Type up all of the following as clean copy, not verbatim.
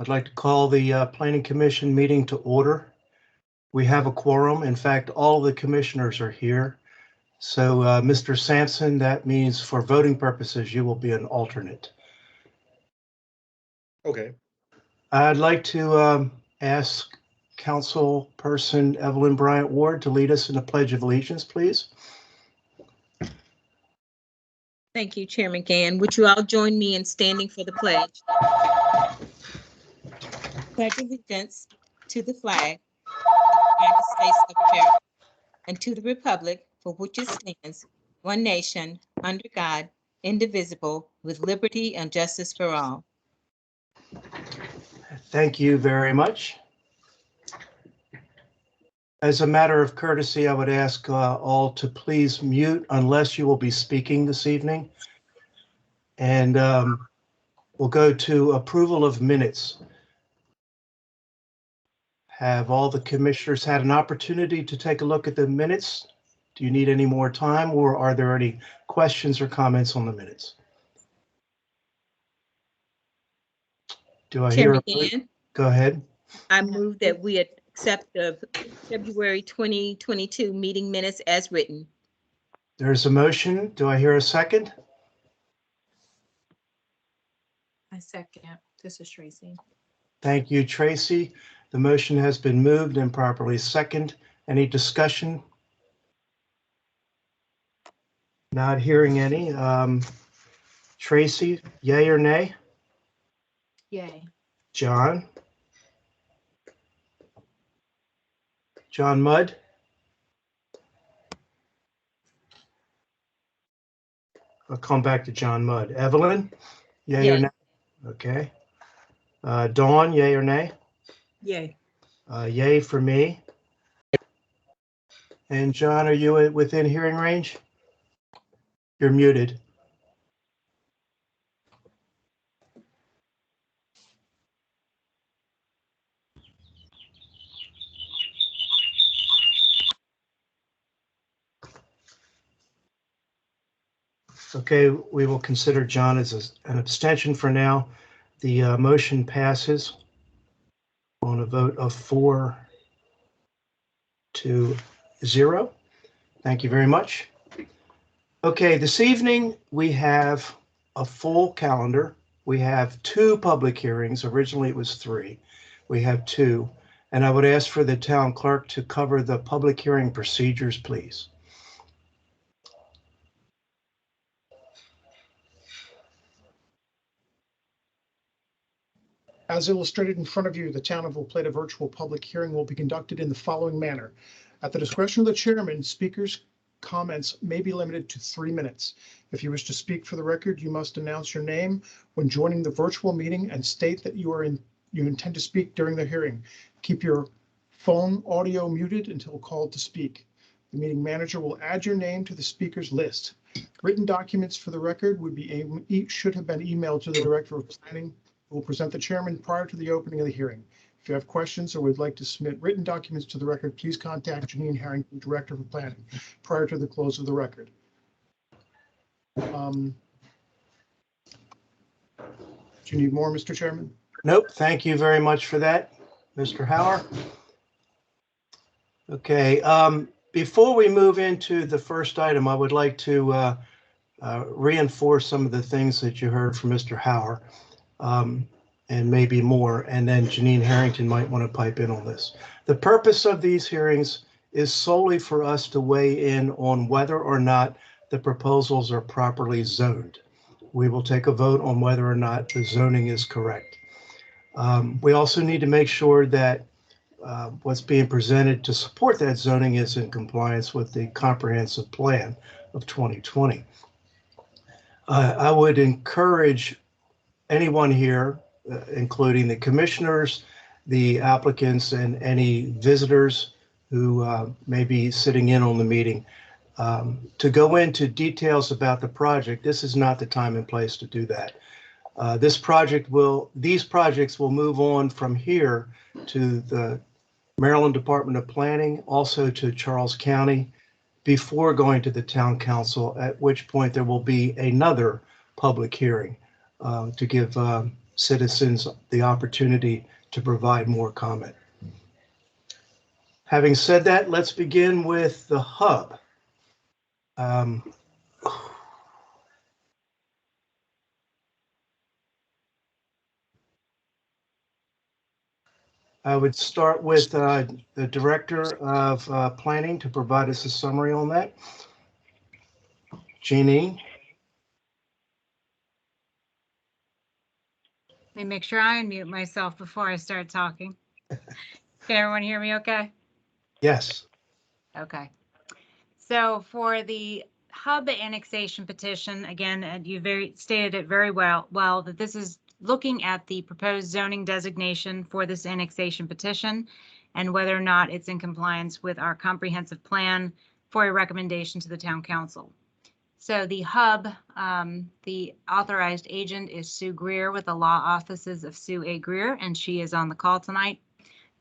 I'd like to call the Planning Commission meeting to order. We have a quorum. In fact, all the commissioners are here. So Mr. Sampson, that means for voting purposes, you will be an alternate. Okay. I'd like to ask Councilperson Evelyn Bryant Ward to lead us in the Pledge of Allegiance, please. Thank you, Chairman Gann. Would you all join me in standing for the pledge? Pledge allegiance to the flag of the United States of America and to the republic for which it stands, one nation, under God, indivisible, with liberty and justice for all. Thank you very much. As a matter of courtesy, I would ask all to please mute unless you will be speaking this evening. And we'll go to approval of minutes. Have all the commissioners had an opportunity to take a look at the minutes? Do you need any more time, or are there any questions or comments on the minutes? Do I hear? Chairman Gann, Go ahead. I move that we accept the February 2022 meeting minutes as written. There's a motion. Do I hear a second? I second. This is Tracy. Thank you, Tracy. The motion has been moved and properly seconded. Any discussion? Not hearing any. Tracy, yay or nay? Yay. John? John Mudd? I'll come back to John Mudd. Evelyn, yay or Yay. nay? Okay. Dawn, yay or nay? Yay. Yay for me. And John, are you within hearing range? You're muted. Okay, we will consider John as an abstention for now. The motion passes on a vote of 4-0. Thank you very much. Okay, this evening we have a full calendar. We have 2 public hearings. Originally it was 3. We have 2. And I would ask for the town clerk to cover the public hearing procedures, please. As illustrated in front of you, the Town of Eau Plata virtual public hearing will be conducted in the following manner. At the discretion of the chairman, speakers' comments may be limited to 3 minutes. If you wish to speak for the record, you must announce your name when joining the virtual meeting and state that you intend to speak during the hearing. Keep your phone audio muted until called to speak. The meeting manager will add your name to the speakers list. Written documents for the record should have been emailed to the Director of Planning, who will present the chairman prior to the opening of the hearing. If you have questions or would like to submit written documents to the record, please contact Janine Harrington, Director of Planning, prior to the close of the record. Do you need more, Mr. Chairman? Nope, thank you very much for that, Mr. Hauer. Okay, before we move into the first item, I would like to reinforce some of the things that you heard from Mr. Hauer. And maybe more, and then Janine Harrington might want to pipe in on this. The purpose of these hearings is solely for us to weigh in on whether or not the proposals are properly zoned. We will take a vote on whether or not the zoning is correct. We also need to make sure that what's being presented to support that zoning is in compliance with the comprehensive plan of 2020. I would encourage anyone here, including the commissioners, the applicants, and any visitors who may be sitting in on the meeting, to go into details about the project. This is not the time and place to do that. These projects will move on from here to the Maryland Department of Planning, also to Charles County, before going to the town council, at which point there will be another public hearing to give citizens the opportunity to provide more comment. Having said that, let's begin with the hub. I would start with the Director of Planning to provide us a summary on that. Jeannie? Let me make sure I unmute myself before I start talking. Can everyone hear me okay? Yes. Okay. So for the hub annexation petition, again, you stated it very well that this is looking at the proposed zoning designation for this annexation petition and whether or not it's in compliance with our comprehensive plan for a recommendation to the town council. So the hub, the authorized agent is Sue Greer with the law offices of Sue A. Greer, and she is on the call tonight.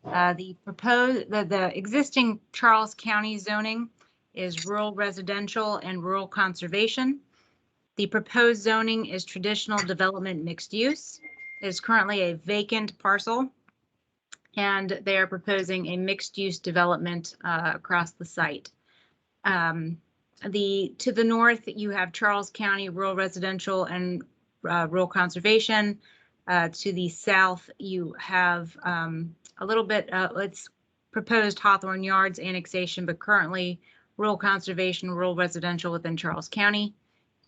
The existing Charles County zoning is rural residential and rural conservation. The proposed zoning is traditional development mixed use. It is currently a vacant parcel, and they are proposing a mixed use development across the site. To the north, you have Charles County rural residential and rural conservation. To the south, you have a little bit, it's proposed Hawthorne Yards annexation, but currently rural conservation, rural residential within Charles County.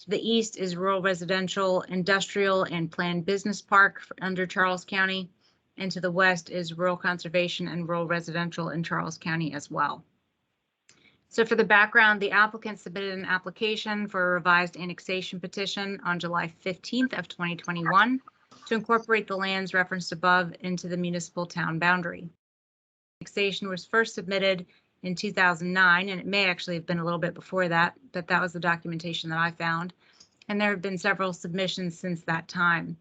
To the east is rural residential, industrial, and planned business park under Charles County. And to the west is rural conservation and rural residential in Charles County as well. So for the background, the applicant submitted an application for a revised annexation petition on July 15th of 2021 to incorporate the lands referenced above into the municipal town boundary. Annexation was first submitted in 2009, and it may actually have been a little bit before that, but that was the documentation that I found. And there have been several submissions since that time.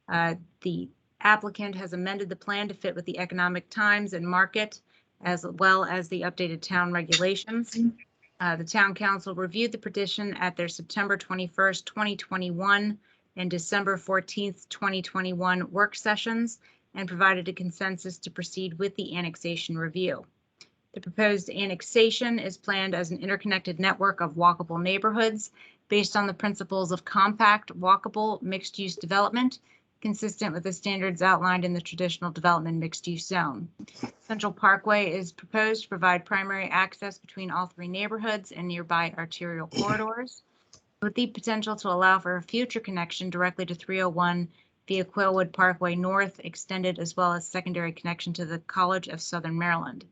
The applicant has amended the plan to fit with the economic times and market, as well as the updated town regulations. The town council reviewed the petition at their September 21st, 2021 and December 14th, 2021 work sessions and provided a consensus to proceed with the annexation review. The proposed annexation is planned as an interconnected network of walkable neighborhoods based on the principles of compact, walkable, mixed-use development, consistent with the standards outlined in the traditional development mixed-use zone. Central Parkway is proposed to provide primary access between all three neighborhoods and nearby arterial corridors, with the potential to allow for a future connection directly to 301 via Quailwood Parkway North, extended as well as secondary connection to the College of Southern Maryland.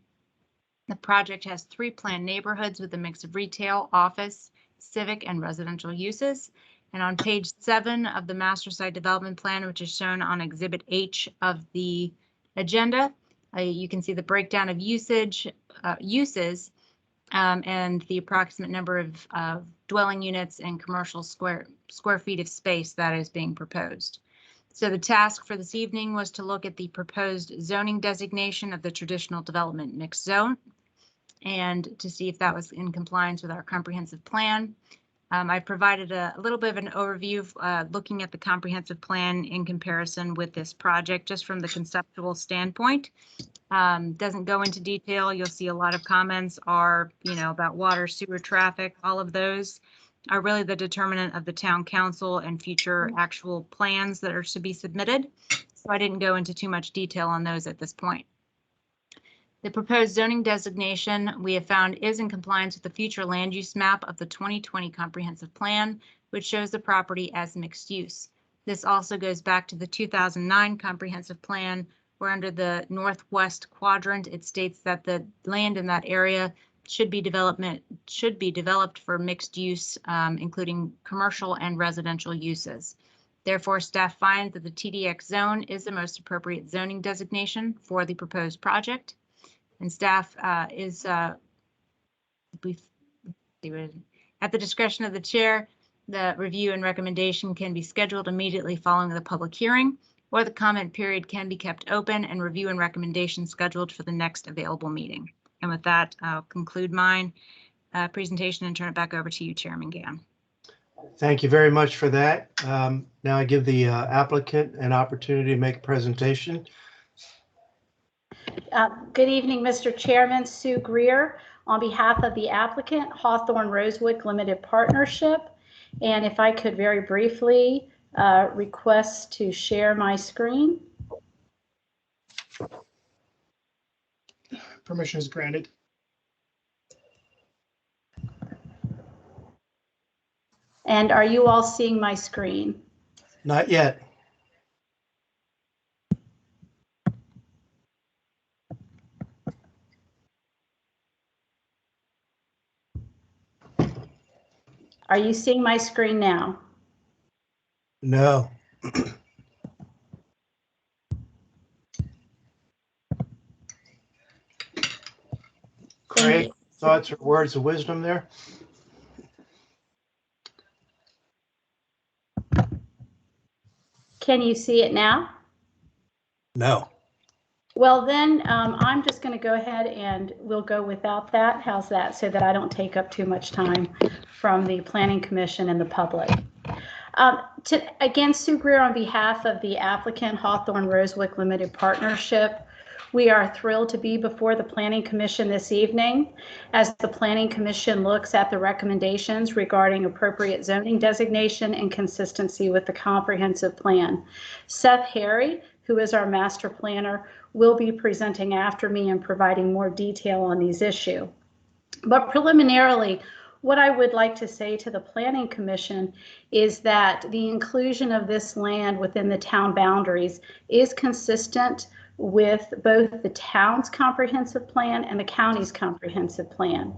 The project has 3 planned neighborhoods with a mix of retail, office, civic, and residential uses. And on page 7 of the master site development plan, which is shown on exhibit H of the agenda, you can see the breakdown of uses and the approximate number of dwelling units and commercial square feet of space that is being proposed. So the task for this evening was to look at the proposed zoning designation of the traditional development mixed zone and to see if that was in compliance with our comprehensive plan. I provided a little bit of an overview of looking at the comprehensive plan in comparison with this project, just from the conceptual standpoint. Doesn't go into detail. You'll see a lot of comments are, about water, sewer, traffic. All of those are really the determinant of the town council and future actual plans that are to be submitted. So I didn't go into too much detail on those at this point. The proposed zoning designation we have found is in compliance with the future land use map of the 2020 comprehensive plan, which shows the property as mixed use. This also goes back to the 2009 comprehensive plan, where under the northwest quadrant, it states that the land in that area should be developed for mixed use, including commercial and residential uses. Therefore, staff finds that the TDX zone is the most appropriate zoning designation for the proposed project. And staff is at the discretion of the chair. The review and recommendation can be scheduled immediately following the public hearing, or the comment period can be kept open and review and recommendation scheduled for the next available meeting. And with that, I'll conclude my presentation and turn it back over to you, Chairman Gann. Thank you very much for that. Now I give the applicant an opportunity to make a presentation. Good evening, Mr. Chairman. Sue Greer on behalf of the applicant, Hawthorne Rosewood Limited Partnership. And if I could very briefly request to share my screen. Permission is granted. And are you all seeing my screen? Not yet. Are you seeing my screen now? No. Craig, thoughts or words of wisdom there? Can you see it now? No. Well, then I'm just going to go ahead and we'll go without that. How's that? So that I don't take up too much time from the Planning Commission and the public. Again, Sue Greer on behalf of the applicant, Hawthorne Rosewood Limited Partnership. We are thrilled to be before the Planning Commission this evening as the Planning Commission looks at the recommendations regarding appropriate zoning designation and consistency with the comprehensive plan. Seth Harry, who is our master planner, will be presenting after me and providing more detail on these issues. But preliminarily, what I would like to say to the Planning Commission is that the inclusion of this land within the town boundaries is consistent with both the town's comprehensive plan and the county's comprehensive plan.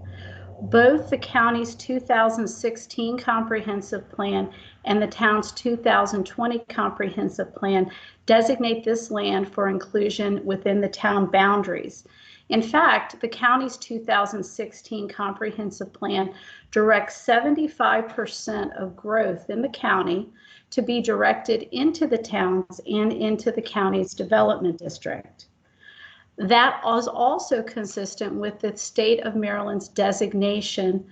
Both the county's 2016 comprehensive plan and the town's 2020 comprehensive plan designate this land for inclusion within the town boundaries. In fact, the county's 2016 comprehensive plan directs 75% of growth in the county to be directed into the towns and into the county's development district. That is also consistent with the state of Maryland's designation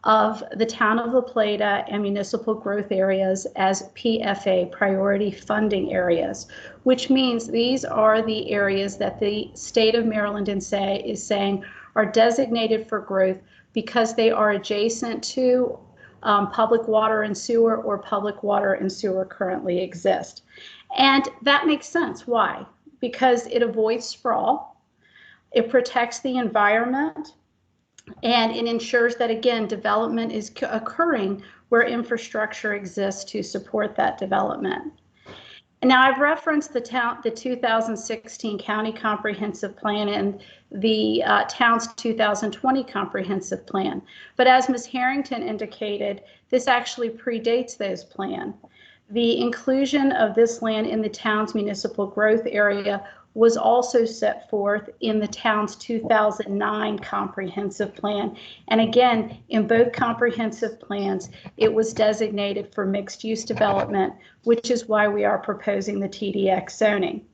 of the town of La Plata and municipal growth areas as PFA, priority funding areas, which means these are the areas that the state of Maryland is saying are designated for growth because they are adjacent to public water and sewer, or public water and sewer currently exist. And that makes sense. Why? Because it avoids sprawl, it protects the environment, and it ensures that, again, development is occurring where infrastructure exists to support that development. And now I've referenced the 2016 County Comprehensive Plan and the town's 2020 Comprehensive Plan. But as Ms. Harrington indicated, this actually predates those plans. The inclusion of this land in the town's municipal growth area was also set forth in the town's 2009 comprehensive plan. And again, in both comprehensive plans, it was designated for mixed use development, which is why we are proposing the TDX zoning.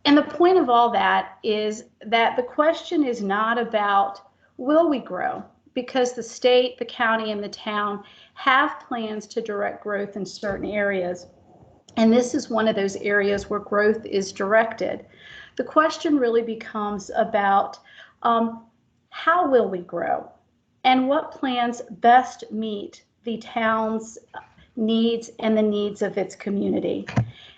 And the point of all that is that the question is not about will we grow, because the state, the county, and the town have plans to direct growth in certain areas. And this is one of those areas where growth is directed. The question really becomes about how will we grow and what plans best meet the town's needs and the needs of its community.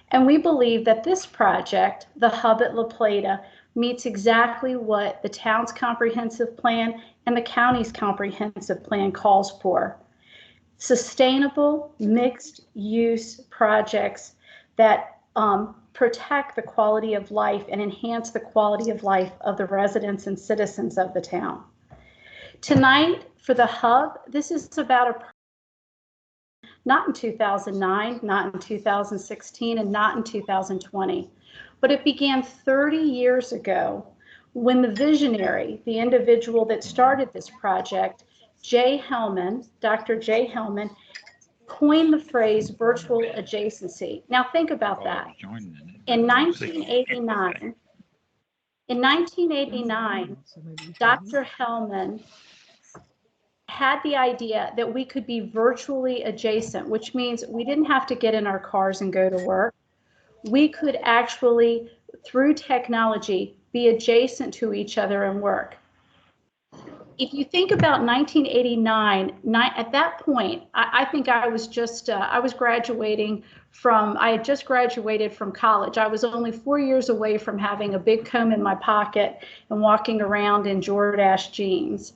And we believe that this project, the Hub at La Plata, meets exactly what the town's comprehensive plan and the county's comprehensive plan calls for. Sustainable mixed use projects that protect the quality of life and enhance the quality of life of the residents and citizens of the town. Tonight for the Hub, this is about not in 2009, not in 2016, and not in 2020, but it began 30 years ago when the visionary, the individual that started this project, Jay Hellman, Dr. Jay Hellman, coined the phrase virtual adjacency. Now think about that. In 1989, Dr. Hellman had the idea that we could be virtually adjacent, which means we didn't have to get in our cars and go to work. We could actually, through technology, be adjacent to each other and work. If you think about 1989, at that point, I think I was just, I had just graduated from college. I was only 4 years away from having a big comb in my pocket and walking around in Jordache jeans.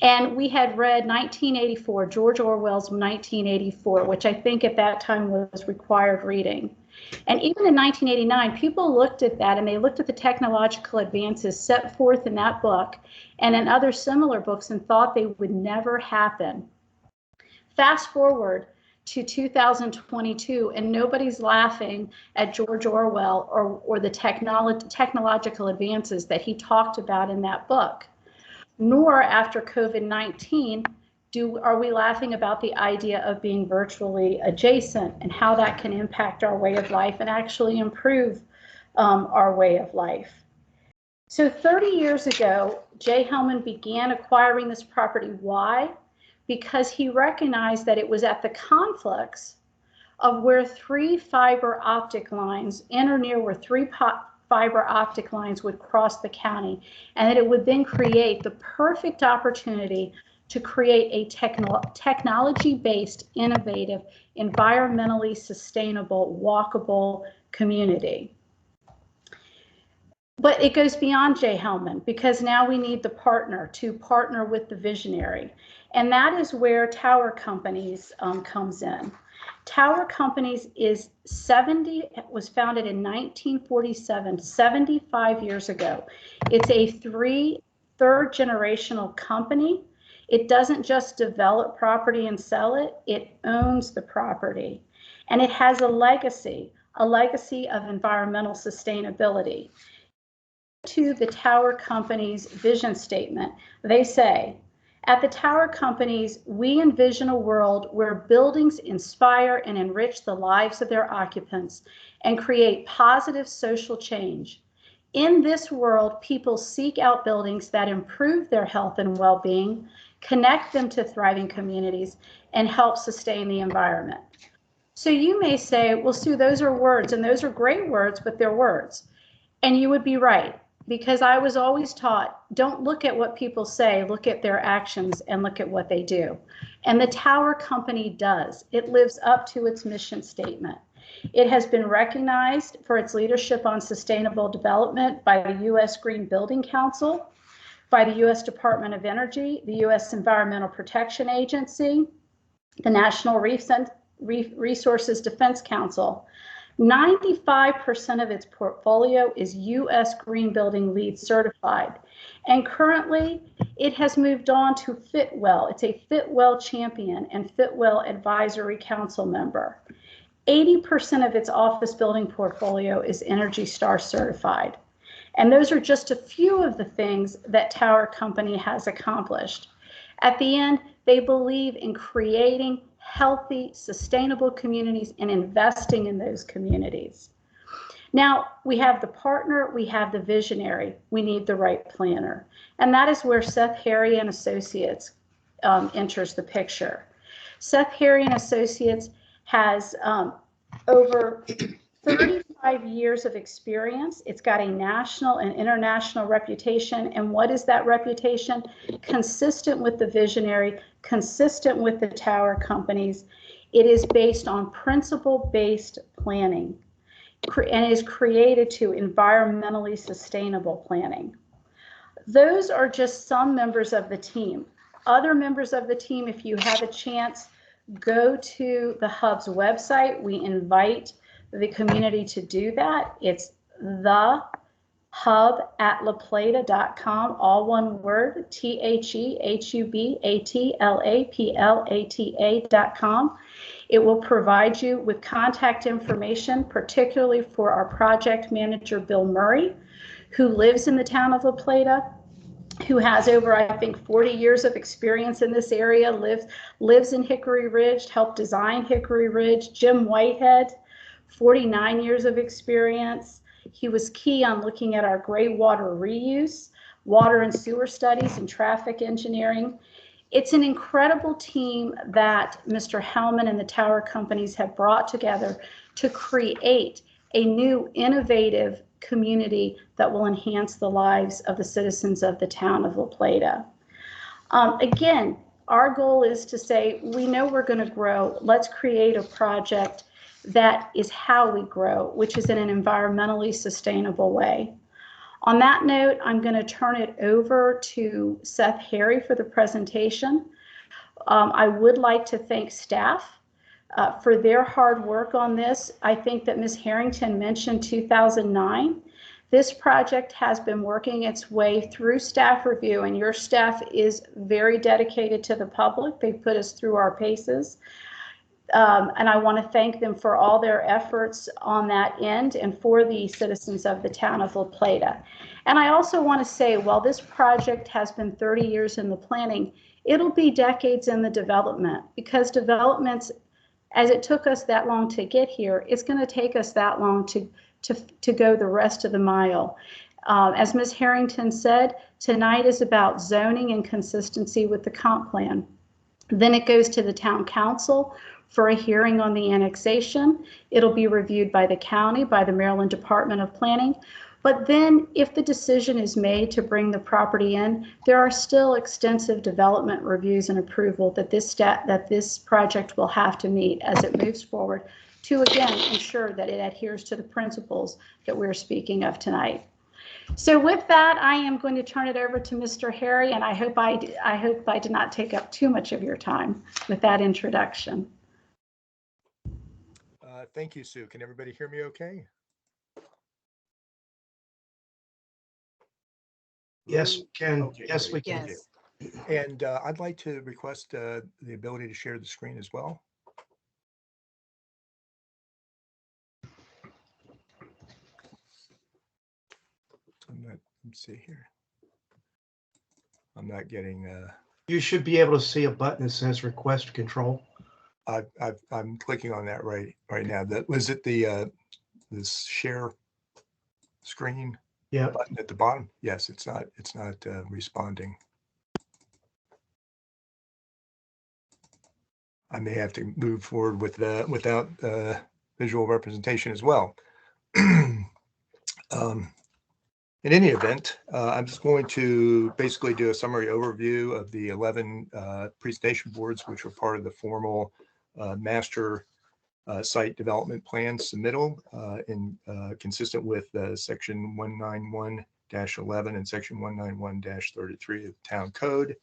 And we had read 1984, George Orwell's 1984, which I think at that time was required reading. And even in 1989, people looked at that and they looked at the technological advances set forth in that book and in other similar books and thought they would never happen. Fast forward to 2022 and nobody's laughing at George Orwell or the technological advances that he talked about in that book. Nor after COVID-19 are we laughing about the idea of being virtually adjacent and how that can impact our way of life and actually improve our way of life. So 30 years ago, Jay Hellman began acquiring this property. Why? Because he recognized that it was at the conflux of where 3 fiber optic lines, in or near where 3 fiber optic lines would cross the county, and that it would then create the perfect opportunity to create a technology-based, innovative, environmentally sustainable, walkable community. But it goes beyond Jay Hellman, because now we need the partner to partner with the visionary. And that is where Tower Companies comes in. Tower Companies was founded in 1947, 75 years ago. It's a third generational company. It doesn't just develop property and sell it, it owns the property. And it has a legacy of environmental sustainability. To the Tower Companies vision statement, they say, at the Tower Companies, we envision a world where buildings inspire and enrich the lives of their occupants and create positive social change. In this world, people seek out buildings that improve their health and well-being, connect them to thriving communities, and help sustain the environment. So you may say, well, Sue, those are words, and those are great words, but they're words. And you would be right, because I was always taught, don't look at what people say, look at their actions and look at what they do. And the Tower Company does. It lives up to its mission statement. It has been recognized for its leadership on sustainable development by the U.S. Green Building Council, by the U.S. Department of Energy, the U.S. Environmental Protection Agency, the National Resources Defense Council. 95% of its portfolio is U.S. Green Building LEED certified. And currently, it has moved on to Fitwel. It's a Fitwel champion and Fitwel advisory council member. 80% of its office building portfolio is Energy Star certified. And those are just a few of the things that Tower Company has accomplished. At the end, they believe in creating healthy, sustainable communities and investing in those communities. Now, we have the partner, we have the visionary, we need the right planner. And that is where Seth Harry and Associates enters the picture. Seth Harry and Associates has over 35 years of experience. It's got a national and international reputation. And what is that reputation? Consistent with the visionary, consistent with the Tower Companies. It is based on principle-based planning and is created to environmentally sustainable planning. Those are just some members of the team. Other members of the team, if you have a chance, go to the Hub's website. We invite the community to do that. It's thehub@laplata.com, all one word, THEHUBATLAPLATA.com. It will provide you with contact information, particularly for our project manager, Bill Murray, who lives in the town of La Plata, who has over, I think, 40 years of experience in this area, lives in Hickory Ridge, helped design Hickory Ridge. Jim Whitehead, 49 years of experience. He was key on looking at our gray water reuse, water and sewer studies, and traffic engineering. It's an incredible team that Mr. Hellman and the tower companies have brought together to create a new innovative community that will enhance the lives of the citizens of the town of La Plata. Again, our goal is to say, we know we're going to grow. Let's create a project that is how we grow, which is in an environmentally sustainable way. On that note, I'm going to turn it over to Seth Harry for the presentation. I would like to thank staff for their hard work on this. I think that Ms. Harrington mentioned 2009. This project has been working its way through staff review, and your staff is very dedicated to the public. They put us through our paces. And I want to thank them for all their efforts on that end and for the citizens of the town of La Plata. And I also want to say, while this project has been 30 years in the planning, it'll be decades in the development, because developments, as it took us that long to get here, it's going to take us that long to go the rest of the mile. As Ms. Harrington said, tonight is about zoning and consistency with the comp plan. Then it goes to the town council for a hearing on the annexation. It'll be reviewed by the county, by the Maryland Department of Planning. But then if the decision is made to bring the property in, there are still extensive development reviews and approval that this project will have to meet as it moves forward to, again, ensure that it adheres to the principles that we're speaking of tonight. So with that, I am going to turn it over to Mr. Harry, and I hope I did not take up too much of your time with that introduction. Thank you, Sue. Can everybody hear me okay? Yes, Ken. Okay, Yes, we great. can. Yes. And I'd like to request the ability to share the screen as well. Let's see here. I'm not getting. You should be able to see a button that says request control. I'm clicking on that right now. That was it. The this share screen Yeah. button at the bottom. Yes, it's not responding. I may have to move forward with without visual representation as well. In any event, I'm just going to basically do a summary overview of the 11 presentation boards, which were part of the formal master site development plan submittal consistent with section 191-11 and section 191-33 of the town code.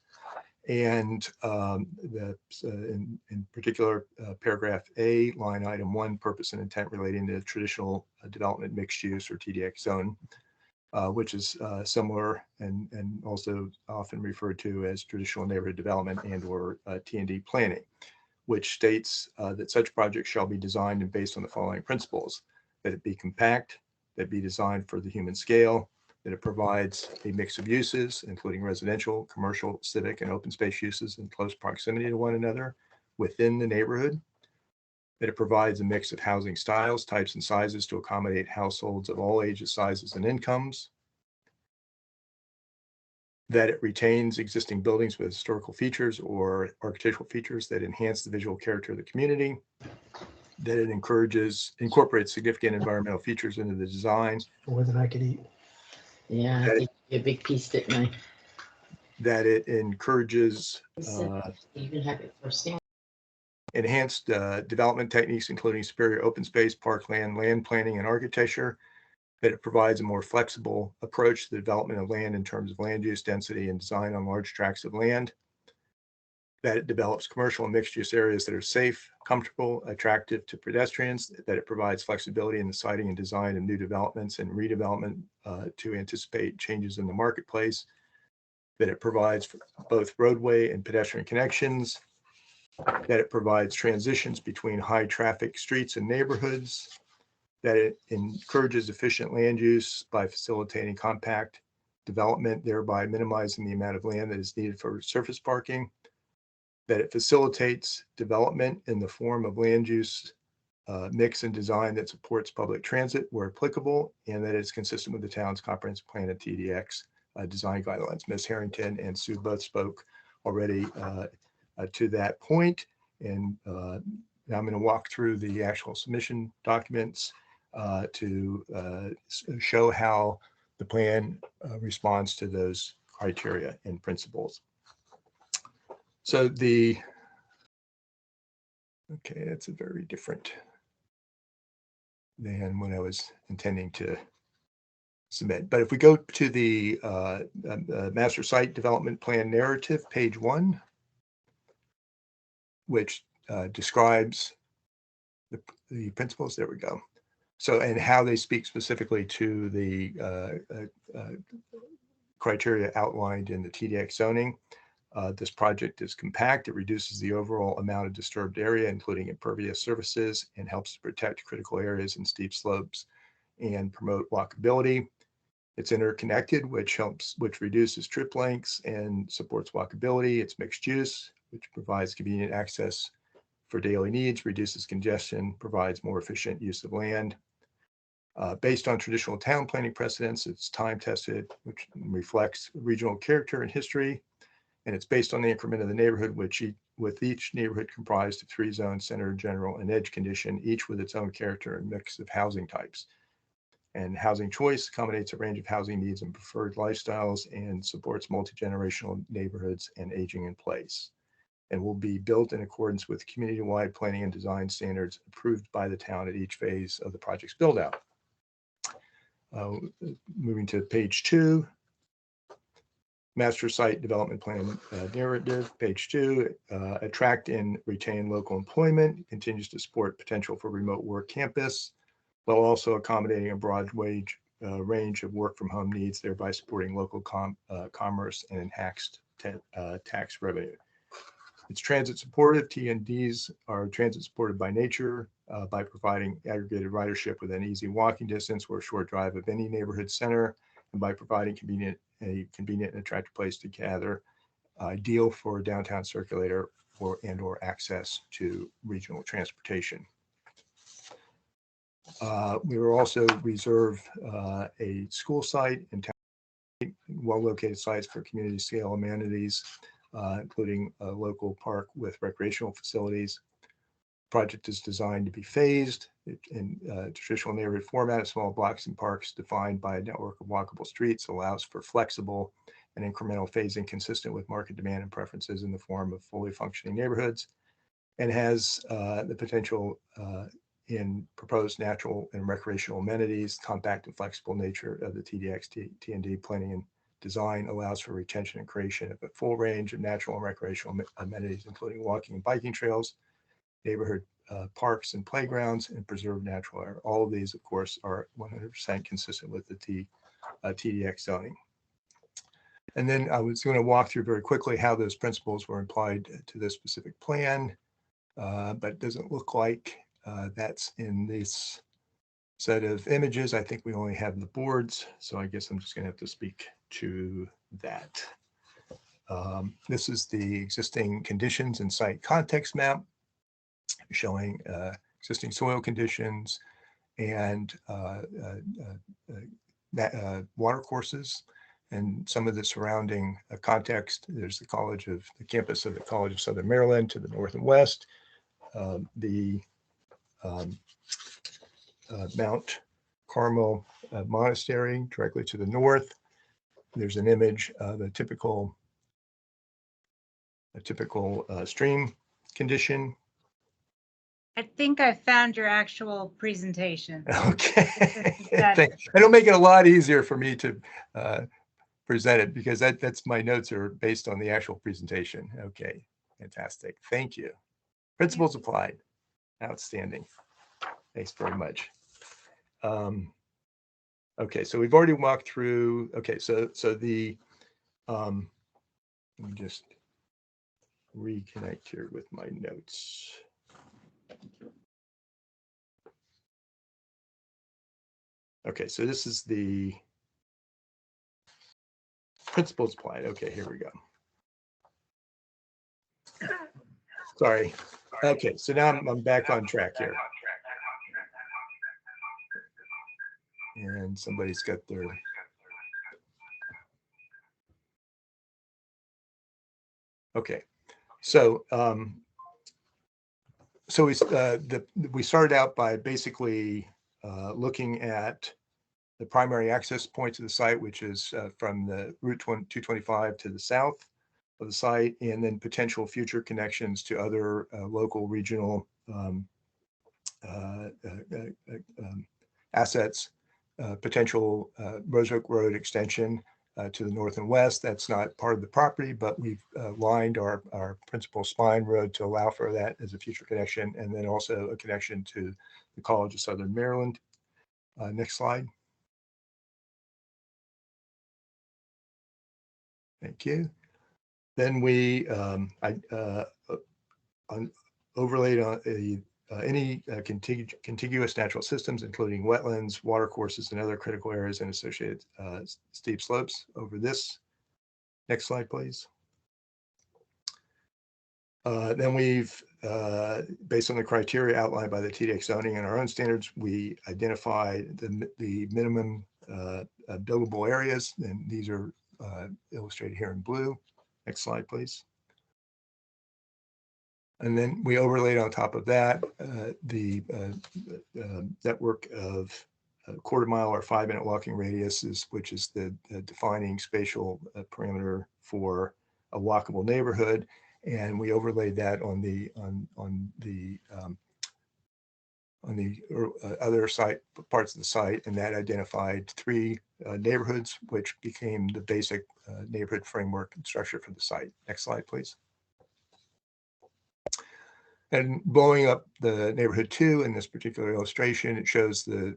And in particular, paragraph A, line item 1, purpose and intent relating to traditional development mixed use or TDX zone, which is similar and also often referred to as traditional neighborhood development and or T&D planning, which states that such projects shall be designed and based on the following principles: that it be compact, that it be designed for the human scale, that it provides a mix of uses, including residential, commercial, civic, and open space uses in close proximity to one another within the neighborhood, that it provides a mix of housing styles, types, and sizes to accommodate households of all ages, sizes, and incomes, that it retains existing buildings with historical features or architectural features that enhance the visual character of the community, that it incorporates significant environmental features into the design. More than I could eat. Yeah, I think a big piece, didn't I? That it encourages Even have it for stand. enhanced development techniques, including superior open space, parkland, land planning, and architecture, that it provides a more flexible approach to the development of land in terms of land use density and design on large tracts of land, that it develops commercial and mixed use areas that are safe, comfortable, attractive to pedestrians, that it provides flexibility in the siting and design of new developments and redevelopment to anticipate changes in the marketplace, that it provides both roadway and pedestrian connections, that it provides transitions between high traffic streets and neighborhoods, that it encourages efficient land use by facilitating compact development, thereby minimizing the amount of land that is needed for surface parking, that it facilitates development in the form of land use mix and design that supports public transit where applicable, and that it's consistent with the town's comprehensive plan and TDX design guidelines. Ms. Harrington and Sue both spoke already to that point. And now I'm going to walk through the actual submission documents to show how the plan responds to those criteria and principles. So okay, that's a very different than when I was intending to submit. But if we go to the master site development plan narrative, page 1, which describes the principles, there we go. So, and how they speak specifically to the criteria outlined in the TDX zoning. This project is compact. It reduces the overall amount of disturbed area, including impervious surfaces, and helps to protect critical areas and steep slopes and promote walkability. It's interconnected, which reduces trip lengths and supports walkability. It's mixed use, which provides convenient access for daily needs, reduces congestion, provides more efficient use of land. Based on traditional town planning precedents, it's time tested, which reflects regional character and history. And it's based on the increment of the neighborhood, with each neighborhood comprised of 3 zones: center, general, and edge condition, each with its own character and mix of housing types. And housing choice accommodates a range of housing needs and preferred lifestyles and supports multi-generational neighborhoods and aging in place, and will be built in accordance with community-wide planning and design standards approved by the town at each phase of the project's build-out. Moving to page 2, master site development plan narrative, page 2, attract and retain local employment, continues to support potential for remote work campus, while also accommodating a broad range of work from home needs, thereby supporting local commerce and enhanced tax revenue. It's transit supportive. TNDs are transit supported by nature by providing aggregated ridership within easy walking distance or a short drive of any neighborhood center, and by providing a convenient and attractive place to gather, ideal for downtown circulator or access to regional transportation. We will also reserve a school site and well-located sites for community scale amenities, including a local park with recreational facilities. Project is designed to be phased in traditional neighborhood format. Small blocks and parks defined by a network of walkable streets allows for flexible and incremental phasing consistent with market demand and preferences in the form of fully functioning neighborhoods, and has the potential in proposed natural and recreational amenities. Compact and flexible nature of the TDX TND planning and design allows for retention and creation of a full range of natural and recreational amenities, including walking and biking trails, neighborhood parks and playgrounds, and preserved natural air. All of these, of course, are 100% consistent with the TDX zoning. And then I was going to walk through very quickly how those principles were applied to this specific plan, but it doesn't look like that's in this set of images. I think we only have the boards, so I guess I'm just going to have to speak to that. This is the existing conditions and site context map showing existing soil conditions and water courses and some of the surrounding context. There's the campus of the College of Southern Maryland to the north and west, the Mount Carmel Monastery directly to the north. There's an image of a typical stream condition. I think I found your actual presentation. Okay. It'll make it a lot easier for me to present it, because that's my notes are based on the actual presentation. Okay, fantastic. Thank you. Principles applied. Outstanding. Thanks very much. Okay, so we've already walked through. Okay, so the let me just reconnect here with my notes. Okay, so this is the principles applied. Okay, here we go. Sorry. Okay, so now I'm back on track here. And somebody's got their Okay, so we started out by basically looking at the primary access points of the site, which is from the Route 225 to the south of the site, and then potential future connections to other local regional assets, potential Rose Oak Road extension to the north and west. That's not part of the property, but we've lined our principal spine road to allow for that as a future connection, and then also a connection to the College of Southern Maryland. Next slide. Thank you. Then we overlaid on any contiguous natural systems, including wetlands, watercourses, and other critical areas and associated steep slopes over this. Next slide, please. Then we've, based on the criteria outlined by the TDEC zoning and our own standards, we identified the minimum buildable areas, and these are illustrated here in blue. Next slide, please. And then we overlaid on top of that the network of quarter-mile or 5-minute walking radiuses, which is the defining spatial parameter for a walkable neighborhood. And we overlaid that on the other site parts of the site, and that identified 3 neighborhoods, which became the basic neighborhood framework and structure for the site. Next slide, please. And blowing up the neighborhood 2 in this particular illustration, it shows the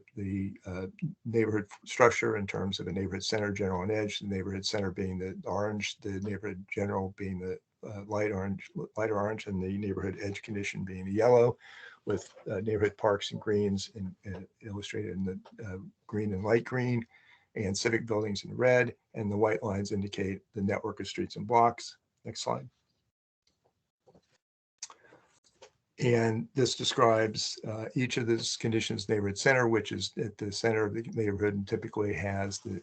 neighborhood structure in terms of a neighborhood center, general, and edge. The neighborhood center being the orange, the neighborhood general being the lighter orange, and the neighborhood edge condition being the yellow, with neighborhood parks and greens illustrated in the green and light green, and civic buildings in red, and the white lines indicate the network of streets and blocks. Next slide. And this describes each of these conditions neighborhood center, which is at the center of the neighborhood and typically has the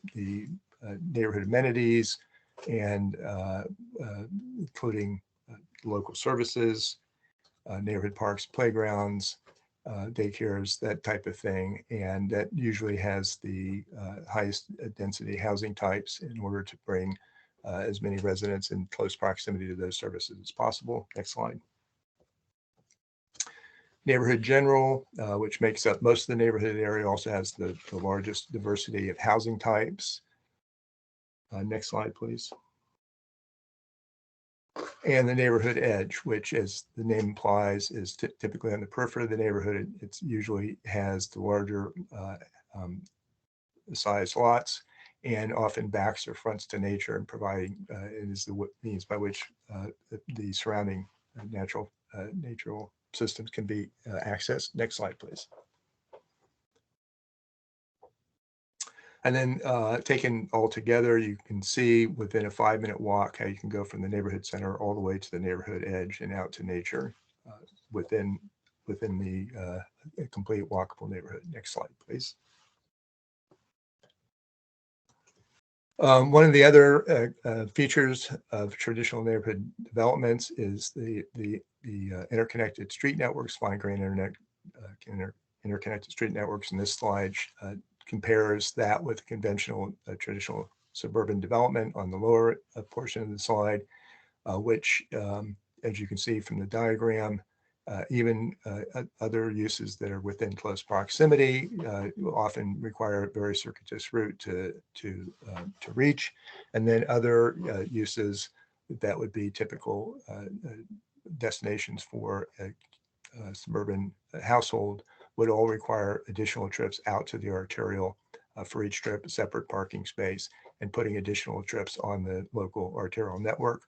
neighborhood amenities and including local services, neighborhood parks, playgrounds, daycares, that type of thing. And that usually has the highest density housing types in order to bring as many residents in close proximity to those services as possible. Next slide. Neighborhood general, which makes up most of the neighborhood area, also has the largest diversity of housing types. Next slide, please. And the neighborhood edge, which, as the name implies, is typically on the periphery of the neighborhood. It usually has the larger size lots and often backs or fronts to nature, and providing it is the means by which the surrounding natural systems can be accessed. Next slide, please. And then taken all together, you can see within a 5-minute walk how you can go from the neighborhood center all the way to the neighborhood edge and out to nature within the complete walkable neighborhood. Next slide, please. One of the other features of traditional neighborhood developments is the interconnected street networks, fine-grained interconnected street networks. And this slide compares that with conventional traditional suburban development on the lower portion of the slide, which, as you can see from the diagram, even other uses that are within close proximity often require a very circuitous route to reach, and then other uses that would be typical destinations for a suburban household would all require additional trips out to the arterial for each trip, a separate parking space, and putting additional trips on the local arterial network.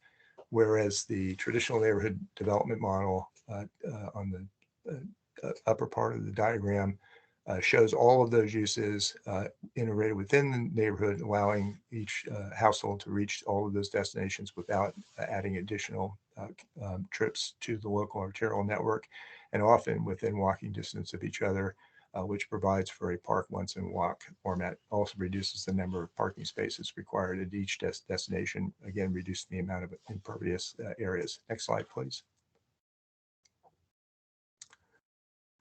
Whereas the traditional neighborhood development model on the upper part of the diagram shows all of those uses integrated within the neighborhood, allowing each household to reach all of those destinations without adding additional trips to the local arterial network, and often within walking distance of each other, which provides for a park once and walk format. Also reduces the number of parking spaces required at each destination, again, reducing the amount of impervious areas. Next slide, please.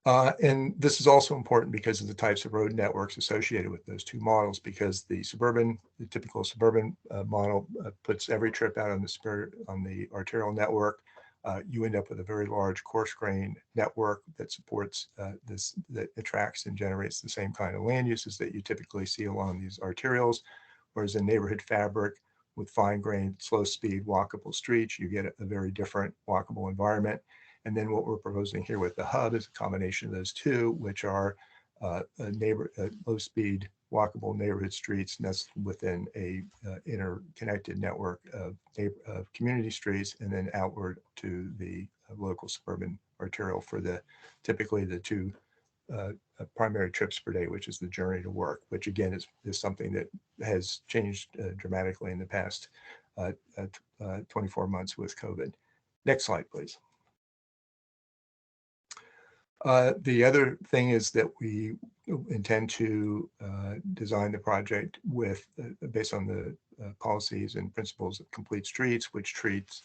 And this is also important because of the types of road networks associated with those two models, because the typical suburban model puts every trip out on the arterial network. You end up with a very large coarse-grained network that supports that attracts and generates the same kind of land uses that you typically see along these arterials. Whereas in neighborhood fabric with fine-grained, slow-speed, walkable streets, you get a very different walkable environment. And then what we're proposing here with the hub is a combination of those two, which are low-speed, walkable neighborhood streets nestled within a interconnected network of community streets, and then outward to the local suburban arterial for typically the two primary trips per day, which is the journey to work, which again is something that has changed dramatically in the past 24 months with COVID. Next slide, please. The other thing is that we intend to design the project with based on the policies and principles of complete streets, which treats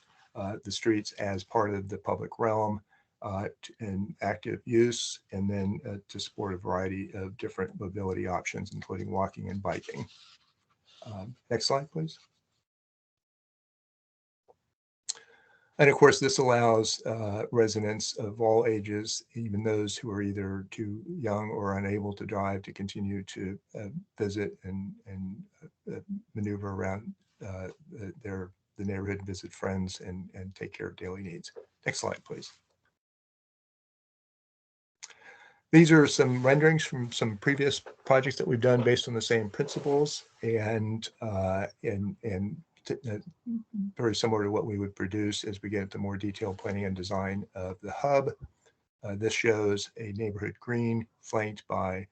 the streets as part of the public realm in active use, and then to support a variety of different mobility options, including walking and biking. Next slide, please. And of course, this allows residents of all ages, even those who are either too young or unable to drive, to continue to visit and maneuver around the neighborhood, visit friends, and take care of daily needs. Next slide, please. These are some renderings from some previous projects that we've done based on the same principles, and very similar to what we would produce as we get into more detailed planning and design of the hub. This shows a neighborhood green flanked by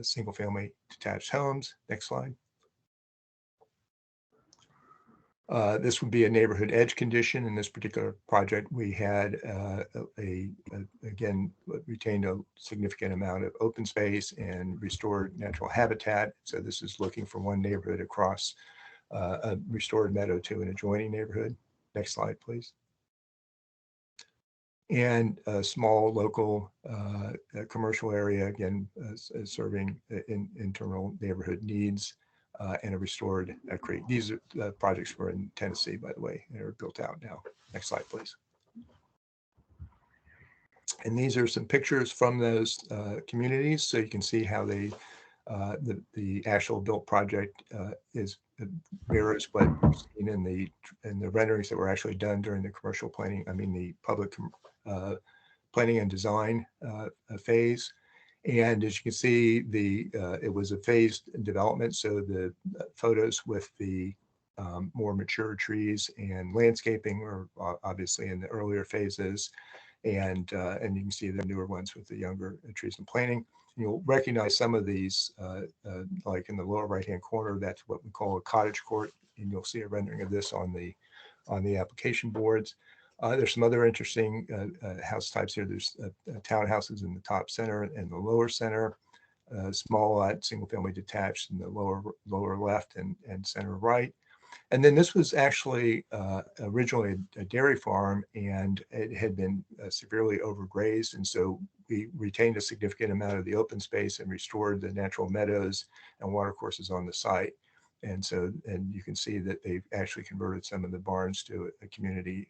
single-family detached homes. Next slide. This would be a neighborhood edge condition. In this particular project, we had again retained a significant amount of open space and restored natural habitat. So this is looking for one neighborhood across a restored meadow to an adjoining neighborhood. Next slide, please. And a small local commercial area, again, serving internal neighborhood needs, and a restored creek. These are projects were in Tennessee, by the way, and are built out now. Next slide, please. And these are some pictures from those communities, so you can see how they the actual built project mirrors what we've seen in the renderings that were actually done during the commercial planning. I mean, the public planning and design phase. And as you can see, it was a phased development. So the photos with the more mature trees and landscaping were obviously in the earlier phases, and you can see the newer ones with the younger trees and planting. You'll recognize some of these, like in the lower right-hand corner. That's what we call a cottage court, and you'll see a rendering of this on the application boards. There's some other interesting house types here. There's townhouses in the top center and the lower center, small lot, single-family detached in the lower left and center right. And then this was actually originally a dairy farm, and it had been severely overgrazed. And so we retained a significant amount of the open space and restored the natural meadows and watercourses on the site. And so, and you can see that they've actually converted some of the barns to a community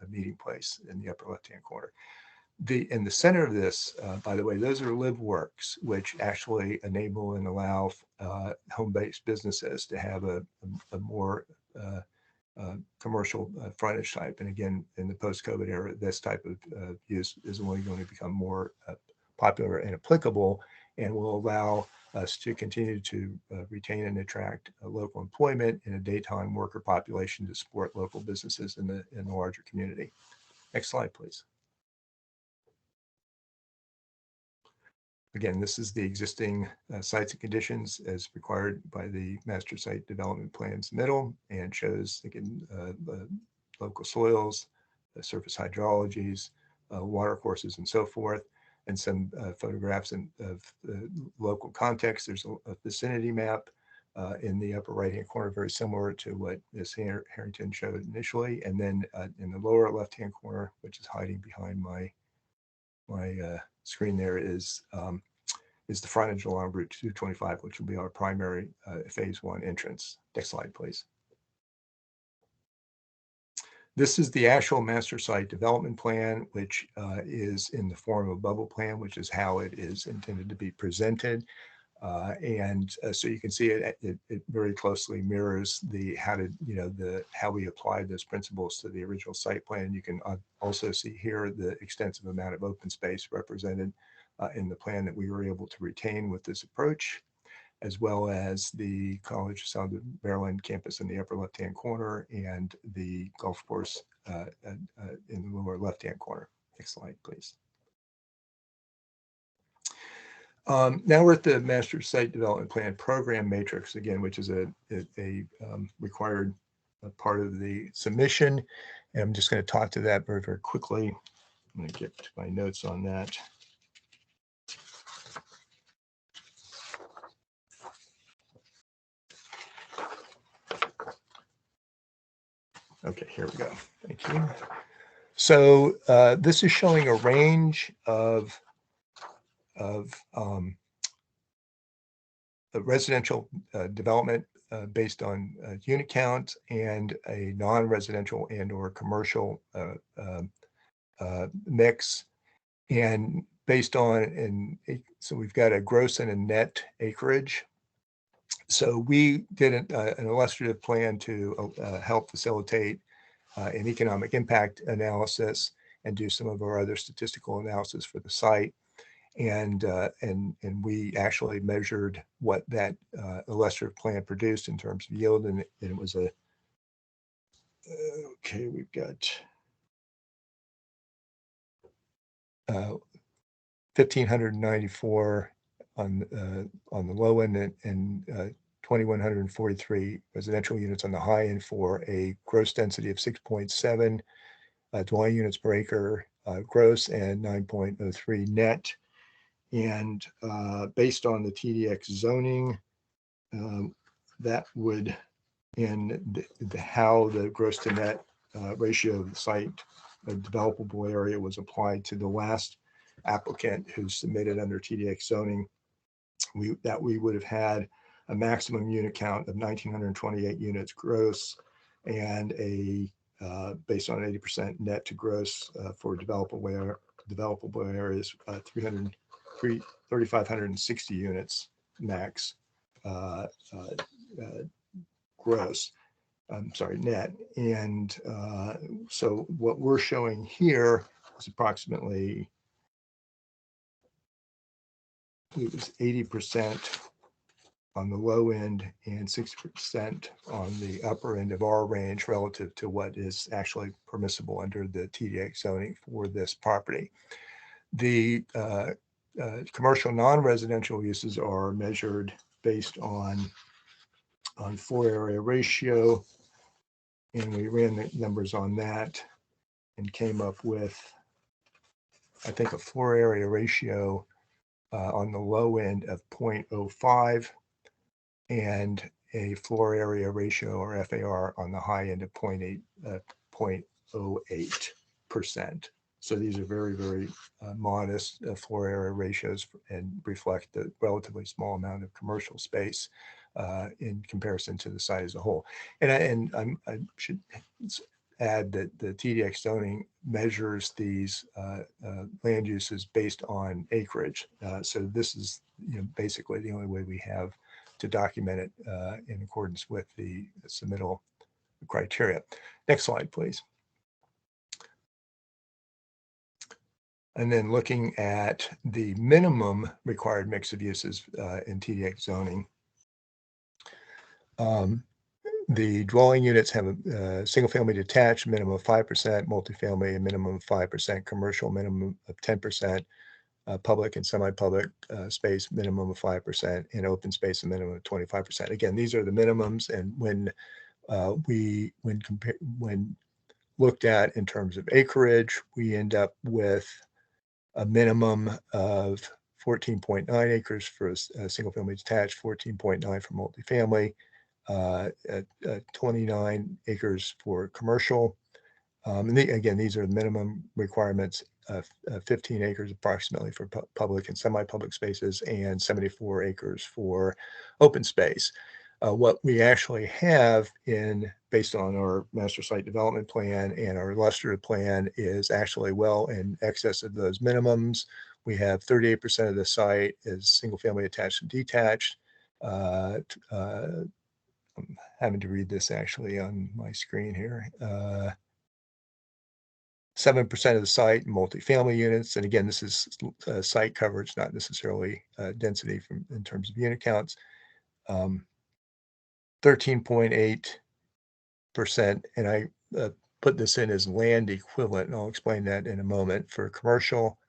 meeting place in the upper left-hand corner. In the center of this, by the way, those are live works, which actually enable and allow home-based businesses to have a more commercial frontage type. And again, in the post-COVID era, this type of use is only going to become more popular and applicable, and will allow us to continue to retain and attract local employment in a daytime worker population to support local businesses in the larger community. Next slide, please. Again, this is the existing sites and conditions as required by the master site development plans middle, and shows again local soils, surface hydrologies, water courses, and so forth. and some photographs of the local context. There's a vicinity map in the upper right-hand corner, very similar to what Ms. Harrington showed initially. And then in the lower left-hand corner, which is hiding behind my screen there, is the frontage along Route 225, which will be our primary phase 1 entrance. Next slide, please. This is the actual master site development plan, which is in the form of a bubble plan, which is how it is intended to be presented. So you can see it very closely mirrors how we applied those principles to the original site plan. You can also see here the extensive amount of open space represented in the plan that we were able to retain with this approach, as well as the College of Southern Maryland campus in the upper left-hand corner and the golf course in the lower left-hand corner. Next slide, please. Now we're at the Master Site Development Plan Program Matrix again, which is a required part of the submission. And I'm just going to talk to that very, very quickly. I'm going to get to my notes on that. Okay, here we go. Thank you. So this is showing a range of residential development based on unit count and a non-residential and or commercial mix, and based on so we've got a gross and a net acreage. So we did an illustrative plan to help facilitate an economic impact analysis and do some of our other statistical analysis for the site. And we actually measured what that illustrative plan produced in terms of yield, and it was okay. We've got 1,594 on the low end and 2,143 residential units on the high end for a gross density of 6.7 dwelling units per acre gross and 9.03 net. And based on the TDX zoning, that would, and how the gross to net ratio of the site, developable area, was applied to the last applicant who submitted under TDX zoning, we would have had a maximum unit count of 1,928 units gross, and a based on 80% net to gross for developable areas, 3,560 units max gross. I'm sorry, net. And so what we're showing here is approximately, it was 80% on the low end and 60% on the upper end of our range relative to what is actually permissible under the TDX zoning for this property. The commercial non-residential uses are measured based on floor area ratio, and we ran the numbers on that and came up with, I think, a floor area ratio on the low end of 0.05 and a floor area ratio, or FAR, on the high end of 0.08%. So these are very, very modest floor area ratios and reflect the relatively small amount of commercial space in comparison to the site as a whole. And I should add that the TDX zoning measures these land uses based on acreage. So this is, basically the only way we have to document it in accordance with the submittal criteria. Next slide, please. And then looking at the minimum required mix of uses in TDX zoning, the dwelling units have a single-family detached minimum of 5%, multifamily a minimum of 5%, commercial minimum of 10%, public and semi-public space minimum of 5%, and open space a minimum of 25%. Again, these are the minimums, and when looked at in terms of acreage, we end up with a minimum of 14.9 acres for a single family detached, 14.9 for multifamily, 29 acres for commercial. And again, these are the minimum requirements of 15 acres approximately for public and semi-public spaces, and 74 acres for open space. What we actually have based on our master site development plan and our illustrative plan is actually well in excess of those minimums. We have 38% of the site is single family attached and detached. I'm having to read this actually on my screen here. 7% of the site multifamily units. And again, this is site coverage, not necessarily density in terms of unit counts. 13.8%, and I put this in as land equivalent, and I'll explain that in a moment. For commercial,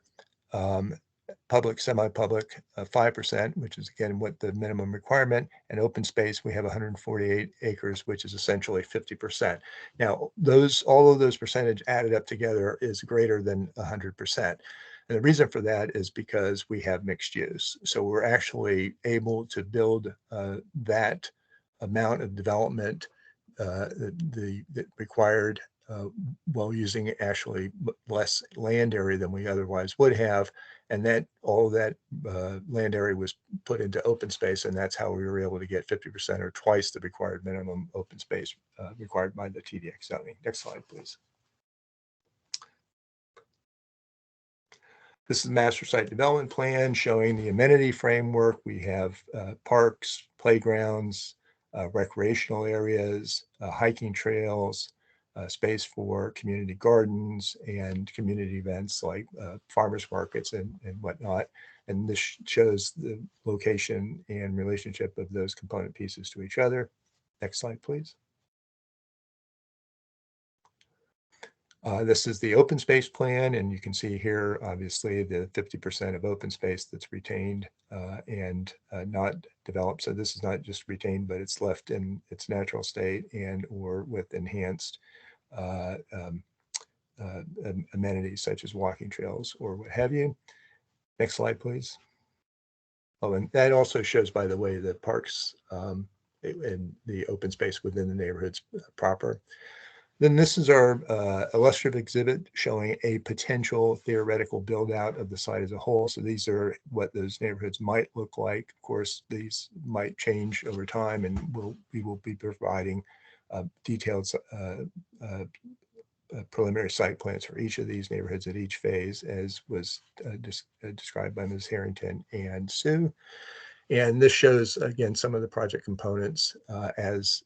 public, semi-public, 5%, which is again what the minimum requirement, and open space, we have 148 acres, which is essentially 50%. Now, all of those percentage added up together is greater than 100%. And the reason for that is because we have mixed use. So we're actually able to build that amount of development, the required, while using actually less land area than we otherwise would have. And that all of that land area was put into open space, and that's how we were able to get 50% or twice the required minimum open space required by the TDX zoning. Next slide, please. This is the master site development plan showing the amenity framework. We have parks, playgrounds, recreational areas, hiking trails, space for community gardens and community events like farmers markets and whatnot. And this shows the location and relationship of those component pieces to each other. Next slide, please. This is the open space plan, and you can see here, obviously, the 50% of open space that's retained and not developed. So this is not just retained, but it's left in its natural state and or with enhanced amenities such as walking trails or what have you. Next slide, please. Oh, and that also shows, by the way, the parks and the open space within the neighborhoods proper. Then this is our illustrative exhibit showing a potential theoretical build out of the site as a whole. So these are what those neighborhoods might look like. Of course, these might change over time, and we will be providing detailed preliminary site plans for each of these neighborhoods at each phase, as was described by Ms. Harrington and Sue. And this shows, again, some of the project components as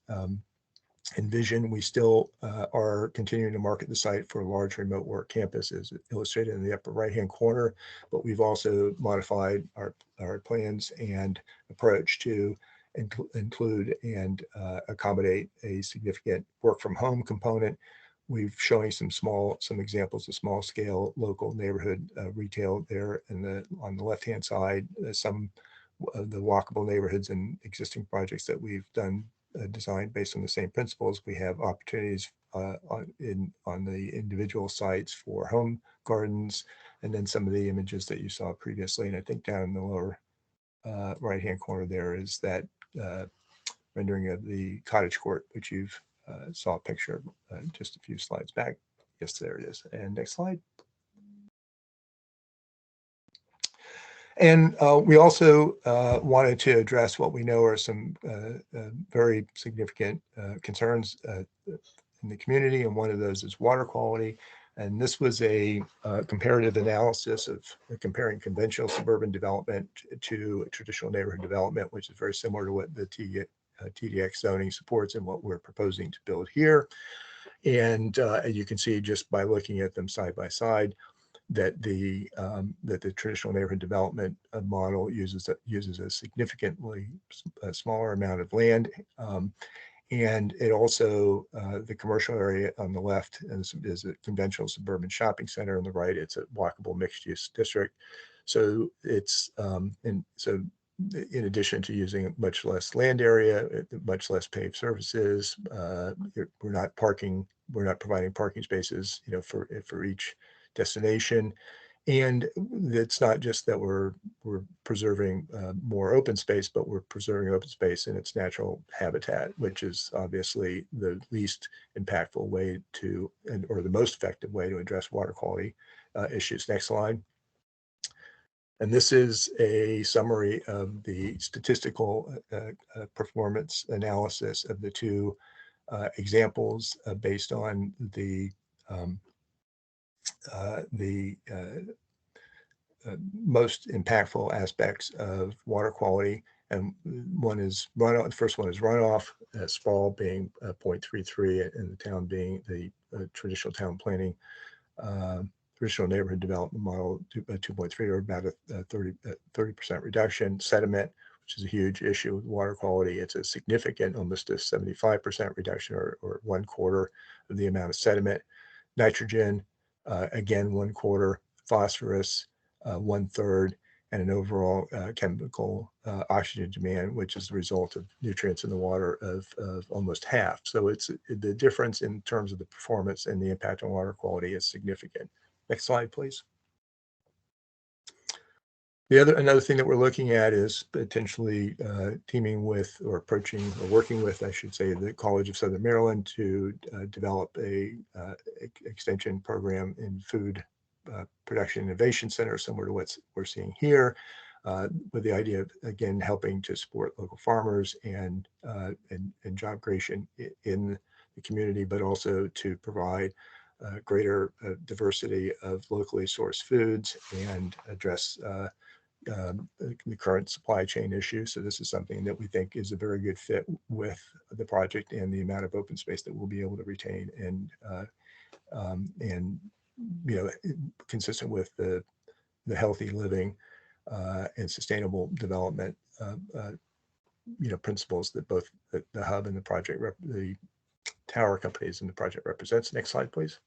envisioned. We still are continuing to market the site for a large remote work campus, as illustrated in the upper right-hand corner, but we've also modified our plans and approach to include and accommodate a significant work from home component. We've showing some examples of small scale local neighborhood retail there on the left-hand side, some of the walkable neighborhoods and existing projects that we've done designed based on the same principles. We have opportunities on the individual sites for home gardens, and then some of the images that you saw previously. And I think down in the lower right-hand corner there is that rendering of the cottage court, which you've saw a picture of just a few slides back. Yes, there it is. And next slide. And we also wanted to address what we know are some very significant concerns in the community, and one of those is water quality. And this was a comparative analysis of comparing conventional suburban development to traditional neighborhood development, which is very similar to what the TDX zoning supports and what we're proposing to build here. And you can see just by looking at them side by side that the traditional neighborhood development model uses a significantly smaller amount of land, and it also the commercial area on the left is a conventional suburban shopping center. On the right, it's a walkable mixed-use district. So it's in addition to using much less land area, much less paved surfaces, we're not providing parking spaces, for each destination. And it's not just that we're preserving more open space, but we're preserving open space in its natural habitat, which is obviously the least impactful way to, or the most effective way to address water quality issues. Next slide. And this is a summary of the statistical performance analysis of the two examples based on the most impactful aspects of water quality. And one is runoff. The first one is runoff, sprawl being 0.33, and the town being the traditional town planning, traditional neighborhood development model 2.3, or about a 30% reduction. Sediment, which is a huge issue with water quality. It's a significant, almost a 75% reduction, or 1/4 of the amount of sediment. Nitrogen, again, 1/4. Phosphorus, 1/3, and an overall chemical oxygen demand, which is the result of nutrients in the water of almost half. So it's the difference in terms of the performance and the impact on water quality is significant. Next slide, please. Another thing that we're looking at is potentially teaming with, or approaching, or working with, I should say, the College of Southern Maryland to develop a extension program in food production innovation center, similar to what we're seeing here, with the idea of, again, helping to support local farmers and job creation in the community, but also to provide greater diversity of locally sourced foods and address the current supply chain issue. So this is something that we think is a very good fit with the project and the amount of open space that we'll be able to retain, and consistent with the healthy living and sustainable development principles that both the hub and the project the tower companies and the project represents. Next slide, please.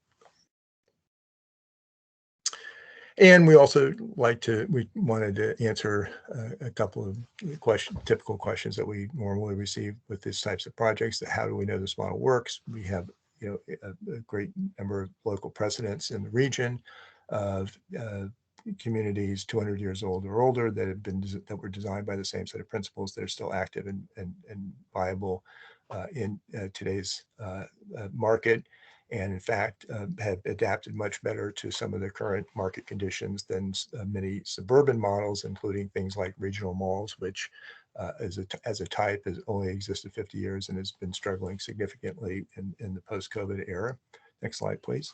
And we also we wanted to answer a couple of typical questions that we normally receive with these types of projects. That how do we know this model works? We have a great number of local precedents in the region of communities 200 years old or older that were designed by the same set of principles that are still active and viable in today's market, and in fact have adapted much better to some of the current market conditions than many suburban models, including things like regional malls, which as a type has only existed 50 years and has been struggling significantly in the post-COVID era. Next slide, please.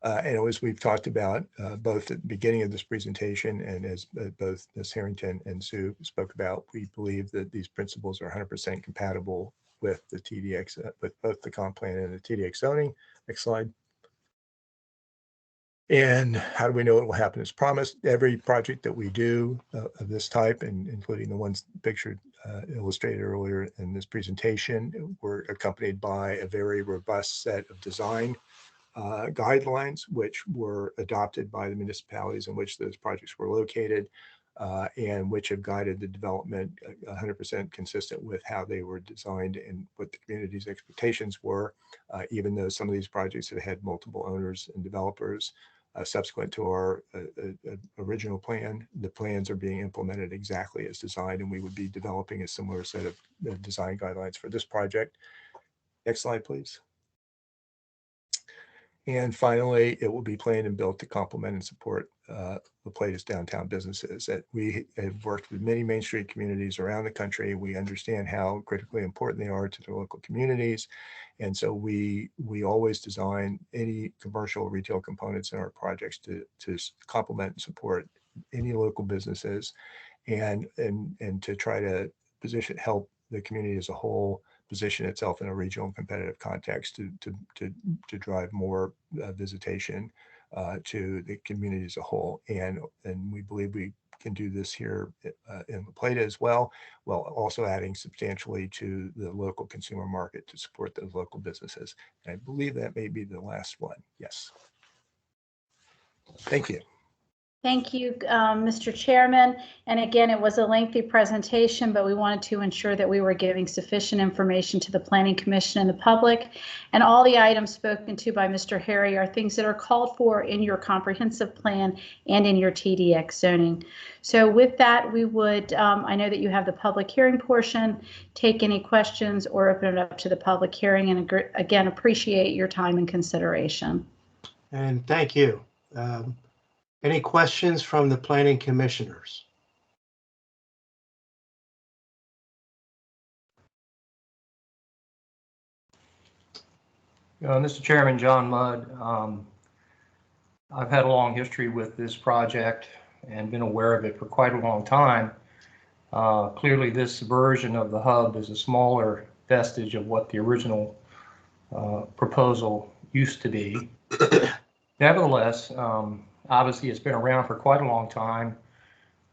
And as we've talked about both at the beginning of this presentation, and as both Ms. Harrington and Sue spoke about, we believe that these principles are 100% compatible with the TDX, with both the comp plan and the TDX zoning. Next slide. And how do we know it will happen as promised? Every project that we do of this type, and including the ones pictured, illustrated earlier in this presentation, were accompanied by a very robust set of design guidelines, which were adopted by the municipalities in which those projects were located, and which have guided the development 100% consistent with how they were designed and what the community's expectations were, even though some of these projects have had multiple owners and developers. Subsequent to our original plan, the plans are being implemented exactly as designed, and we would be developing a similar set of design guidelines for this project. Next slide, please. And finally, it will be planned and built to complement and support La Plata's downtown businesses. That we have worked with many Main Street communities around the country. We understand how critically important they are to the local communities. And so we always design any commercial retail components in our projects to complement and support any local businesses, and to try to help the community as a whole position itself in a regional competitive context to drive more visitation to the community as a whole. And we believe we can do this here in La Plata as well, while also adding substantially to the local consumer market to support those local businesses. And I believe that may be the last one. Yes. Thank you. Thank you, Mr. Chairman. And again, it was a lengthy presentation, but we wanted to ensure that we were giving sufficient information to the Planning Commission and the public. And all the items spoken to by Mr. Harry are things that are called for in your comprehensive plan and in your TDX zoning. So with that, we would, I know that you have the public hearing portion, take any questions or open it up to the public hearing. And again, appreciate your time and consideration. And thank you. Any questions from the planning commissioners? Mr. Chairman, John Mudd. I've had a long history with this project and been aware of it for quite a long time. Clearly, this version of the hub is a smaller vestige of what the original proposal used to be. Nevertheless, obviously, it's been around for quite a long time.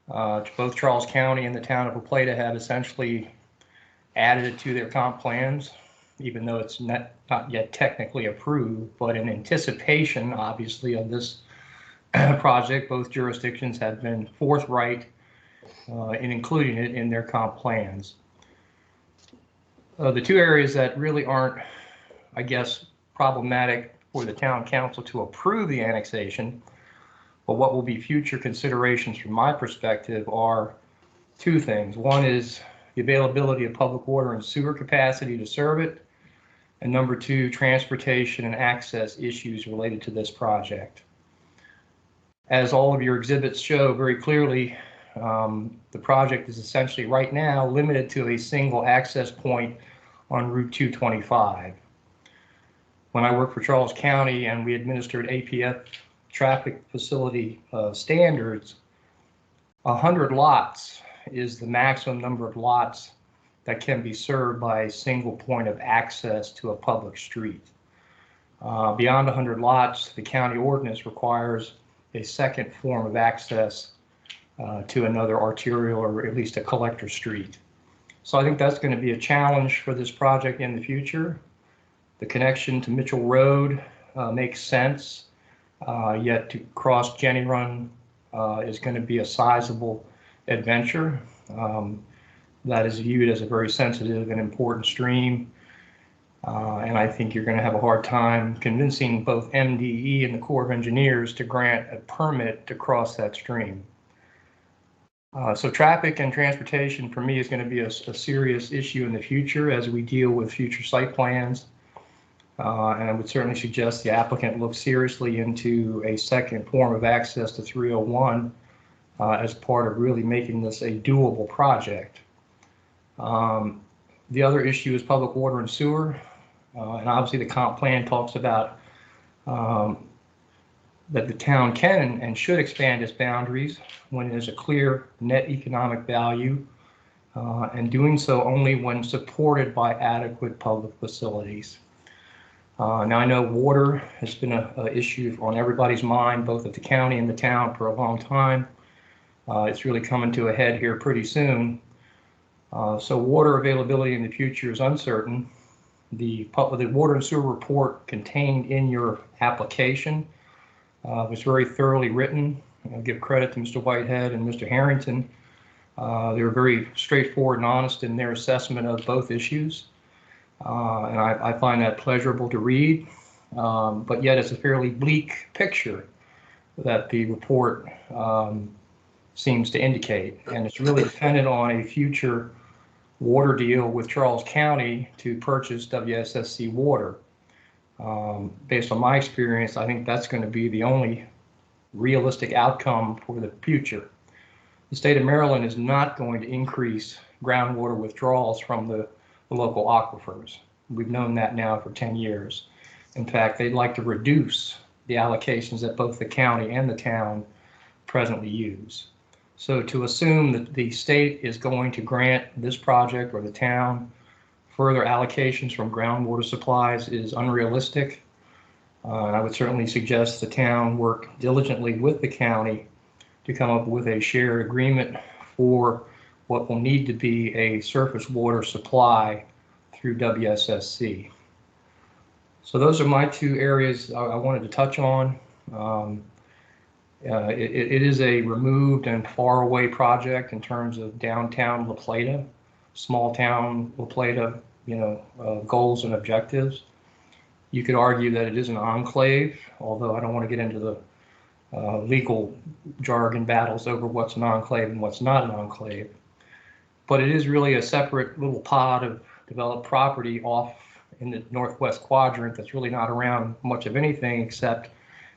Both Charles County and the town of La Plata have essentially added it to their comp plans, even though it's not yet technically approved. But in anticipation, obviously, of this project, both jurisdictions have been forthright in including it in their comp plans. The two areas that really aren't, I guess, problematic for the town council to approve the annexation, but what will be future considerations from my perspective are two things. One is the availability of public water and sewer capacity to serve it. And number two, transportation and access issues related to this project. As all of your exhibits show very clearly, the project is essentially right now limited to a single access point on Route 225. When I worked for Charles County and we administered APF traffic facility standards, 100 lots is the maximum number of lots that can be served by a single point of access to a public street. Beyond 100 lots, the county ordinance requires a second form of access to another arterial or at least a collector street. So I think that's going to be a challenge for this project in the future. The connection to Mitchell Road makes sense, yet to cross Jenny Run is going to be a sizable adventure that is viewed as a very sensitive and important stream. And I think you're going to have a hard time convincing both MDE and the Corps of Engineers to grant a permit to cross that stream. So traffic and transportation for me is going to be a serious issue in the future as we deal with future site plans. And I would certainly suggest the applicant look seriously into a second form of access to 301 as part of really making this a doable project. The other issue is public water and sewer. And obviously the comp plan talks about that the town can and should expand its boundaries when there's a clear net economic value, and doing so only when supported by adequate public facilities. Now I know water has been an issue on everybody's mind, both at the county and the town, for a long time. It's really coming to a head here pretty soon. So water availability in the future is uncertain. The water and sewer report contained in your application was very thoroughly written. I'll give credit to Mr. Whitehead and Mr. Harrington. They were very straightforward and honest in their assessment of both issues. And I find that pleasurable to read, but yet it's a fairly bleak picture that the report seems to indicate. And it's really dependent on a future water deal with Charles County to purchase WSSC water. Based on my experience, I think that's going to be the only realistic outcome for the future. The state of Maryland is not going to increase groundwater withdrawals from the local aquifers. We've known that now for 10 years. In fact, they'd like to reduce the allocations that both the county and the town presently use. So to assume that the state is going to grant this project or the town further allocations from groundwater supplies is unrealistic. I would certainly suggest the town work diligently with the county to come up with a shared agreement for what will need to be a surface water supply through WSSC. So those are my two areas I wanted to touch on. It is a removed and far away project in terms of downtown La Plata, small town La Plata, goals and objectives. You could argue that it is an enclave, although I don't want to get into the legal jargon battles over what's an enclave and what's not an enclave. But it is really a separate little pod of developed property off in the northwest quadrant that's really not around much of anything except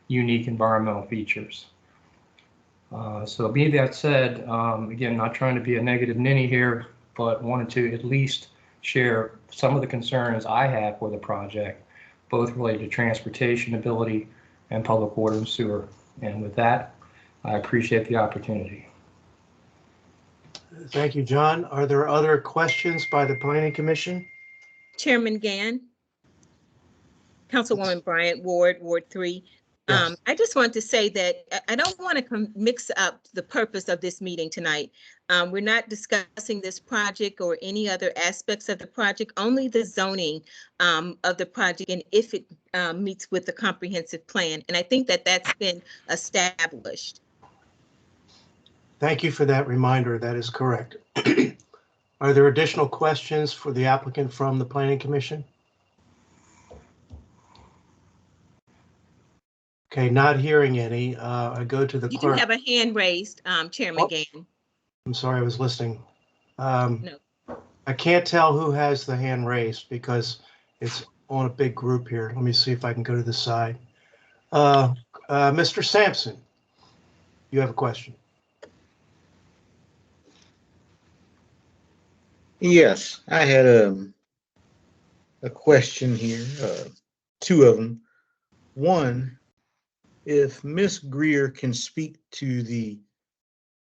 unique environmental features. So be that said, again, not trying to be a negative ninny here, but wanted to at least share some of the concerns I have for the project, both related to transportation ability and public water and sewer. And with that, I appreciate the opportunity. Thank you, John. Are there other questions by the Planning Commission? Chairman Gann, Councilwoman Bryant, Ward 3. Yes. I just want to say that I don't want to mix up the purpose of this meeting tonight. We're not discussing this project or any other aspects of the project, only the zoning of the project and if it meets with the comprehensive plan. And I think that that's been established. Thank you for that reminder. That is correct. Are there additional questions for the applicant from the Planning Commission? Okay, not hearing any. I go to the You do clerk. have a hand raised, Chairman Oh. Gann. I'm sorry, I was listening. No. I can't tell who has the hand raised because it's on a big group here. Let me see if I can go to the side. Mr. Sampson, you have a question. Yes, I had a question here, two of them. One, if Ms. Greer can speak to the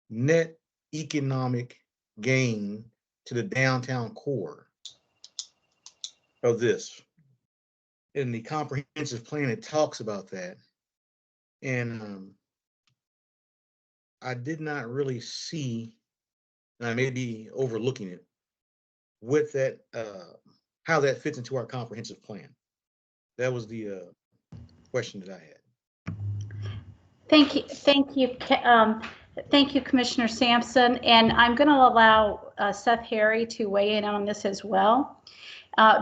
net economic gain to the downtown core of this. In the comprehensive plan, it talks about that. And I did not really see, and I may be overlooking it, with that, how that fits into our comprehensive plan. That was the question that I had. Thank you, thank you, Commissioner Sampson. And I'm going to allow Seth Harry to weigh in on this as well.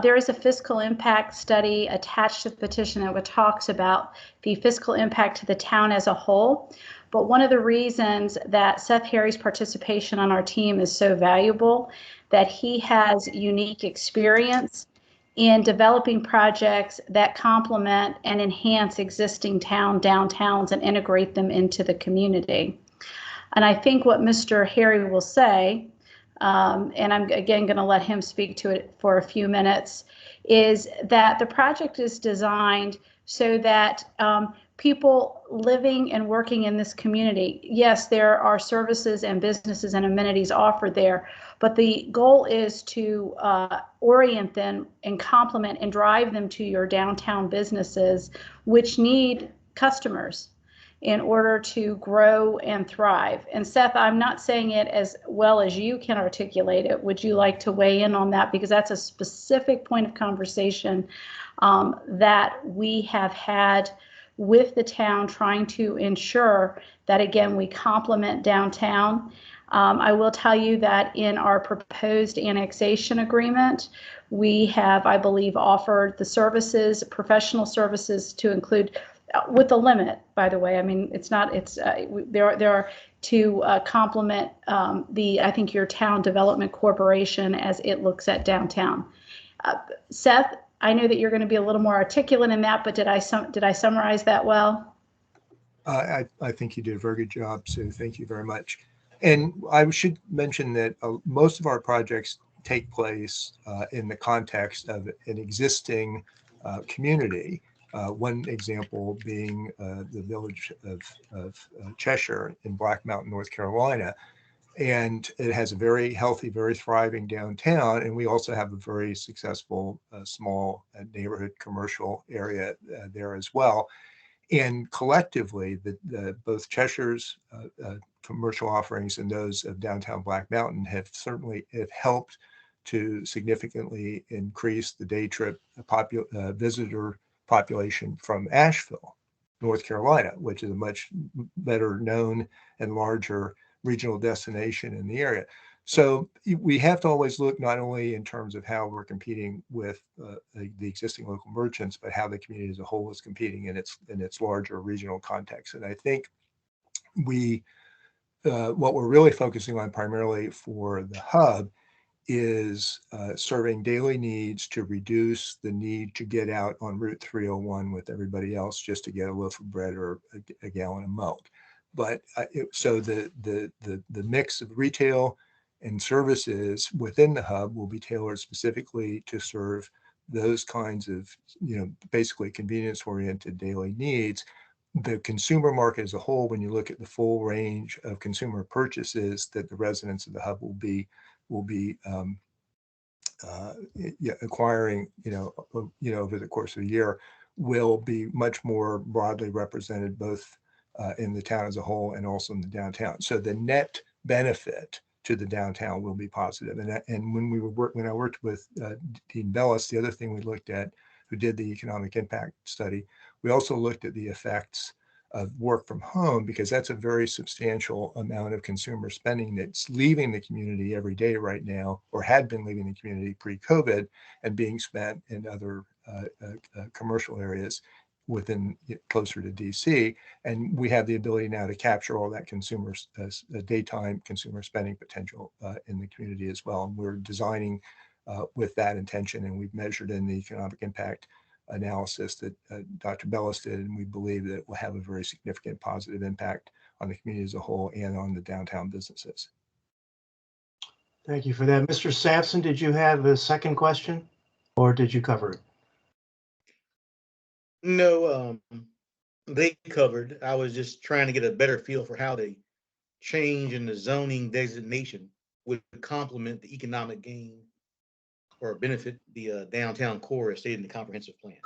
There is a fiscal impact study attached to the petition that talks about the fiscal impact to the town as a whole. But one of the reasons that Seth Harry's participation on our team is so valuable, that he has unique experience in developing projects that complement and enhance existing downtowns and integrate them into the community. And I think what Mr. Harry will say, and I'm again going to let him speak to it for a few minutes, is that the project is designed so that people living and working in this community, yes, there are services and businesses and amenities offered there, but the goal is to orient them and complement and drive them to your downtown businesses, which need customers in order to grow and thrive. And Seth, I'm not saying it as well as you can articulate it. Would you like to weigh in on that? Because that's a specific point of conversation that we have had with the town, trying to ensure that, again, we complement downtown. I will tell you that in our proposed annexation agreement, we have, I believe, offered the services, professional services, to include, with a limit, by the way. I mean, it's not, it's, there are to complement I think your town development corporation as it looks at downtown. Seth, I know that you're going to be a little more articulate in that, but did I summarize that well? I think you did a very good job, so thank you very much. And I should mention that most of our projects take place in the context of an existing community. One example being the village of Cheshire in Black Mountain, North Carolina. And it has a very healthy, very thriving downtown. And we also have a very successful small neighborhood commercial area there as well. And collectively, both Cheshire's commercial offerings and those of downtown Black Mountain have helped to significantly increase the day trip visitor population from Asheville. North Carolina, which is a much better known and larger regional destination in the area. So we have to always look not only in terms of how we're competing with the existing local merchants, but how the community as a whole is competing in its larger regional context. And I think what we're really focusing on primarily for the hub is serving daily needs to reduce the need to get out on Route 301 with everybody else just to get a loaf of bread or a gallon of milk. But so the mix of retail and services within the hub will be tailored specifically to serve those kinds of, basically convenience-oriented daily needs. The consumer market as a whole, when you look at the full range of consumer purchases that the residents of the hub will be acquiring, over the course of a year, will be much more broadly represented both in the town as a whole and also in the downtown. So the net benefit to the downtown will be positive. And when I worked with Dean Bellis, the other thing we looked at, who did the economic impact study, we also looked at the effects of work from home, because that's a very substantial amount of consumer spending that's leaving the community every day right now, or had been leaving the community pre-COVID and being spent in other commercial areas within closer to DC. And we have the ability now to capture all that daytime consumer spending potential in the community as well. And we're designing with that intention, and we've measured in the economic impact analysis that Dr. Bellis did, and we believe that it will have a very significant positive impact on the community as a whole and on the downtown businesses. Thank you for that. Mr. Sampson, did you have a second question, or did you cover it? No, they covered. I was just trying to get a better feel for how the change in the zoning designation would complement the economic gain or benefit the downtown core as stated in the comprehensive plan.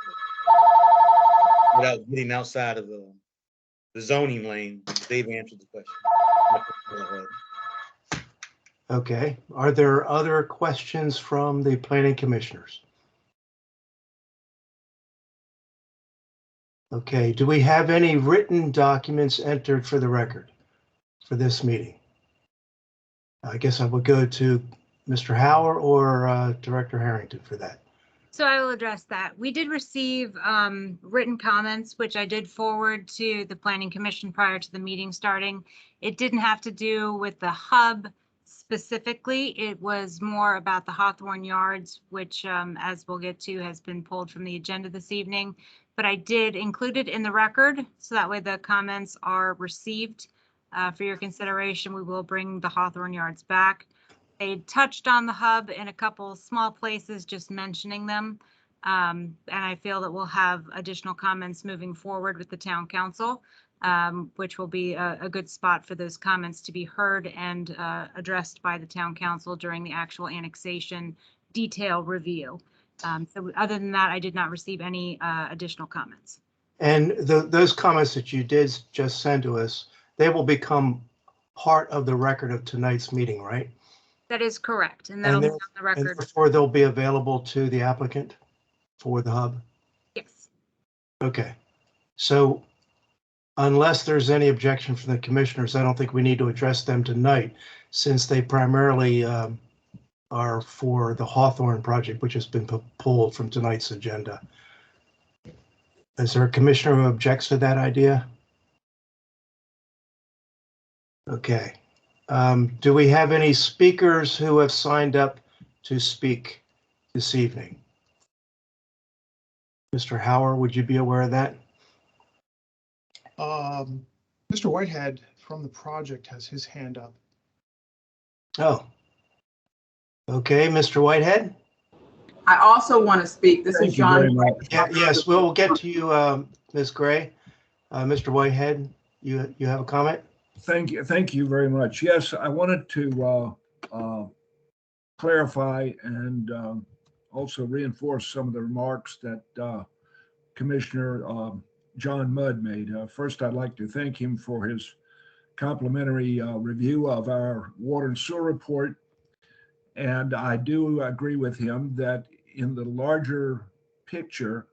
Without getting outside of the zoning lane, they've answered the question. Okay. Are there other questions from the planning commissioners? Okay. Do we have any written documents entered for the record for this meeting? I guess I will go to Mr. Hauer or Director Harrington for that. So I will address that. We did receive written comments, which I did forward to the Planning Commission prior to the meeting starting. It didn't have to do with the hub specifically. It was more about the Hawthorne Yards, which, as we'll get to, has been pulled from the agenda this evening. But I did include it in the record, so that way the comments are received for your consideration. We will bring the Hawthorne Yards back. They touched on the hub in a couple small places, just mentioning them. And I feel that we'll have additional comments moving forward with the town council, which will be a good spot for those comments to be heard and addressed by the town council during the actual annexation detail review. So other than that, I did not receive any additional comments. And those comments that you did just send to us, they will become part of the record of tonight's meeting, right? That is correct, and that'll be on the And record. therefore they'll be available to the applicant for the hub? Yes. Okay. So unless there's any objection from the commissioners, I don't think we need to address them tonight, since they primarily are for the Hawthorne project, which has been pulled from tonight's agenda. Is there a commissioner who objects to that idea? Okay. Do we have any speakers who have signed up to speak this evening? Mr. Hauer, would you be aware of that? Mr. Whitehead from the project has his hand up. Oh. Okay, Mr. Whitehead? I also want to speak. This is John. Yes, we'll get to you, Ms. Gray. Mr. Whitehead, you have a comment? Thank you very much. Yes, I wanted to clarify and also reinforce some of the remarks that Commissioner John Mudd made. First, I'd like to thank him for his complimentary review of our water and sewer report. And I do agree with him that in the larger picture,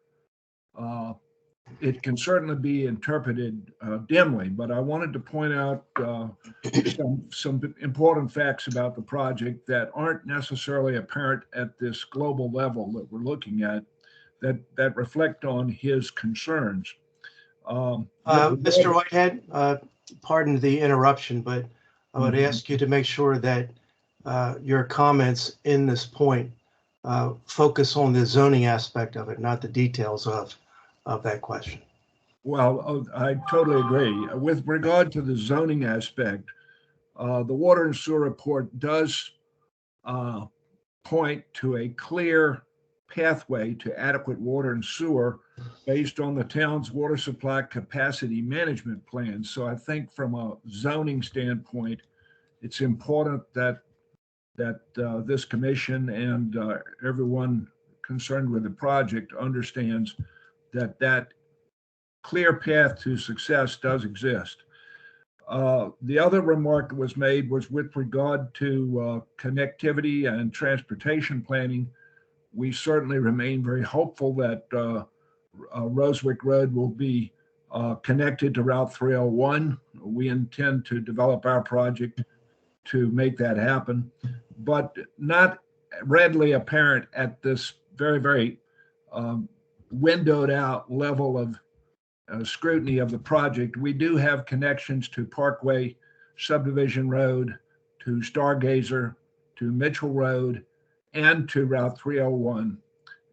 it can certainly be interpreted dimly, but I wanted to point out some important facts about the project that aren't necessarily apparent at this global level that we're looking at, that reflect on his concerns. Mr. Whitehead, pardon the interruption, but I would ask you to make sure that your comments in this point focus on the zoning aspect of it, not the details of that question. Well, I totally agree. With regard to the zoning aspect, the water and sewer report does point to a clear pathway to adequate water and sewer based on the town's water supply capacity management plan. So I think from a zoning standpoint, it's important that this commission and everyone concerned with the project understands that clear path to success does exist. The other remark that was made was with regard to connectivity and transportation planning. We certainly remain very hopeful that Rosewick Road will be connected to Route 301. We intend to develop our project to make that happen, but not readily apparent at this very, very windowed out level of scrutiny of the project. We do have connections to Parkway Subdivision Road, to Stargazer, to Mitchell Road, and to Route 301.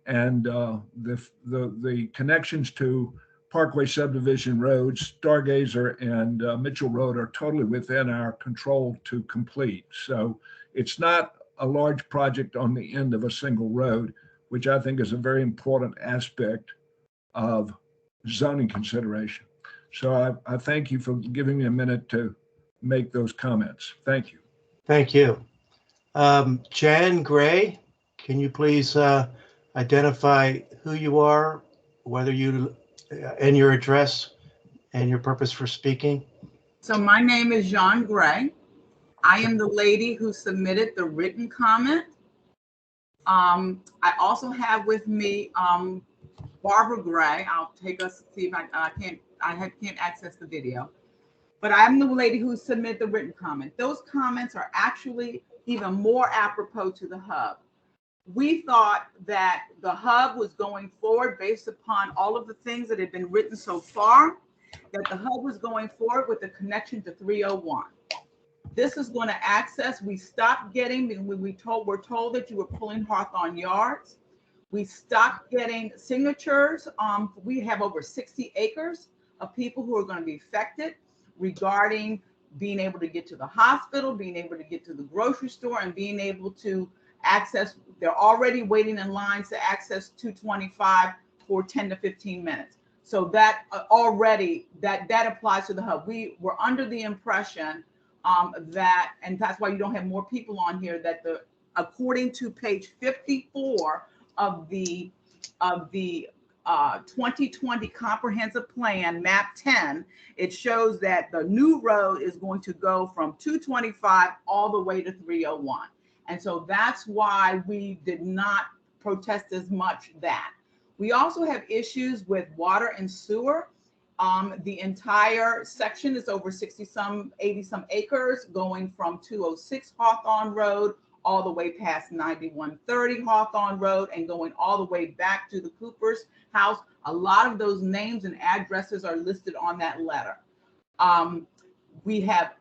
And the connections to Parkway Subdivision Road, Stargazer, and Mitchell Road are totally within our control to complete. So it's not a large project on the end of a single road, which I think is a very important aspect of zoning consideration. So I thank you for giving me a minute to make those comments. Thank you. Thank you. Jan Gray, can you please identify who you are, whether you, and your address and your purpose for speaking? So my name is Jean Gray. I am the lady who submitted the written comment. I also have with me Barbara Gray. I'll take us, see if I can't access the video, but I'm the lady who submitted the written comment. Those comments are actually even more apropos to the hub. We thought that the hub was going forward based upon all of the things that had been written so far, that the hub was going forward with the connection to 301. This is going to access, we stopped getting, when we're told that you were pulling Hawthorne Yards. We stopped getting signatures. We have over 60 acres of people who are going to be affected regarding being able to get to the hospital, being able to get to the grocery store, and being able to access. They're already waiting in lines to access 225 for 10 to 15 minutes. So that already, that applies to the hub. We were under the impression that, and that's why you don't have more people on here, that according to page 54 of the 2020 comprehensive plan, map 10, it shows that the new road is going to go from 225 all the way to 301. And so that's why we did not protest as much that. We also have issues with water and sewer. The entire section is over 80 some acres, going from 206 Hawthorne Road all the way past 9130 Hawthorne Road and going all the way back to the Cooper's house. A lot of those names and addresses are listed on that letter. We have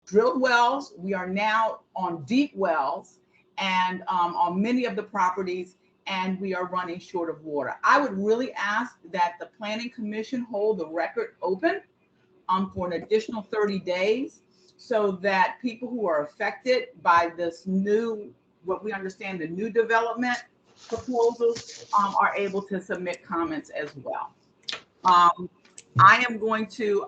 drilled wells. We are now on deep wells and on many of the properties, and we are running short of water. I would really ask that the Planning Commission hold the record open for an additional 30 days so that people who are affected by this new, what we understand, the new development proposals are able to submit comments as well. I'm going to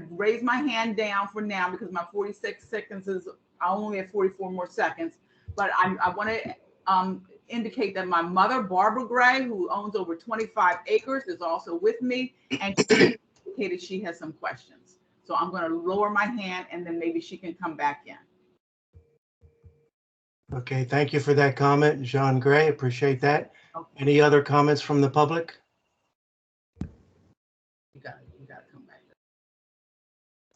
raise my hand down for now because my 46 seconds is, I only have 44 more seconds, but I want to indicate that my mother, Barbara Gray, who owns over 25 acres, is also with me, and she indicated she has some questions. So I'm going to lower my hand and then maybe she can come back in. Okay, thank you for that comment, Jean Gray. Appreciate that. Okay. Any other comments from the public?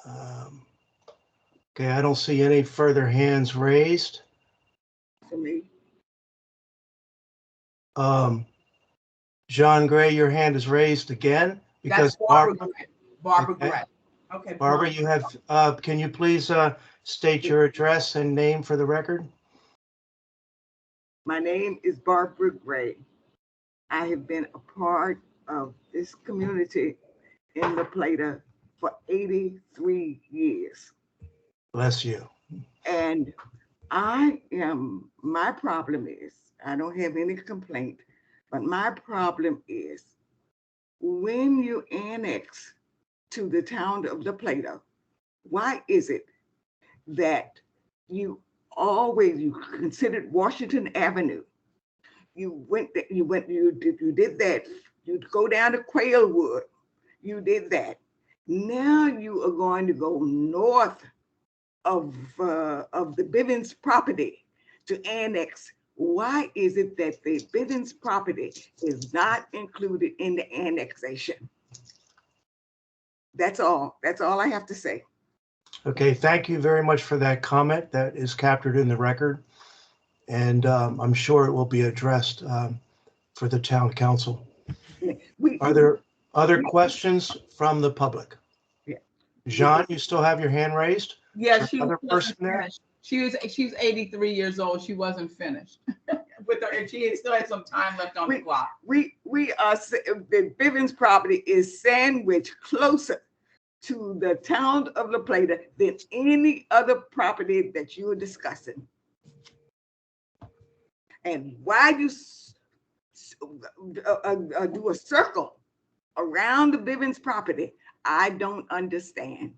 Okay, I don't see any further hands raised. For me. John Gray, your hand is raised again because That's Barbara Barbara, Gray. Barbara Okay. Gray. Okay. Barbara, you have, can you please state your address and name for the record? My name is Barbara Gray. I have been a part of this community in La Plata for 83 years. Bless you. And my problem is, I don't have any complaint, but my problem is when you annex to the town of La Plata, why is it that you considered Washington Avenue? You did that. You'd go down to Quailwood. You did that. Now you are going to go north of the Bivens property to annex. Why is it that the Bivens property is not included in the annexation? That's all. That's all I have to say. Okay, thank you very much for that comment. That is captured in the record. And I'm sure it will be addressed for the town council. Are there other questions from the public? Yeah. Jean, you still have your hand raised? Yeah, she Another wasn't person there? finished. She's 83 years old. She wasn't finished with her, and she still had some time left on the clock. We are the Bivens property is sandwiched closer to the town of La Plata than any other property that you are discussing. And why you do a circle around the Bivens property, I don't understand.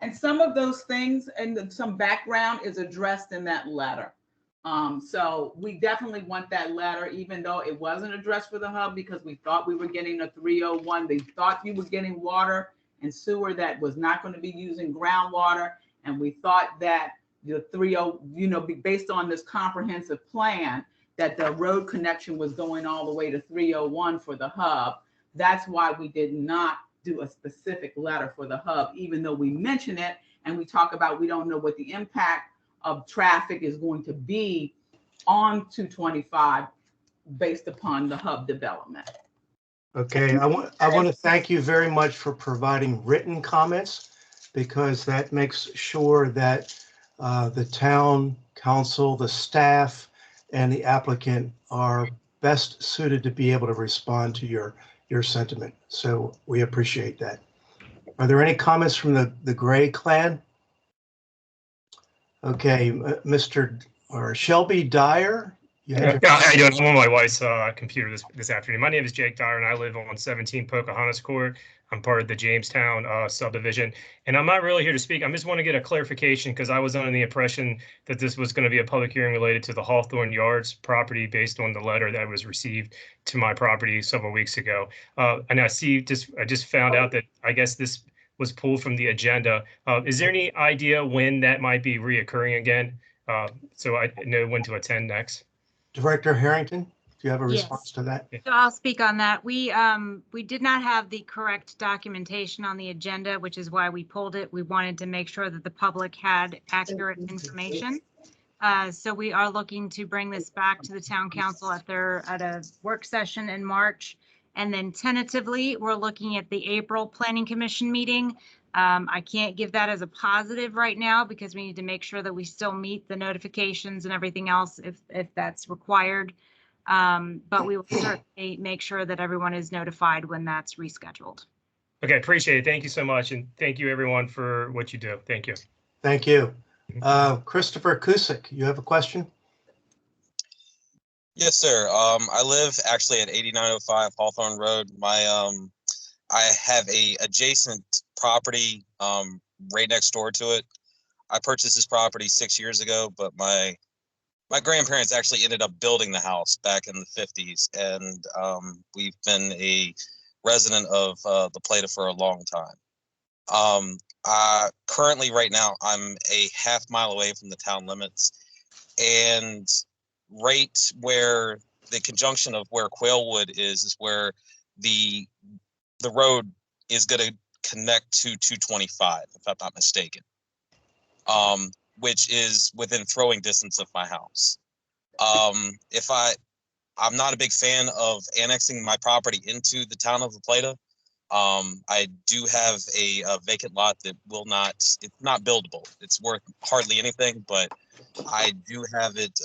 And some of those things and some background is addressed in that letter. So we definitely want that letter, even though it wasn't addressed for the hub, because we thought we were getting a 301. They thought you were getting water and sewer that was not going to be using groundwater. And we thought that the 30, based on this comprehensive plan, that the road connection was going all the way to 301 for the hub. That's why we did not do a specific letter for the hub, even though we mention it and we talk about we don't know what the impact of traffic is going to be on 225 based upon the hub development. Okay, I want to thank you very much for providing written comments, because that makes sure that the town council, the staff, and the applicant are best suited to be able to respond to your sentiment. So we appreciate that. Are there any comments from the Gray clan? Okay, Mr. or Shelby Dyer. How you doing? I'm on my wife's computer this afternoon. My name is Jake Dyer, and I live on 17 Pocahontas Court. I'm part of the Jamestown subdivision, and I'm not really here to speak. I just want to get a clarification, because I was under the impression that this was going to be a public hearing related to the Hawthorne Yards property based on the letter that was received to my property several weeks ago. And I just found out that I guess this was pulled from the agenda. Is there any idea when that might be reoccurring again? So I know when to attend next. Director Harrington, do you have a Yes. response to that? So I'll speak on that. We did not have the correct documentation on the agenda, which is why we pulled it. We wanted to make sure that the public had accurate information. So we are looking to bring this back to the town council at a work session in March. And then tentatively, we're looking at the April Planning Commission meeting. I can't give that as a positive right now, because we need to make sure that we still meet the notifications and everything else if that's required. But we will certainly make sure that everyone is notified when that's rescheduled. Okay, appreciate it. Thank you so much. And thank you everyone for what you do. Thank you. Thank you. Christopher Kusick, you have a question? Yes, sir. I live actually at 8905 Hawthorne Road. I have a adjacent property right next door to it. I purchased this property 6 years ago, but my grandparents actually ended up building the house back in the 50s, and we've been a resident of La Plata for a long time. Currently, right now, I'm a half mile away from the town limits, and right where the conjunction of where Quailwood is where the road is going to connect to 225, if I'm not mistaken, which is within throwing distance of my house. I'm not a big fan of annexing my property into the town of La Plata. I do have a vacant lot that it's not buildable. It's worth hardly anything, but I do have it.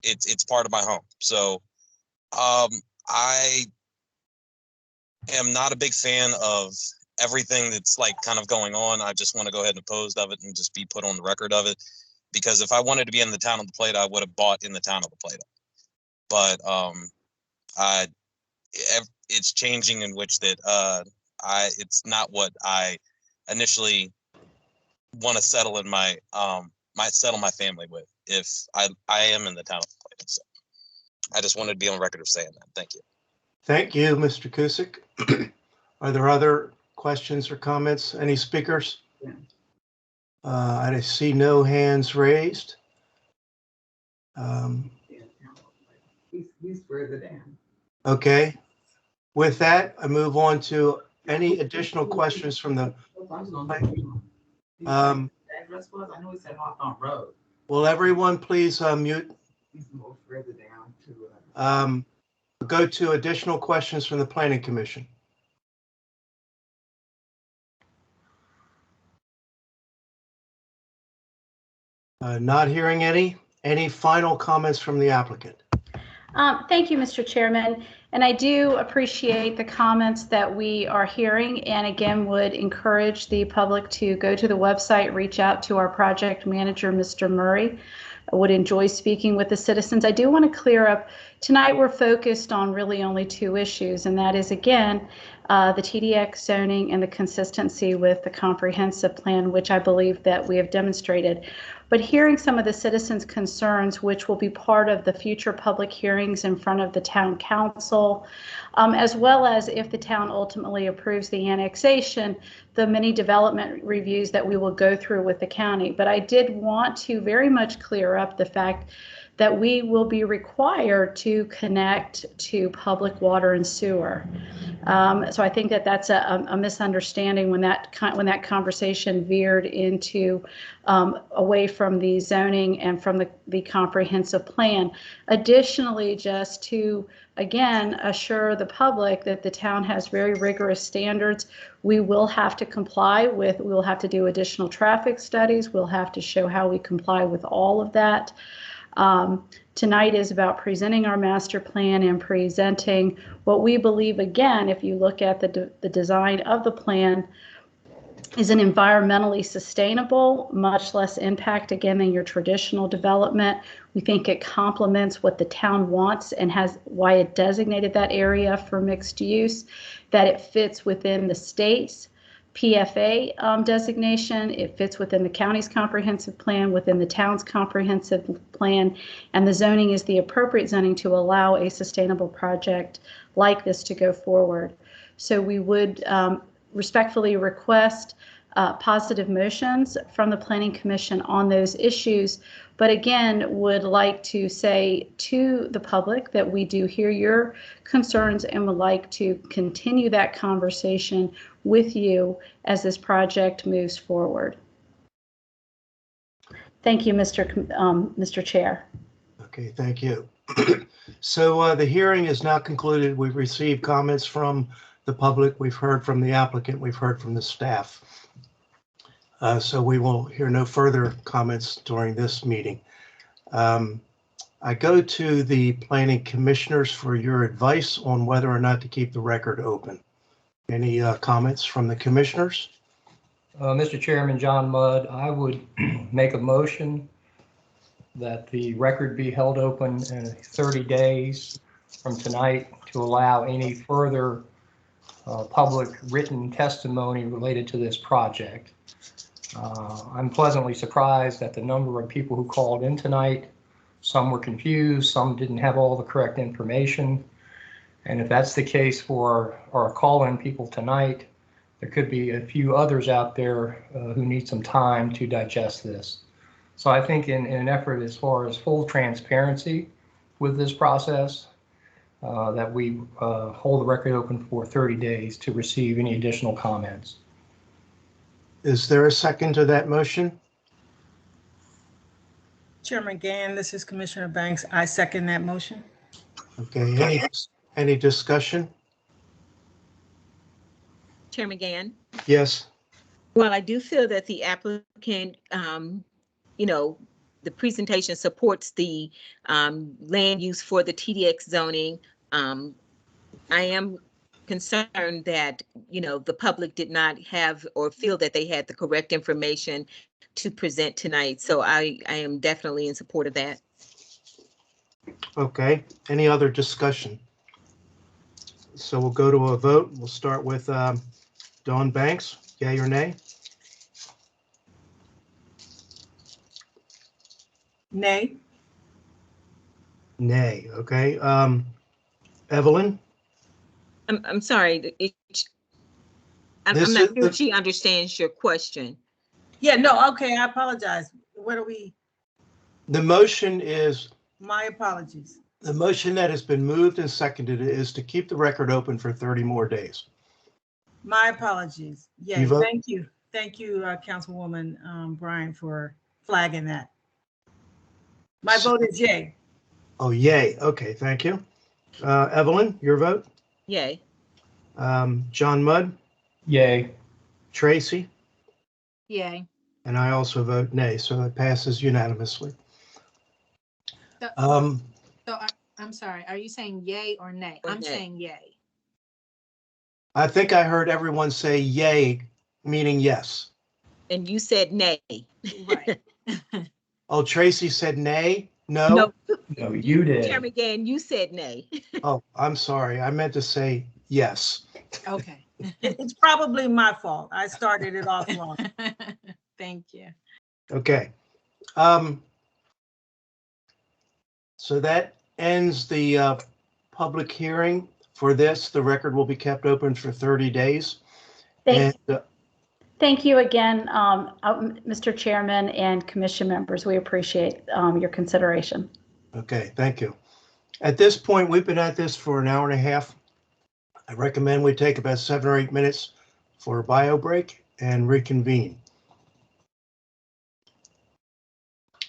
It's part of my home. So I am not a big fan of everything that's like kind of going on. I just want to go ahead and oppose of it and just be put on the record of it. Because if I wanted to be in the town of La Plata, I would have bought in the town of La Plata. But it's changing in which that it's not what I initially want to settle in my family with if I am in the town of La Plata. So I just wanted to be on record of saying that. Thank you. Thank you, Mr. Kusick. Are there other questions or comments? Any speakers? I see no hands raised. He's further down. Okay. With that, I move on to any additional questions from the. Address was, I know he said Hawthorne Road. Will everyone please mute? He's more further down to. Go to additional questions from the Planning Commission. Not hearing any. Any final comments from the applicant? Thank you, Mr. Chairman. And I do appreciate the comments that we are hearing, and again would encourage the public to go to the website, reach out to our project manager, Mr. Murray. I would enjoy speaking with the citizens. I do want to clear up, tonight we're focused on really only two issues, and that is, again, the TDX zoning and the consistency with the comprehensive plan, which I believe that we have demonstrated. But hearing some of the citizens' concerns, which will be part of the future public hearings in front of the town council, as well as if the town ultimately approves the annexation, the many development reviews that we will go through with the county. But I did want to very much clear up the fact that we will be required to connect to public water and sewer. So I think that that's a misunderstanding when that conversation veered into away from the zoning and from the comprehensive plan. Additionally, just to again assure the public that the town has very rigorous standards, we will have to comply with. We will have to do additional traffic studies. We'll have to show how we comply with all of that. Tonight is about presenting our master plan and presenting what we believe, again, if you look at the design of the plan, is an environmentally sustainable, much less impact, again, than your traditional development. We think it complements what the town wants and has why it designated that area for mixed use, that it fits within the state's PFA designation. It fits within the county's comprehensive plan, within the town's comprehensive plan, and the zoning is the appropriate zoning to allow a sustainable project like this to go forward. So we would respectfully request positive motions from the Planning Commission on those issues, but again would like to say to the public that we do hear your concerns and would like to continue that conversation with you as this project moves forward. Thank you, Mr. Chair. Okay, thank you. So the hearing is now concluded. We've received comments from the public. We've heard from the applicant. We've heard from the staff. So we will hear no further comments during this meeting. I go to the planning commissioners for your advice on whether or not to keep the record open. Any comments from the commissioners? Mr. Chairman, John Mudd, I would make a motion that the record be held open in 30 days from tonight to allow any further public written testimony related to this project. I'm pleasantly surprised at the number of people who called in tonight. Some were confused, some didn't have all the correct information. And if that's the case for our call-in people tonight, there could be a few others out there who need some time to digest this. So I think in an effort as far as full transparency with this process, that we hold the record open for 30 days to receive any additional comments. Is there a second to that motion? Chairman Gann, this is Commissioner Banks. I second that motion. Okay, any discussion? Chairman Gann? Yes, Well, I do feel that the applicant, the presentation supports the land use for the TDX zoning. I am concerned that, the public did not have or feel that they had the correct information to present tonight. So I am definitely in support of that. okay. Any other discussion? So we'll go to a vote. We'll start with Dawn Banks, yay or nay? Nay. Nay, okay. Evelyn? I'm sorry. I'm This not is sure the- she understands your question. Yeah, no, okay, I apologize. What are we? The motion is, My apologies. the motion that has been moved and seconded is to keep the record open for 30 more days. My apologies. Yeah, You vote? thank you. Thank you, Councilwoman Bryan, for flagging that. My vote is yay. Oh, yay. Okay, thank you. Evelyn, your vote? Yay. John Mudd, Yay. Tracy, Yay. and I also vote nay, so it passes unanimously. So Um, I'm sorry, are you saying yay or nay? Or I'm nay. saying yay. I think I heard everyone say yay, meaning yes. And you said nay. Right. Oh, Tracy said nay? No? No, No, you did. Chairman Gann, you said nay. Oh, I'm sorry. I meant to say yes. Okay. It's probably my fault. I started it off wrong. Thank you. Okay. So that ends the public hearing for this. The record will be kept open for 30 days. Thank, And thank you again, Mr. Chairman and commission members. We appreciate your consideration. okay, thank you. At this point, we've been at this for an hour and a half. I recommend we take about 7 or 8 minutes for a bio break and reconvene.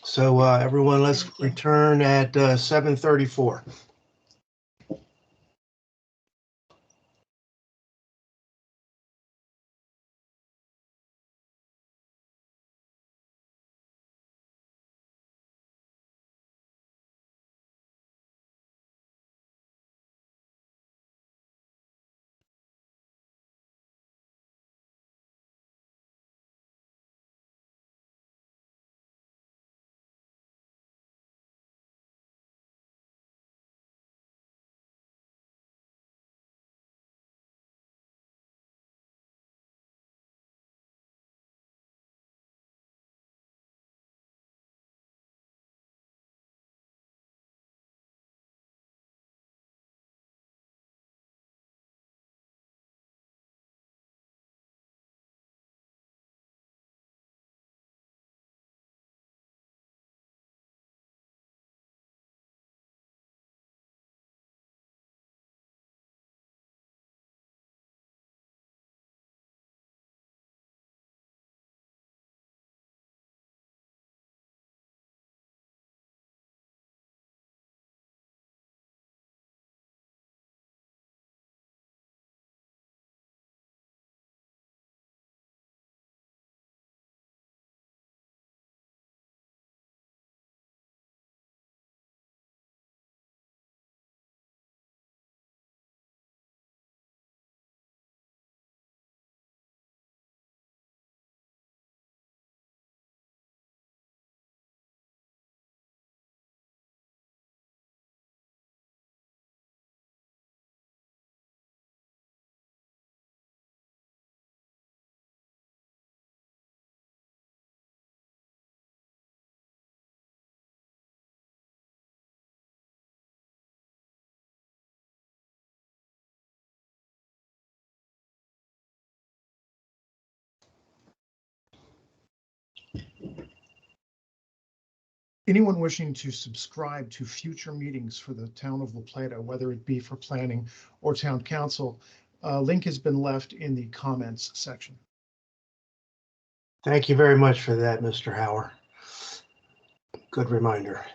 So everyone, let's return at 7:34. Anyone wishing to subscribe to future meetings for the town of La Plata, whether it be for planning or town council, link has been left in the comments section. Thank you very much for that, Mr. Hauer. Good reminder.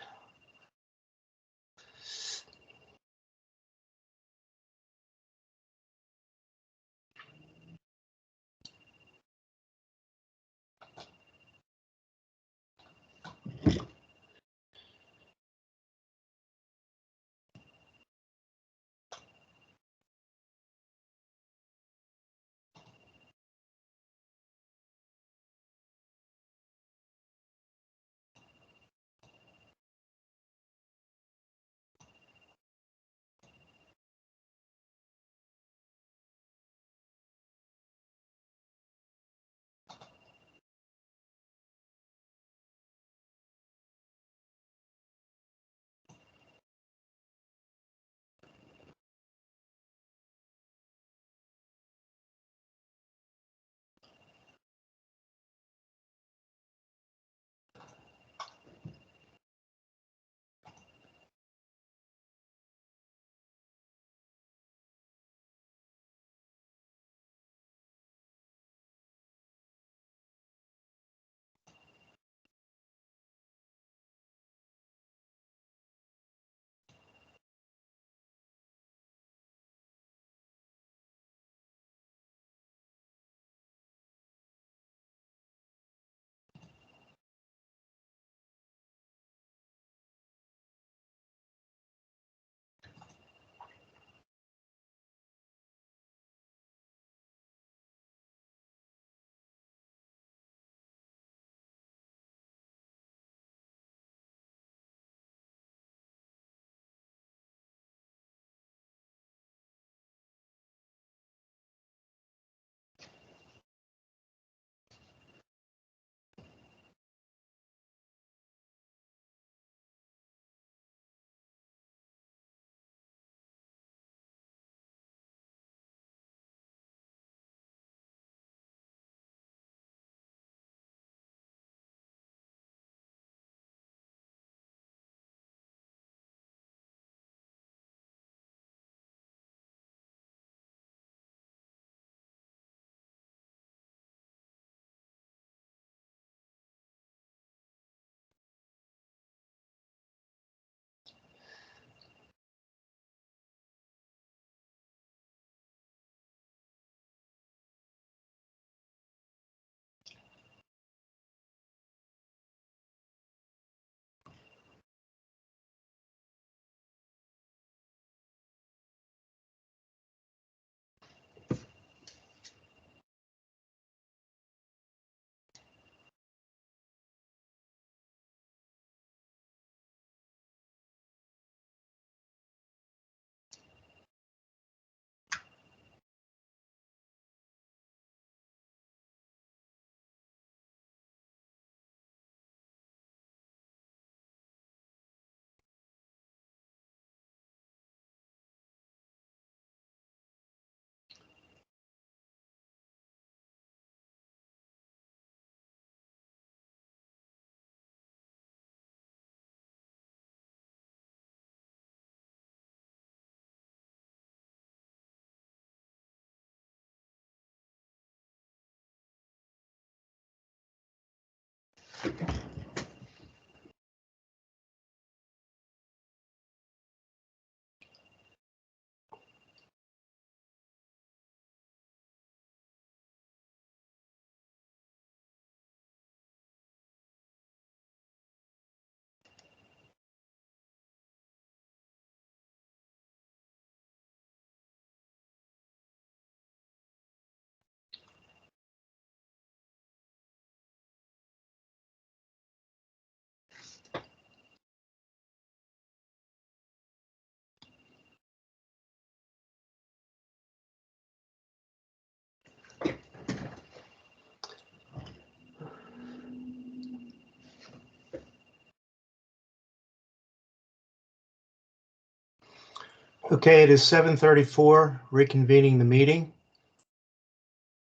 Okay, it is 7:34, reconvening the meeting.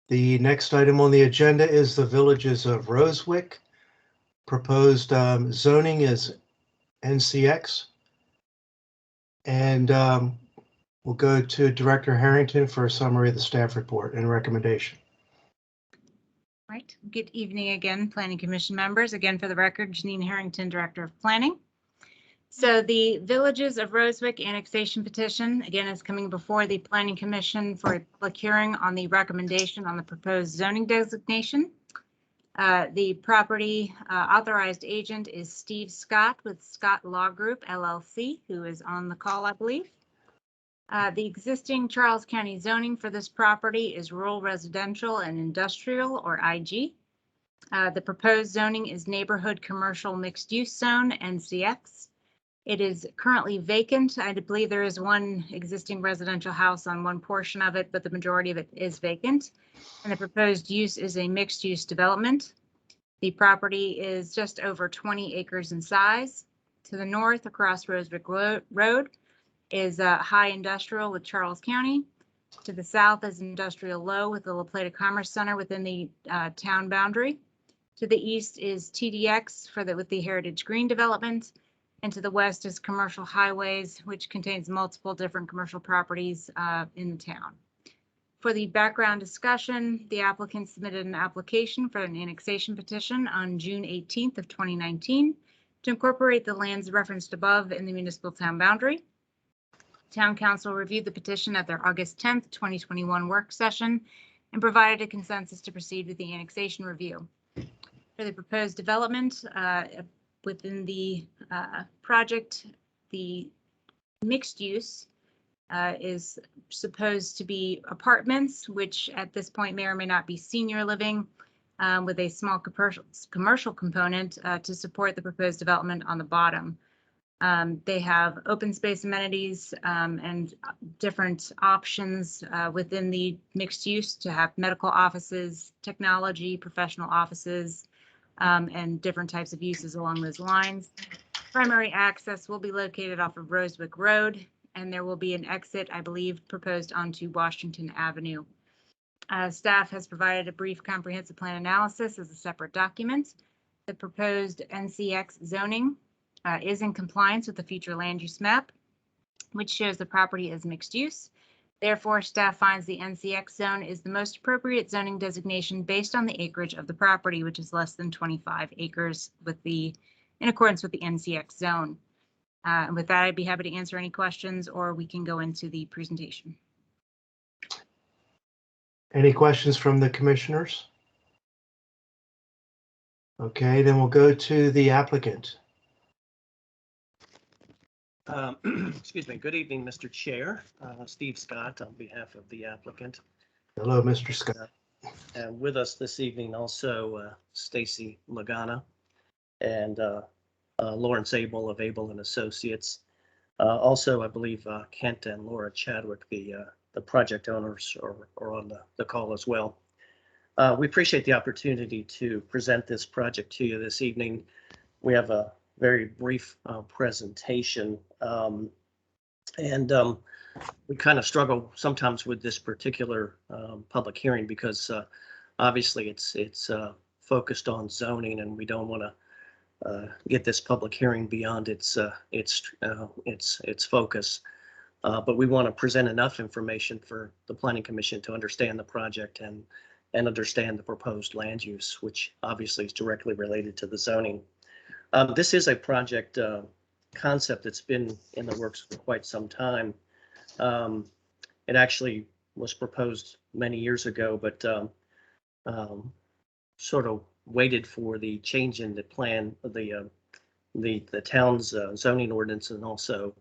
The next item on the agenda is the Villages of Rosewick. proposed zoning is NCX. And we'll go to Director Harrington for a summary of the staff report and recommendation. Right. Good evening again, Planning Commission members. Again, for the record, Janine Harrington, Director of Planning. So the Villages of Rosewicke annexation petition, again, is coming before the Planning Commission for a public hearing on the recommendation on the proposed zoning designation. The property authorized agent is Steve Scott with Scott Law Group, LLC, who is on the call, I believe. The existing Charles County zoning for this property is rural residential and industrial, or IG. The proposed zoning is neighborhood commercial mixed use zone, NCX. It is currently vacant. I believe there is one existing residential house on one portion of it, but the majority of it is vacant. And the proposed use is a mixed use development. The is just over 20 acres in size. To the north, across Rosewicke Road, is high industrial with Charles County. To the south is industrial low with the La Plata Commerce Center within the town boundary. To the east is TDX with the Heritage Green development. And to the west is Commercial Highways, which contains multiple different commercial properties in the town. For the background discussion, the applicant submitted an application for an annexation petition on June 18th of 2019 to incorporate the lands referenced above in the municipal town boundary. Town Council reviewed the petition at their August 10th, 2021 work session and provided a consensus to proceed with the annexation review. For the proposed development within the project, the mixed use is supposed to be apartments, which at this point may or may not be senior living, with a small commercial component to support the proposed development on the bottom. They have open space amenities and different options within the mixed use to have medical offices, technology, professional offices, and different types of uses along those lines. Primary access will be located off of Rosewicke Road, and there will be an exit, I believe, proposed onto Washington Avenue. Staff has provided a brief comprehensive plan analysis as a separate document. The proposed NCX zoning is in compliance with the future land use map, which shows the property as mixed use. Therefore, staff finds the NCX zone is the most appropriate zoning designation based on the acreage of the property, which is less than 25 acres in accordance with the NCX zone. And with that, I'd be happy to answer any questions, or we can go into the presentation. Any questions from the commissioners? Okay, then we'll go to the applicant. Excuse me. Good evening, Mr. Chair. Steve Scott on behalf of the applicant. Hello, Mr. Scott. And with us this evening also Stacy Lagana and Lawrence Abel of Abel and Associates. Also, I believe Kent and Laura Chadwick, the project owners, are on the call as well. We appreciate the opportunity to present this project to you this evening. We have a very brief presentation, and we kind of struggle sometimes with this particular public hearing because obviously it's focused on zoning, and we don't want to get this public hearing beyond its focus. But we want to present enough information for the Planning Commission to understand the project and understand the proposed land use, which obviously is directly related to the zoning. This is a project concept that's been in the works for quite some time. It actually was proposed many years ago, but sort of waited for the change in the plan, the town's zoning ordinance, and also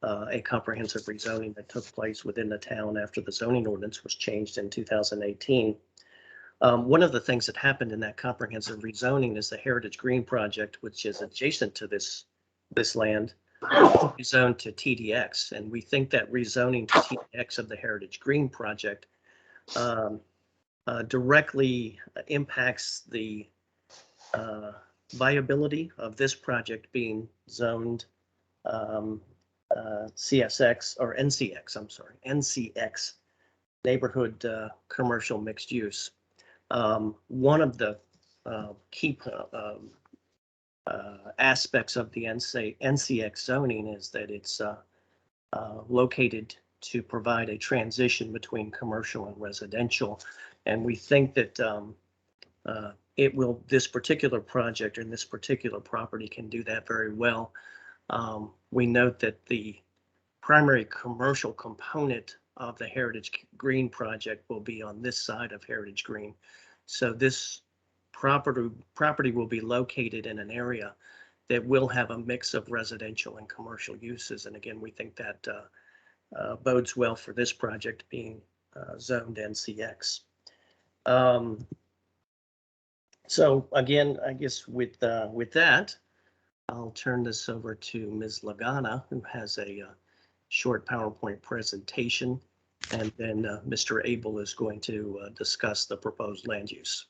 a comprehensive rezoning that took place within the town after the zoning ordinance was changed in 2018. One of the things that happened in that comprehensive rezoning is the Heritage Green project, which is adjacent to this land, rezoned to TDX. And we think that rezoning to TDX of the Heritage Green project directly impacts the viability of this project being zoned CSX or NCX, I'm sorry, NCX, neighborhood commercial mixed use. One of the key aspects of the NCX zoning is that it's located to provide a transition between commercial and residential. And we think that this particular project and this particular property can do that very well. We note that the primary commercial component of the Heritage Green project will be on this side of Heritage Green. So this property will be located in an area that will have a mix of residential and commercial uses. And again, we think that bodes well for this project being zoned NCX. So again, I guess with that, I'll turn this over to Ms. Lagana, who has a short PowerPoint presentation, and then Mr. Abel is going to discuss the proposed land use.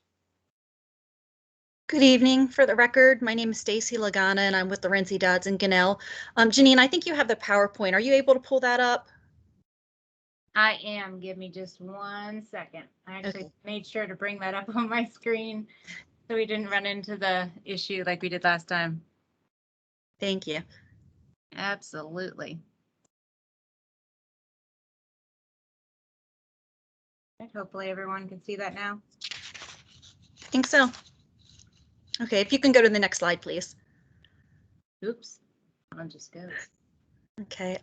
Good evening. For the record, my name is Stacy Lagana, and I'm with Lorenzi Dodds and Gunnell. Janine, I think you have the PowerPoint. Are you able to pull that up? I am. Give me just 1 second. I actually made sure to bring that up on my screen so we didn't run into the issue like we did last time. Thank you. Absolutely. Hopefully everyone can see that now. I think so. Okay, if you can go to the next slide, please. Oops, one just goes. Okay,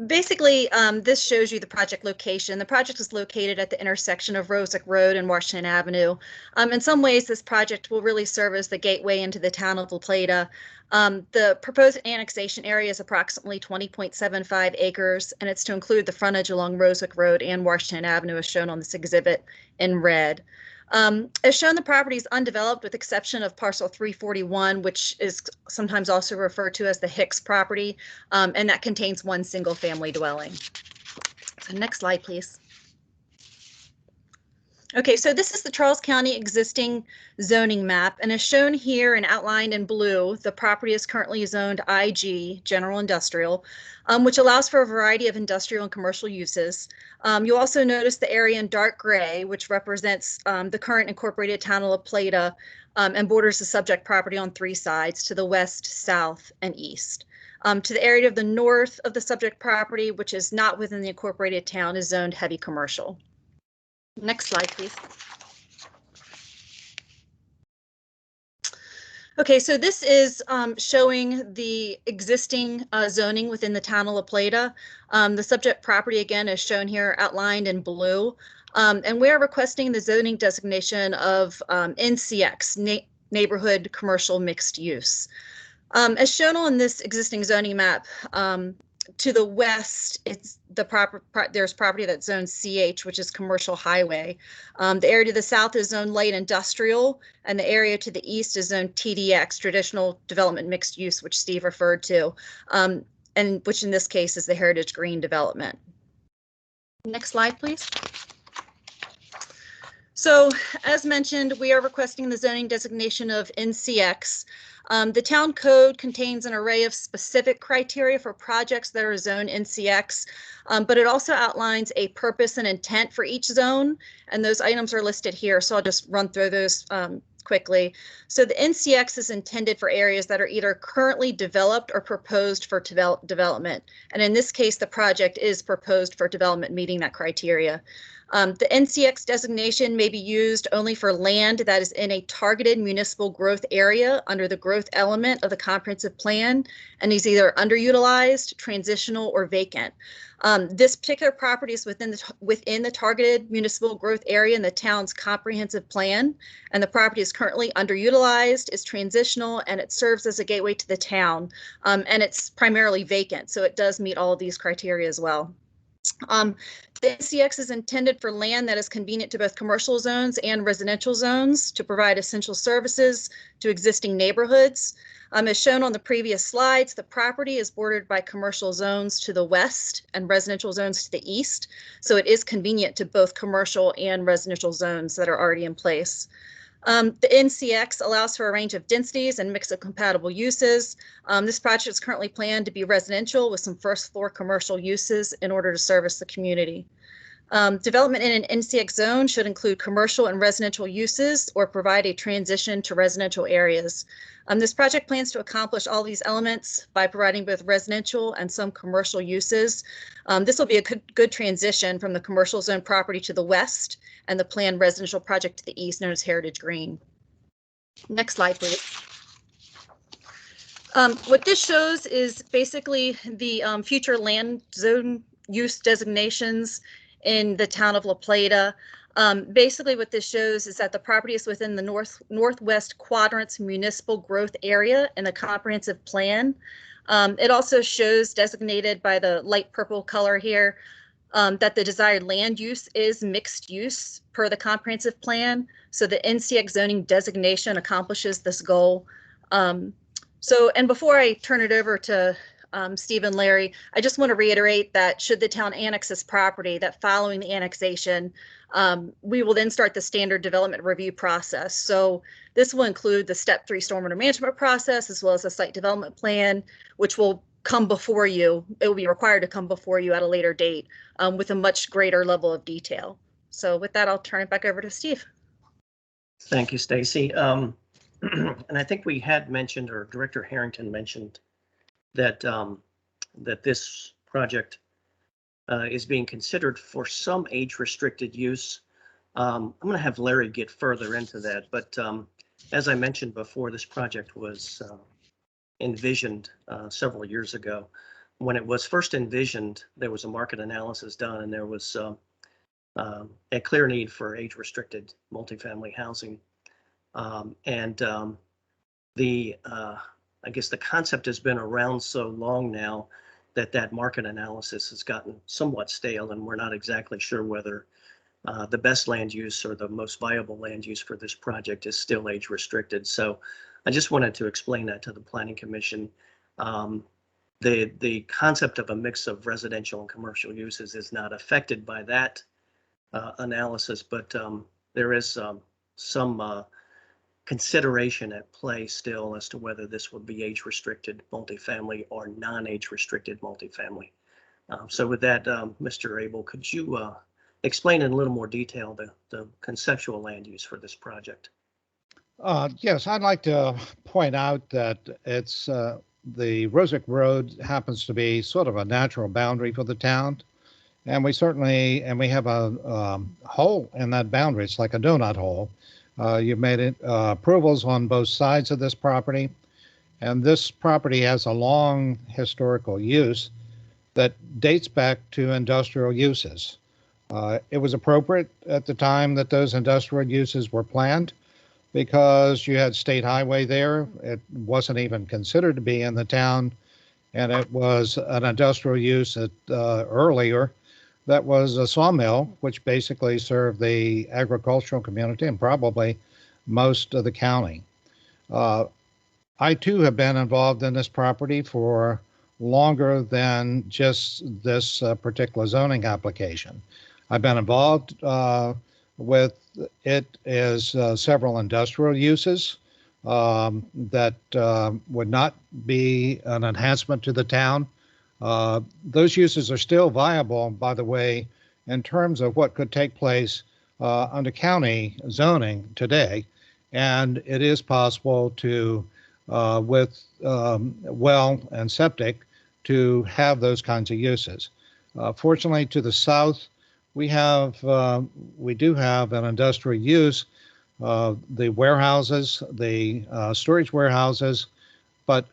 basically, this shows you the project location. The project is located at the intersection of Rosick Road and Washington Avenue. In some ways, this project will really serve as the gateway into the town of La Plata. The proposed annexation area is approximately 20.75 acres, and it's to include the frontage along Rosick Road and Washington Avenue as shown on this exhibit in red. As shown, the property is undeveloped with exception of parcel 341, which is sometimes also referred to as the Hicks property, and that contains one single family dwelling. So next slide, please. Okay, so this is the Charles County existing zoning map, and as shown here and outlined in blue, the property is currently zoned IG, General Industrial, which allows for a variety of industrial and commercial uses. You'll also notice the area in dark gray, which represents the current incorporated town of La Plata and borders the subject property on 3 sides, to the west, south, and east. To the area of the north of the subject property, which is not within the incorporated town, is zoned heavy commercial. Next slide, please. Okay, so this is showing the existing zoning within the town of La Plata. The subject property, again, is shown here outlined in blue. And we're requesting the zoning designation of NCX, Neighborhood Commercial Mixed Use. As shown on this existing zoning map, to the west, it's there's property that's zoned CH, which is commercial highway. The area to the south is zoned light industrial, and the area to the east is zoned TDX, traditional development mixed use, which Steve referred to, and which in this case is the Heritage Green development. Next slide, please. So as mentioned, we are requesting the zoning designation of NCX. The town code contains an array of specific criteria for projects that are zoned NCX, but it also outlines a purpose and intent for each zone, and those items are listed here, so I'll just run through those quickly. So the NCX is intended for areas that are either currently developed or proposed for development, and in this case, the project is proposed for development meeting that criteria. The NCX designation may be used only for land that is in a targeted municipal growth area under the growth element of the comprehensive plan and is either underutilized, transitional, or vacant. This particular property is within the targeted municipal growth area in the town's comprehensive plan, and the property is currently underutilized, is transitional, and it serves as a gateway to the town, and it's primarily vacant, so it does meet all of these criteria as well. The NCX is intended for land that is convenient to both commercial zones and residential zones to provide essential services to existing neighborhoods. As shown on the previous slides, the property is bordered by commercial zones to the west and residential zones to the east, so it is convenient to both commercial and residential zones that are already in place. The NCX allows for a range of densities and mix of compatible uses. This project is currently planned to be residential with some first floor commercial uses in order to service the community. Development in an NCX zone should include commercial and residential uses or provide a transition to residential areas. This project plans to accomplish all these elements by providing both residential and some commercial uses. This will be a good transition from the commercial zone property to the west and the planned residential project to the east, known as Heritage Green. Next slide, please. What this shows is basically the future land zone use designations in the town of La Plata. Basically what this shows is that the property is within the northwest quadrant's municipal growth area in the comprehensive plan. It also shows, designated by the light purple color here, that the desired land use is mixed use per the comprehensive plan. So the NCX zoning designation accomplishes this goal. And before I turn it over to Steve and Larry, I just want to reiterate that should the town annex this property, that following the annexation, we will then start the standard development review process. So this will include the step 3 stormwater management process, as well as a site development plan, which will come before you. It will be required to come before you at a later date with a much greater level of detail. So with that, I'll turn it back over to Steve. Thank you, Stacy. And I think we had mentioned, or Director Harrington mentioned, that that this project is being considered for some age-restricted use. I'm going to have Larry get further into that, but as I mentioned before, this project was envisioned several years ago. When it was first envisioned, there was a market analysis done, and there was a clear need for age-restricted multifamily housing. I guess the concept has been around so long now that that market analysis has gotten somewhat stale, and we're not exactly sure whether the best land use or the most viable land use for this project is still age restricted. So I just wanted to explain that to the Planning Commission. The concept of a mix of residential and commercial uses is not affected by that analysis, but there is some consideration at play still as to whether this would be age-restricted multifamily or non-age restricted multifamily. So with that, Mr. Abel, could you explain in a little more detail the conceptual land use for this project? Yes, I'd like to point out that it's the Rosick Road happens to be sort of a natural boundary for the town. And we have a hole in that boundary. It's like a donut hole. You've made it approvals on both sides of this property, and this property has a long historical use that dates back to industrial uses. It was appropriate at the time that those industrial uses were planned because you had state highway there. It wasn't even considered to be in the town, and it was an industrial use earlier. That was a sawmill, which basically served the agricultural community and probably most of the county. I too have been involved in this property for longer than just this particular zoning application. I've been involved with it as several industrial uses that would not be an enhancement to the town. Those uses are still viable, by the way, in terms of what could take place under county zoning today. And it is possible to, with well and septic, to have those kinds of uses. Fortunately, to the south, we do have an industrial use, the warehouses, the storage warehouses, but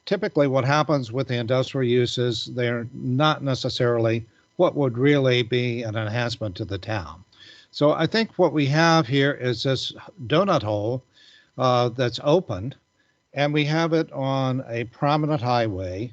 typically what happens with the industrial uses, they're not necessarily what would really be an enhancement to the town. So I think what we have here is this donut hole that's opened, and we have it on a prominent highway,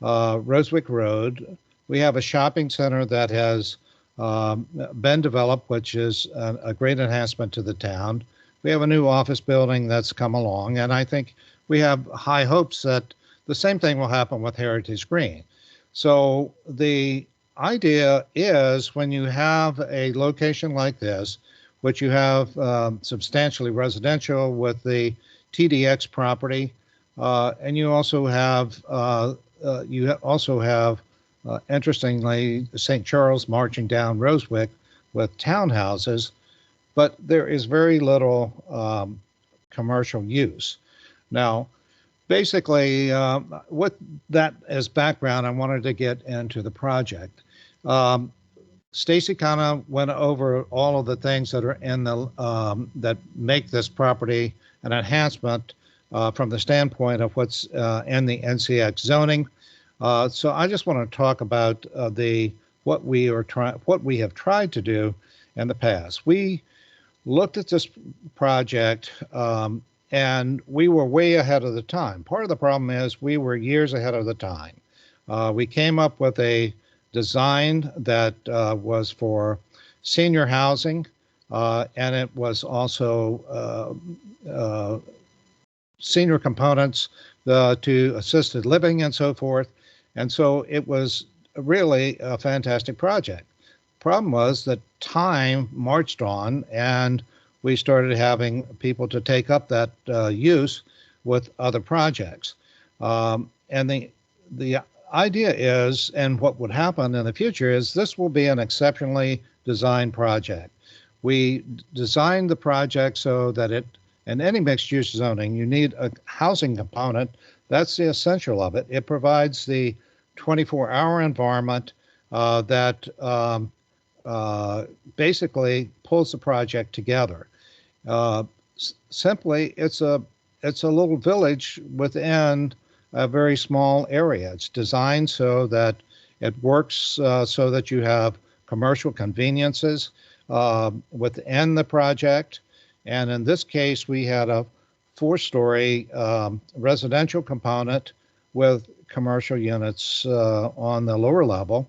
Rosick Road. We have a shopping center that has been developed, which is a great enhancement to the town. We have a new office building that's come along, and I think we have high hopes that the same thing will happen with Heritage Green. So the idea is when you have a location like this, which you have substantially residential with the TDX property, and you also have Interestingly, St. Charles marching down Rosewick with townhouses, but there is very little commercial use. Now, basically, with that as background, I wanted to get into the project. Stacy kind of went over all of the things that are in the that make this property an enhancement from the standpoint of what's in the NCX zoning. So I just want to talk about what we have tried to do in the past. We looked at this project and we were way ahead of the time. Part of the problem is we were years ahead of the time. We came up with a design that was for senior housing, and it was also senior components to assisted living and so forth. And so it was really a fantastic project. Problem was that time marched on and we started having people to take up that use with other projects. And the idea is, and what would happen in the future is this will be an exceptionally designed project. We designed the project so that in any mixed use zoning, you need a housing component. That's the essential of it. It provides the 24-hour environment that basically pulls the project together. Simply, it's a little village within a very small area. It's designed so that it works so that you have commercial conveniences within the project. And in this case, we had a 4-story residential component with commercial units on the lower level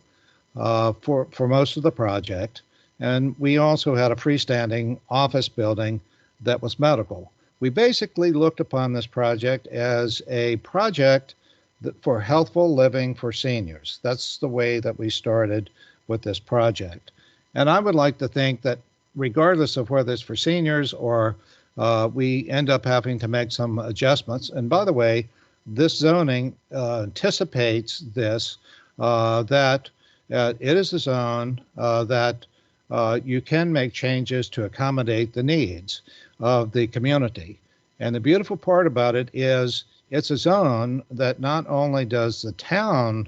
for most of the project. And we also had a freestanding office building that was medical. We basically looked upon this project as a project for healthful living for seniors. That's the way that we started with this project. And I would like to think that regardless of whether it's for seniors or we end up having to make some adjustments. And by the way, this zoning anticipates this, that it is a zone that you can make changes to accommodate the needs of the community. And the beautiful part about it is it's a zone that not only does the town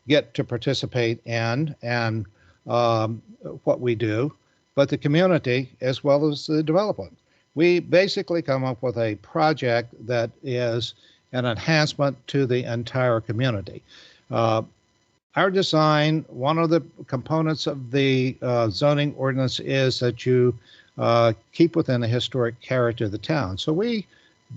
get to participate in and what we do, but the community as well as the development. We basically come up with a project that is an enhancement to the entire community. Our design, one of the components of the zoning ordinance is that you keep within the historic character of the town. So we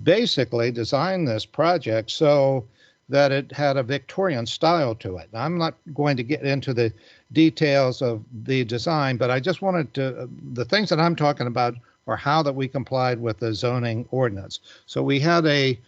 basically designed this project so that it had a Victorian style to it. Now, I'm not going to get into the details of the design, but I just wanted to, the things that I'm talking about are how that we complied with the zoning ordinance. So we had a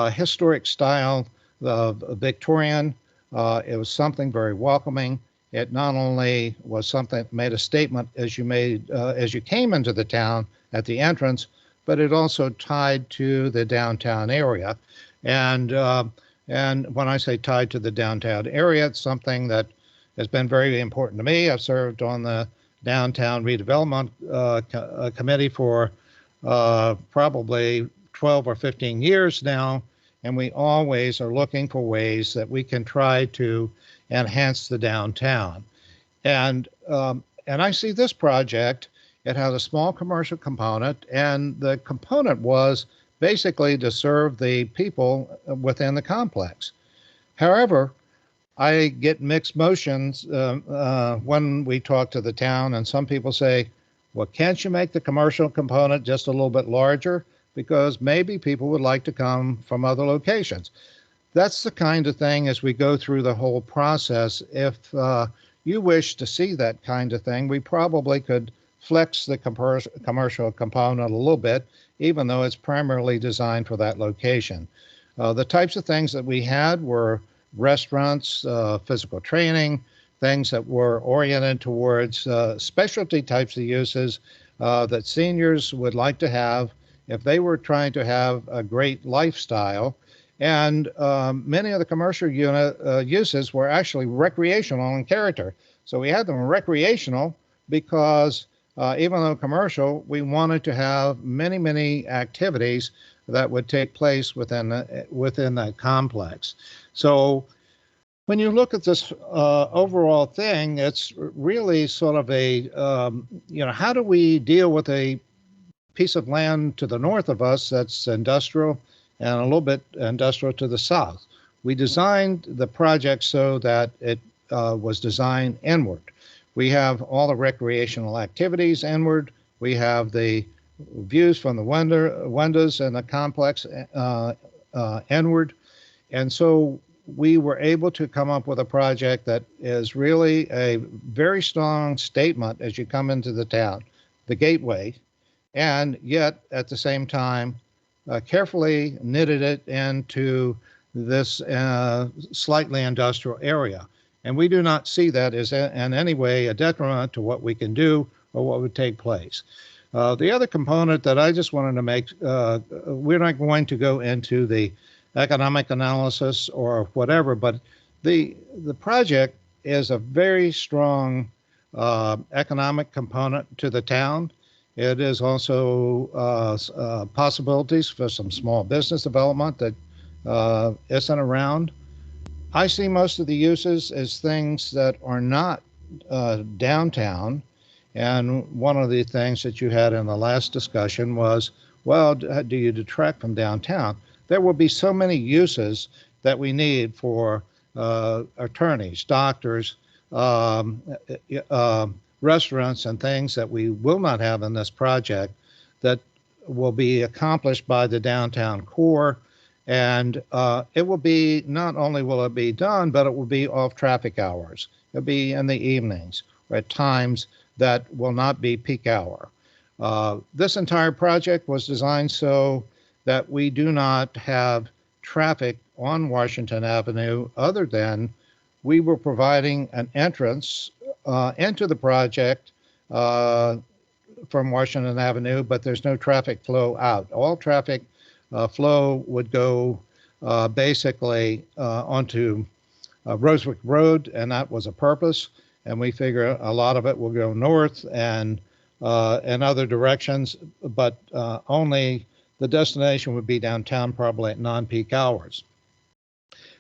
historic style of Victorian. It was something very welcoming. It not only was something that made a statement as you came into the town at the entrance, but it also tied to the downtown area. And when I say tied to the downtown area, it's something that has been very important to me. I've served on the downtown redevelopment committee for probably 12 or 15 years now. And we always are looking for ways that we can try to enhance the downtown. And I see this project, it has a small commercial component, and the component was basically to serve the people within the complex. However, I get mixed motions when we talk to the town, and some people say, well, can't you make the commercial component just a little bit larger? Because maybe people would like to come from other locations. That's the kind of thing as we go through the whole process. If you wish to see that kind of thing, we probably could flex the commercial component a little bit, even though it's primarily designed for that location. The types of things that we had were restaurants, physical training, things that were oriented towards specialty types of uses that seniors would like to have if they were trying to have a great lifestyle. And many of the commercial uses were actually recreational in character. So we had them recreational because even though commercial, we wanted to have many activities that would take place within that complex. So when you look at this overall thing, it's really sort of a, how do we deal with a piece of land to the north of us that's industrial and a little bit industrial to the south? We designed the project so that it was designed inward. We have all the recreational activities inward. We have the views from the windows and the complex inward. And so we were able to come up with a project that is really a very strong statement as you come into the town, the gateway, and yet at the same time, carefully knitted it into this slightly industrial area. And we do not see that as in any way a detriment to what we can do or what would take place. The other component that I just wanted to make, we're not going to go into the economic analysis or whatever, but the project is a very strong economic component to the town. It is also possibilities for some small business development that isn't around. I see most of the uses as things that are not downtown. And one of the things that you had in the last discussion was, well, do you detract from downtown? There will be so many uses that we need for attorneys, doctors, restaurants, and things that we will not have in this project that will be accomplished by the downtown core. And it will be, not only will it be done, but it will be off traffic hours. It'll be in the evenings or at times that will not be peak hour. This entire project was designed so that we do not have traffic on Washington Avenue other than we were providing an entrance into the project from Washington Avenue, but there's no traffic flow out. All traffic flow would go basically onto Roswick Road, and that was a purpose. And we figure a lot of it will go north and in other directions, but only the destination would be downtown, probably at non-peak hours.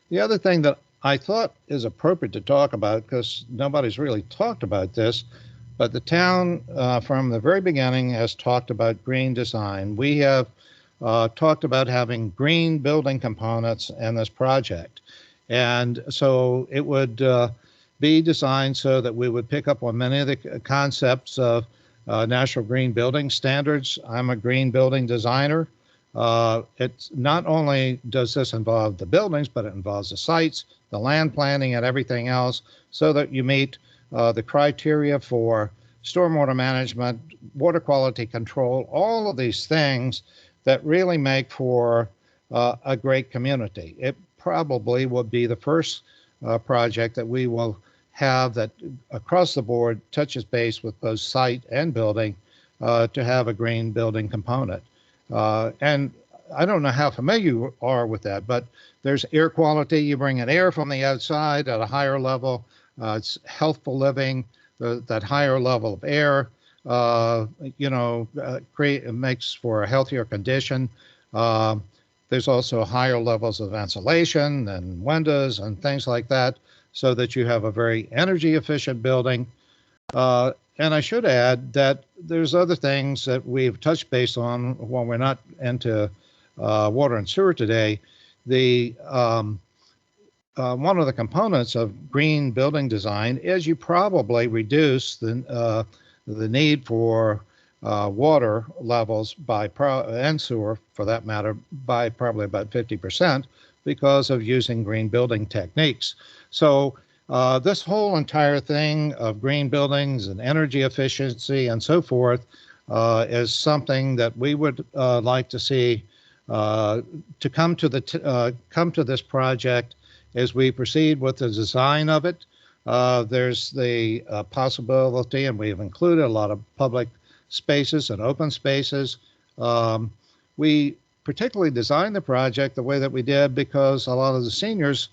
The other thing that I thought is appropriate to talk about, because nobody's really talked about this, but the town from the very beginning has talked about green design. We have talked about having green building components in this project. And so it would be designed so that we would pick up on many of the concepts of National Green Building Standards. I'm a green building designer. It's not only does this involve the buildings, but it involves the sites, the land planning, and everything else, so that you meet the criteria for stormwater management, water quality control, all of these things that really make for a great community. It probably will be the first project that we will have that across the board touches base with both site and building to have a green building component. And I don't know how familiar you are with that, but there's air quality. You bring in air from the outside at a higher level. It's healthful living, that higher level of air, makes for a healthier condition. There's also higher levels of insulation and windows and things like that, so that you have a very energy efficient building. And I should add that there's other things that we've touched base on when we're not into water and sewer today. The one of the components of green building design is you probably reduce the need for water levels and sewer, for that matter, by probably about 50% because of using green building techniques. So this whole entire thing of green buildings and energy efficiency and so forth is something that we would like to see to come to this project as we proceed with the design of it. There's the possibility, and we've included a lot of public spaces and open spaces. We particularly designed the project the way that we did because a lot of the seniors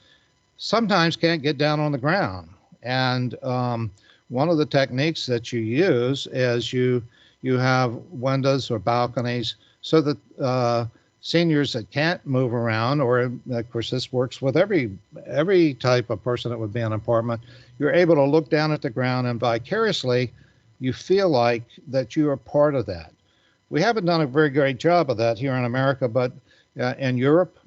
sometimes can't get down on the ground. And one of the techniques that you use is you have windows or balconies so that seniors that can't move around, or of course this works with every type of person that would be in an apartment, you're able to look down at the ground and vicariously you feel like that you are part of that. We haven't done a very great job of that here in America, but in Europe,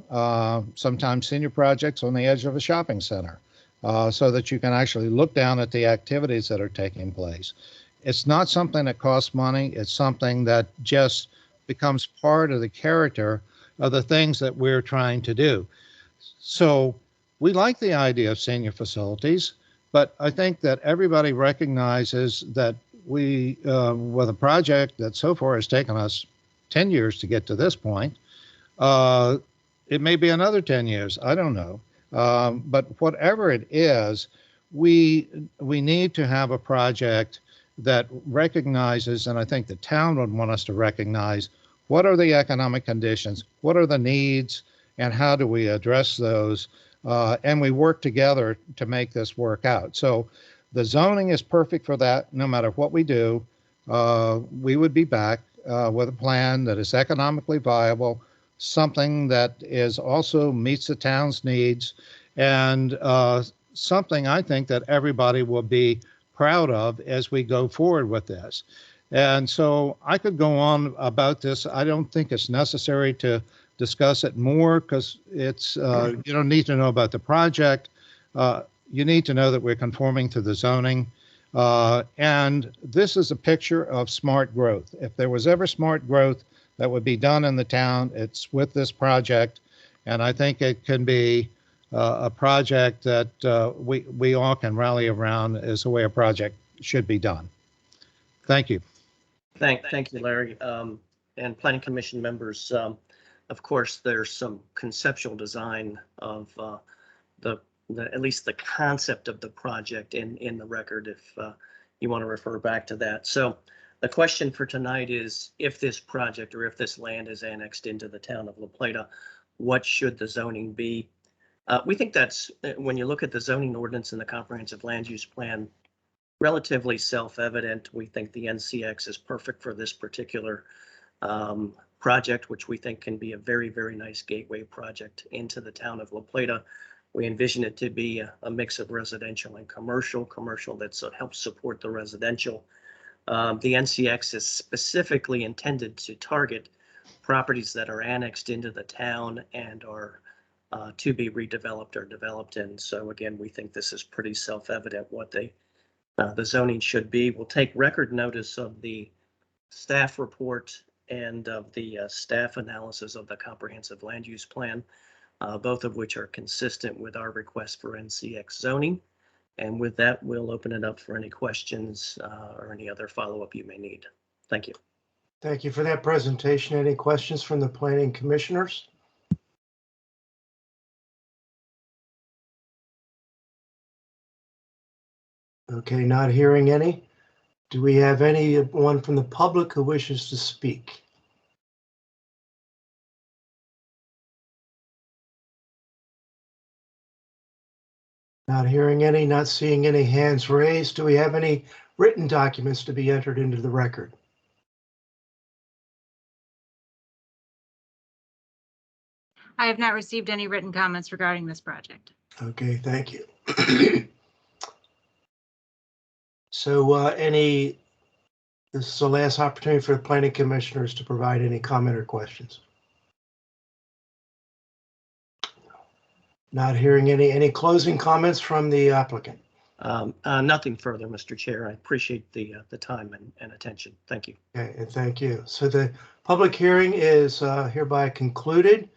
sometimes senior projects on the edge of a shopping center, so that you can actually look down at the activities that are taking place. It's not something that costs money. It's something that just becomes part of the character of the things that we're trying to do. So we like the idea of senior facilities, but I think that everybody recognizes that we, with a project that so far has taken us 10 years to get to this point, it may be another 10 years. I don't know. But whatever it is, we need to have a project that recognizes, and I think the town would want us to recognize, what are the economic conditions, what are the needs, and how do we address those? And we work together to make this work out. So the zoning is perfect for that. No matter what we do, we would be back with a plan that is economically viable, something that is also meets the town's needs, and something I think that everybody will be proud of as we go forward with this. And so I could go on about this. I don't think it's necessary to discuss it more because it's you don't need to know about the project. You need to know that we're conforming to the zoning. And this is a picture of smart growth. If there was ever smart growth that would be done in the town, it's with this project. And I think it can be a project that we all can rally around as the way a project should be done. Thank you. Thank you, Larry. And Planning Commission members, of course, there's some conceptual design of at least the concept of the project in the record, if you want to refer back to that. So the question for tonight is, if this project or if this land is annexed into the town of La Plata, what should the zoning be? We think that's, when you look at the zoning ordinance and the comprehensive land use plan, relatively self-evident. We think the NCX is perfect for this particular project, which we think can be a very, very nice gateway project into the town of La Plata. We envision it to be a mix of residential and commercial that helps support the residential. The NCX is specifically intended to target properties that are annexed into the town and are to be redeveloped or developed in. So again, we think this is pretty self-evident what the zoning should be. We'll take record notice of the staff report and of the staff analysis of the comprehensive land use plan, both of which are consistent with our request for NCX zoning. And with that, we'll open it up for any questions or any other follow-up you may need. Thank you. Thank you for that presentation. Any questions from the planning commissioners? Okay, not hearing any. Do we have anyone from the public who wishes to speak? Not hearing any, not seeing any hands raised. Do we have any written documents to be entered into the record? I have not received any written comments regarding this project. Okay, thank you. So this is the last opportunity for the planning commissioners to provide any comment or questions. Not hearing any closing comments from the applicant. Nothing further, Mr. Chair. I appreciate the time and attention. Thank you. Okay, and thank you. So the public hearing is hereby concluded.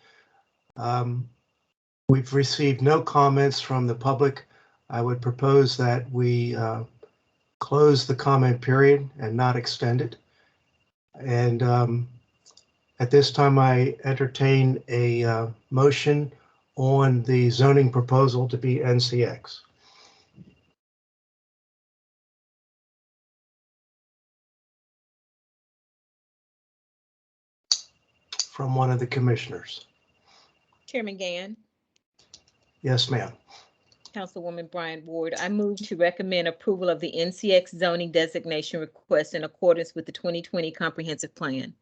We've received no comments from the public. I would propose that we close the comment period and not extend it. And at this time, I entertain a motion on the zoning proposal to be NCX. from one of the commissioners. Chairman Gann, Yes, ma'am. Councilwoman Bryant Ward, I move to recommend approval of the NCX zoning designation request in accordance with the 2020 comprehensive plan.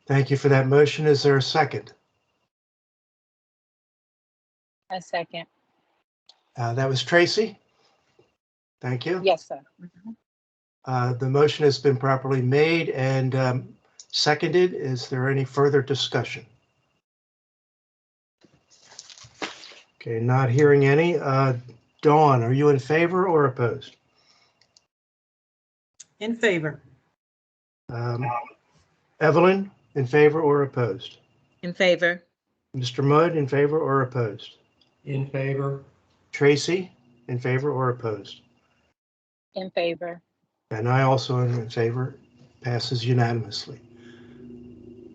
Thank you for that motion. Is there a second? A second. That was Tracy. Thank you. Yes, sir. The motion has been properly made and seconded. Is there any further discussion? Okay, not hearing any. Dawn, are you in favor or opposed? In favor. Evelyn, in favor or opposed? In favor. Mr. Mudd, in favor or opposed? In favor. Tracy, in favor or opposed? In favor. And I also am in favor. Passes unanimously.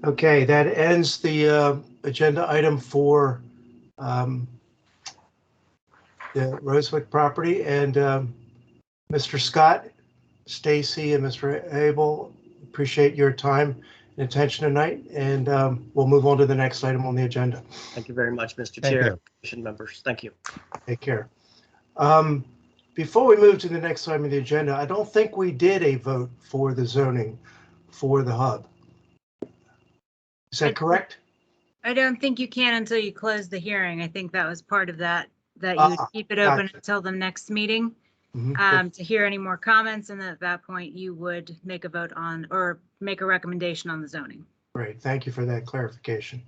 Okay, that ends the agenda item for the Rosewick property. And Mr. Scott, Stacy, and Mr. Abel, appreciate your time and attention tonight. And we'll move on to the next item on the agenda. Thank you very much, Mr. Thank Chair, you. Commission members. Thank you. Take care. Before we move to the next item of the agenda, I don't think we did a vote for the zoning for the hub. Is that correct? I don't think you can until you close the hearing. I think that was part of that you would keep it open gotcha. until the next meeting Mhm. to hear any more comments. And at that point, you would make a vote on or make a recommendation on the zoning. Great, thank you for that clarification.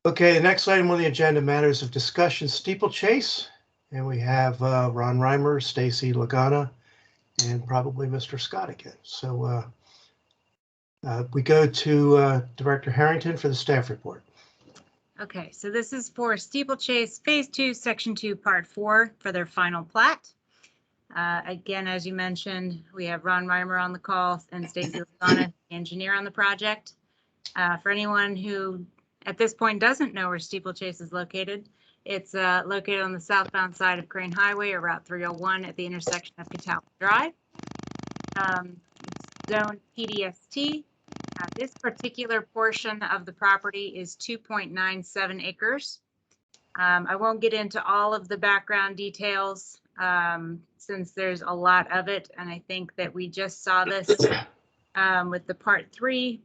Okay, the next item on the agenda, matters of discussion, steeplechase. And we have Ron Reimer, Stacy Lagana, and probably Mr. Scott again. So we go to Director Harrington for the staff report. Okay, so this is for Steeplechase Phase 2, Section 2, Part 4 for their final plat. Again, as you mentioned, we have Ron Reimer on the call and Stacy Lagana, engineer on the project. For anyone who at this point doesn't know where Steeplechase is located, it's located on the southbound side of Crane Highway or Route 301 at the intersection of Catawba Drive. It's zone PDST. This particular portion of the property is 2.97 acres. I won't get into all of the background details since there's a lot of it, and I think that we just saw this with the Part 3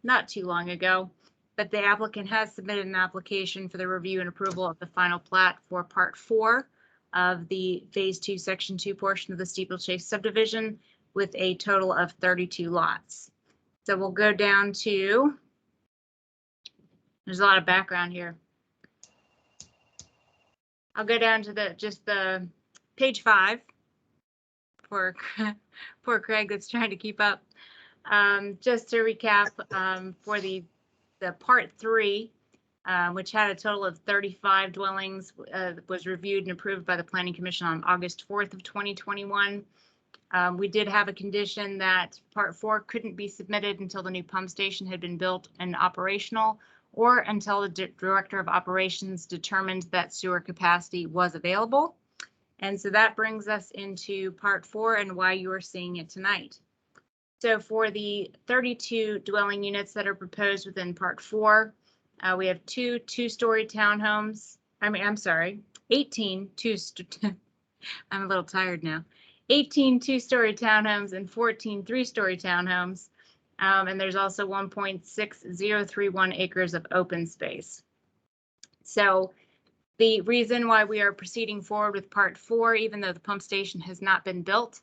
not too long ago. But the applicant has submitted an application for the review and approval of the final plat for Part 4 of the Phase 2, Section 2 portion of the Steeplechase subdivision with a total of 32 lots. So we'll go down to, there's a lot of background here. I'll go down to the page 5 for poor Craig that's trying to keep up. Just to recap, for the Part 3, which had a total of 35 dwellings, was reviewed and approved by the Planning Commission on August 4th of 2021. We did have a condition that Part 4 couldn't be submitted until the new pump station had been built and operational, or until the Director of Operations determined that sewer capacity was available. And so that brings us into Part 4 and why you are seeing it tonight. So for the 32 dwelling units that are proposed within Part 4, we have 2 two-story townhomes. I'm sorry, 18 I'm a little tired now. 18 two-story townhomes and 14 three-story townhomes. And there's also 1.6031 acres of open space. So the reason why we are proceeding forward with Part 4, even though the pump station has not been built,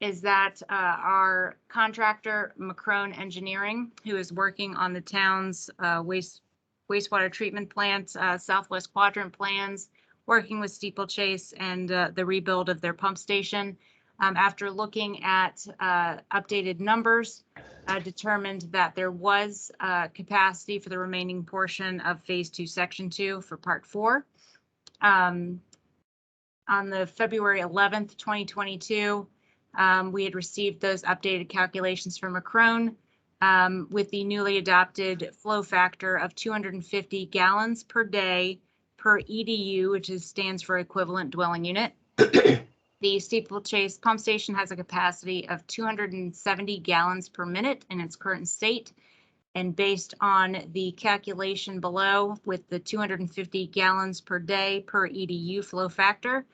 is that our contractor, Macrone Engineering, who is working on the town's wastewater treatment plant, Southwest Quadrant plans, working with Steeplechase and the rebuild of their pump station, after looking at updated numbers, determined that there was capacity for the remaining portion of Phase 2, Section 2 for Part 4. On the February 11th, 2022, we had received those updated calculations from Macrone with the newly adopted flow factor of 250 gallons per day per EDU, which stands for equivalent dwelling unit. The Steeplechase pump station has a capacity of 270 gallons per minute in its current state. And based on the calculation below with the 250 gallons per day per EDU flow factor,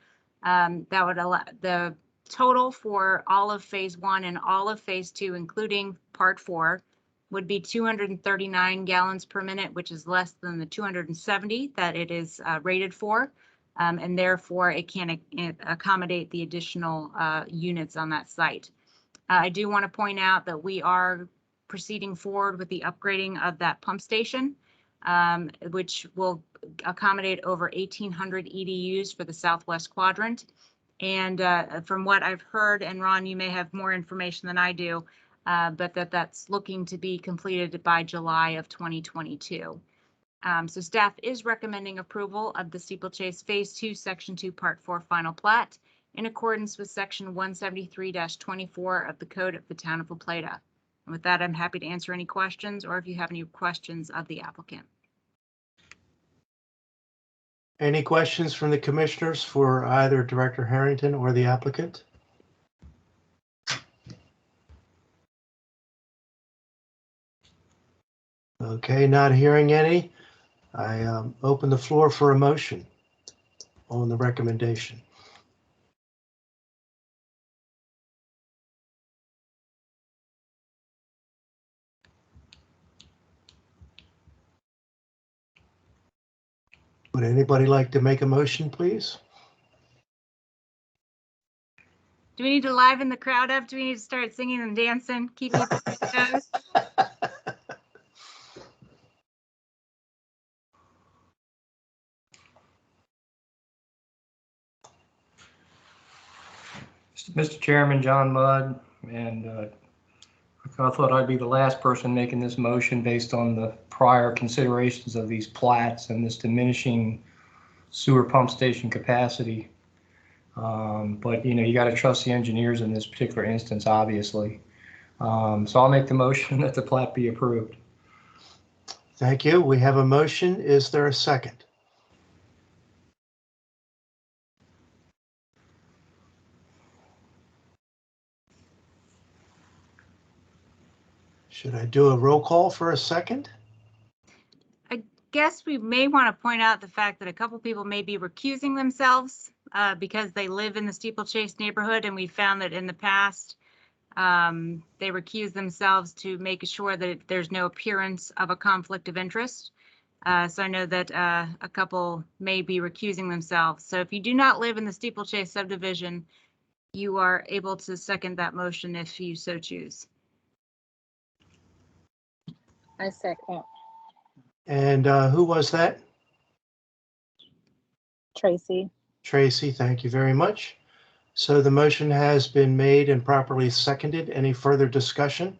that would allow the total for all of phase 1 and all of phase 2, including part 4, would be 239 gallons per minute, which is less than the 270 that it is rated for. And therefore it can accommodate the additional units on that site. I do want to point out that we are proceeding forward with the upgrading of that pump station, which will accommodate over 1,800 EDUs for the Southwest Quadrant. And from what I've heard, and Ron, you may have more information than I do, but that's looking to be completed by July of 2022. So staff is recommending approval of the Steeplechase Phase 2, Section 2, Part 4 Final Plat in accordance with Section 173-24 of the Code of the Town of La Plata. And with that, I'm happy to answer any questions, or if you have any questions of the applicant. Any questions from the commissioners for either Director Harrington or the applicant? Okay, not hearing any. I open the floor for a motion on the recommendation. Would anybody like to make a motion, please? Do we need to liven the crowd up? Do we need to start singing and dancing? Keep me on my toes? Mr. Chairman, John Mudd, and I thought I'd be the last person making this motion based on the prior considerations of these plats and this diminishing sewer pump station capacity. But you got to trust the engineers in this particular instance, obviously. So I'll make the motion that the plat be approved. Thank you. We have a motion. Is there a second? Should I do a roll call for a second? I guess we may want to point out the fact that a couple people may be recusing themselves because they live in the Steeplechase neighborhood, and we found that in the past they recuse themselves to make sure that there's no appearance of a conflict of interest. So I know that a couple may be recusing themselves. So if you do not live in the Steeplechase subdivision, you are able to second that motion if you so choose. I second. And who was that? Tracy. Tracy, thank you very much. So the motion has been made and properly seconded. Any further discussion?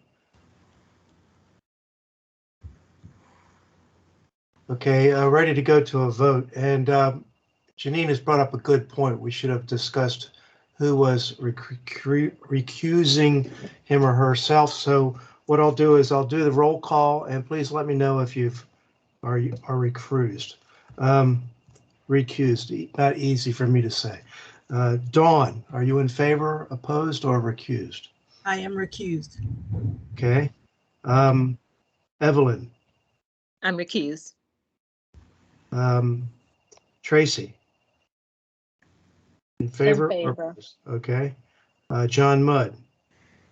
Okay, ready to go to a vote. And Janine has brought up a good point. We should have discussed who was recusing him or herself. So what I'll do is I'll do the roll call, and please let me know if you are recused. Recused, not easy for me to say. Dawn, are you in favor, opposed, or recused? I am recused. Okay. Evelyn. I'm recused. Tracy. In favor? In or favor. opposed? Okay. John Mudd.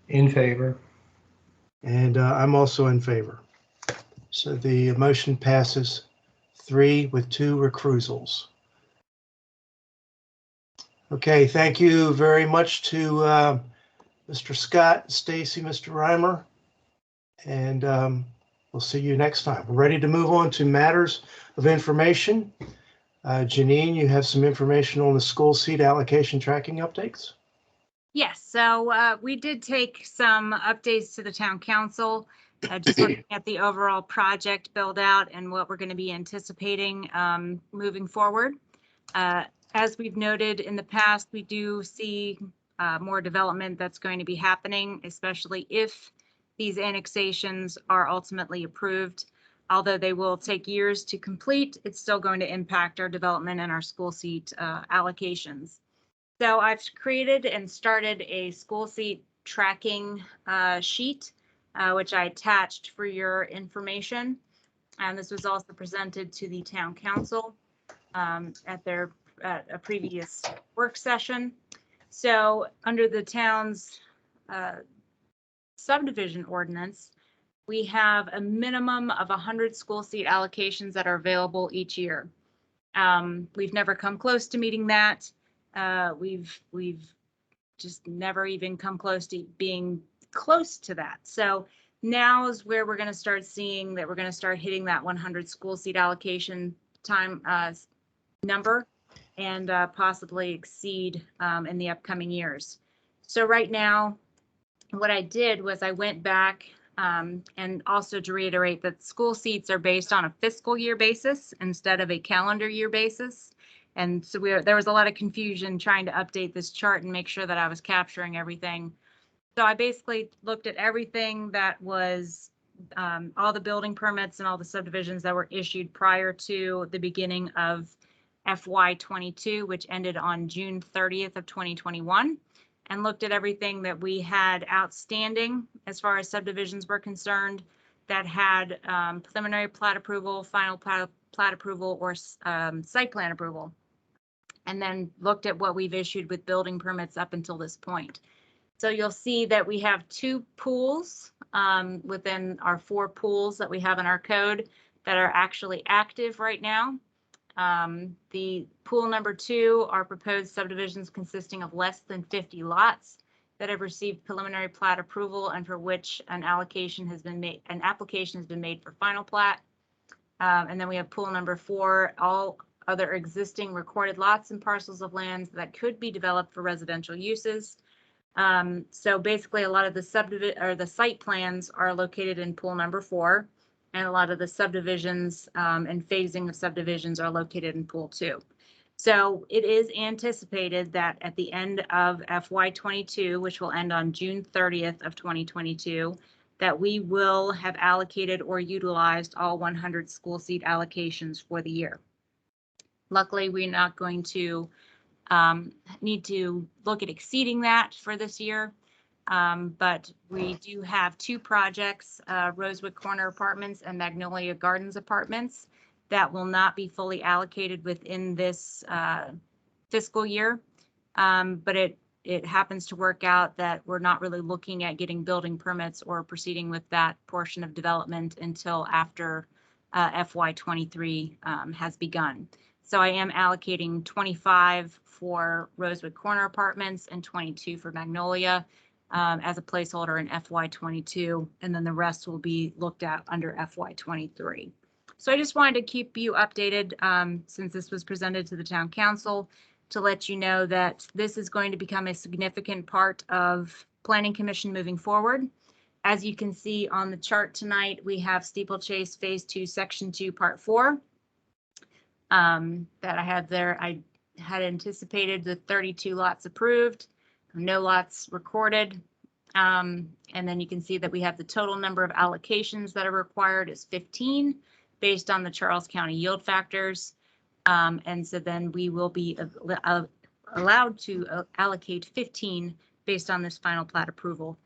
In favor. And I'm also in favor. So the motion passes 3 with 2 recusals. Okay, thank you very much to Mr. Scott, Stacy, Mr. Reimer, and we'll see you next time. We're ready to move on to matters of information. Janine, you have some information on the school seat allocation tracking updates? Yes, so we did take some updates to the town council, just looking at the overall project build out and what we're going to be anticipating moving forward. As we've noted in the past, we do see more development that's going to be happening, especially if these annexations are ultimately approved. Although they will take years to complete, it's still going to impact our development and our school seat allocations. So I've created and started a school seat tracking sheet which I attached for your information. And this was also presented to the town council at a previous work session. So under the town's subdivision ordinance, we have a minimum of 100 school seat allocations that are available each year. We've never come close to meeting that. We've just never even come close to being close to that. So now is where we're going to start seeing that we're going to start hitting that 100 school seat allocation time number and possibly exceed in the upcoming years. So right now, what I did was I went back and also to reiterate that school seats are based on a fiscal year basis instead of a calendar year basis. And so there was a lot of confusion trying to update this chart and make sure that I was capturing everything. So I basically looked at everything that was all the building permits and all the subdivisions that were issued prior to the beginning of FY22, which ended on June 30th of 2021, and looked at everything that we had outstanding as far as subdivisions were concerned that had preliminary plat approval, final plat approval, or site plan approval, and then looked at what we've issued with building permits up until this point. So you'll see that we have 2 pools within our 4 pools that we have in our code that are actually active right now. The pool number 2 are proposed subdivisions consisting of less than 50 lots that have received preliminary plat approval and for which an application has been made for final plat. And then we have pool number 4, all other existing recorded lots and parcels of lands that could be developed for residential uses. So basically a lot of the site plans are located in pool number 4, and a lot of the subdivisions and phasing of subdivisions are located in pool 2. So it is anticipated that at the end of FY22, which will end on June 30th of 2022, that we will have allocated or utilized all 100 school seat allocations for the year. Luckily, we're not going to need to look at exceeding that for this year. But we do have 2 projects, Rosewood Corner Apartments and Magnolia Gardens Apartments, that will not be fully allocated within this fiscal year. But it happens to work out that we're not really looking at getting building permits or proceeding with that portion of development until after FY23 has begun. So I am allocating 25 for Rosewood Corner Apartments and 22 for Magnolia as a placeholder in FY22, and then the rest will be looked at under FY23. So I just wanted to keep you updated since this was presented to the town council to let you know that this is going to become a significant part of Planning Commission moving forward. As you can see on the chart tonight, we have Steeplechase Phase 2, Section 2, Part 4. That I have there. I had anticipated the 32 lots approved, no lots recorded. And then you can see that we have the total number of allocations that are required is 15 based on the Charles County yield factors. And so then we will be allowed to allocate 15 based on this final plat approval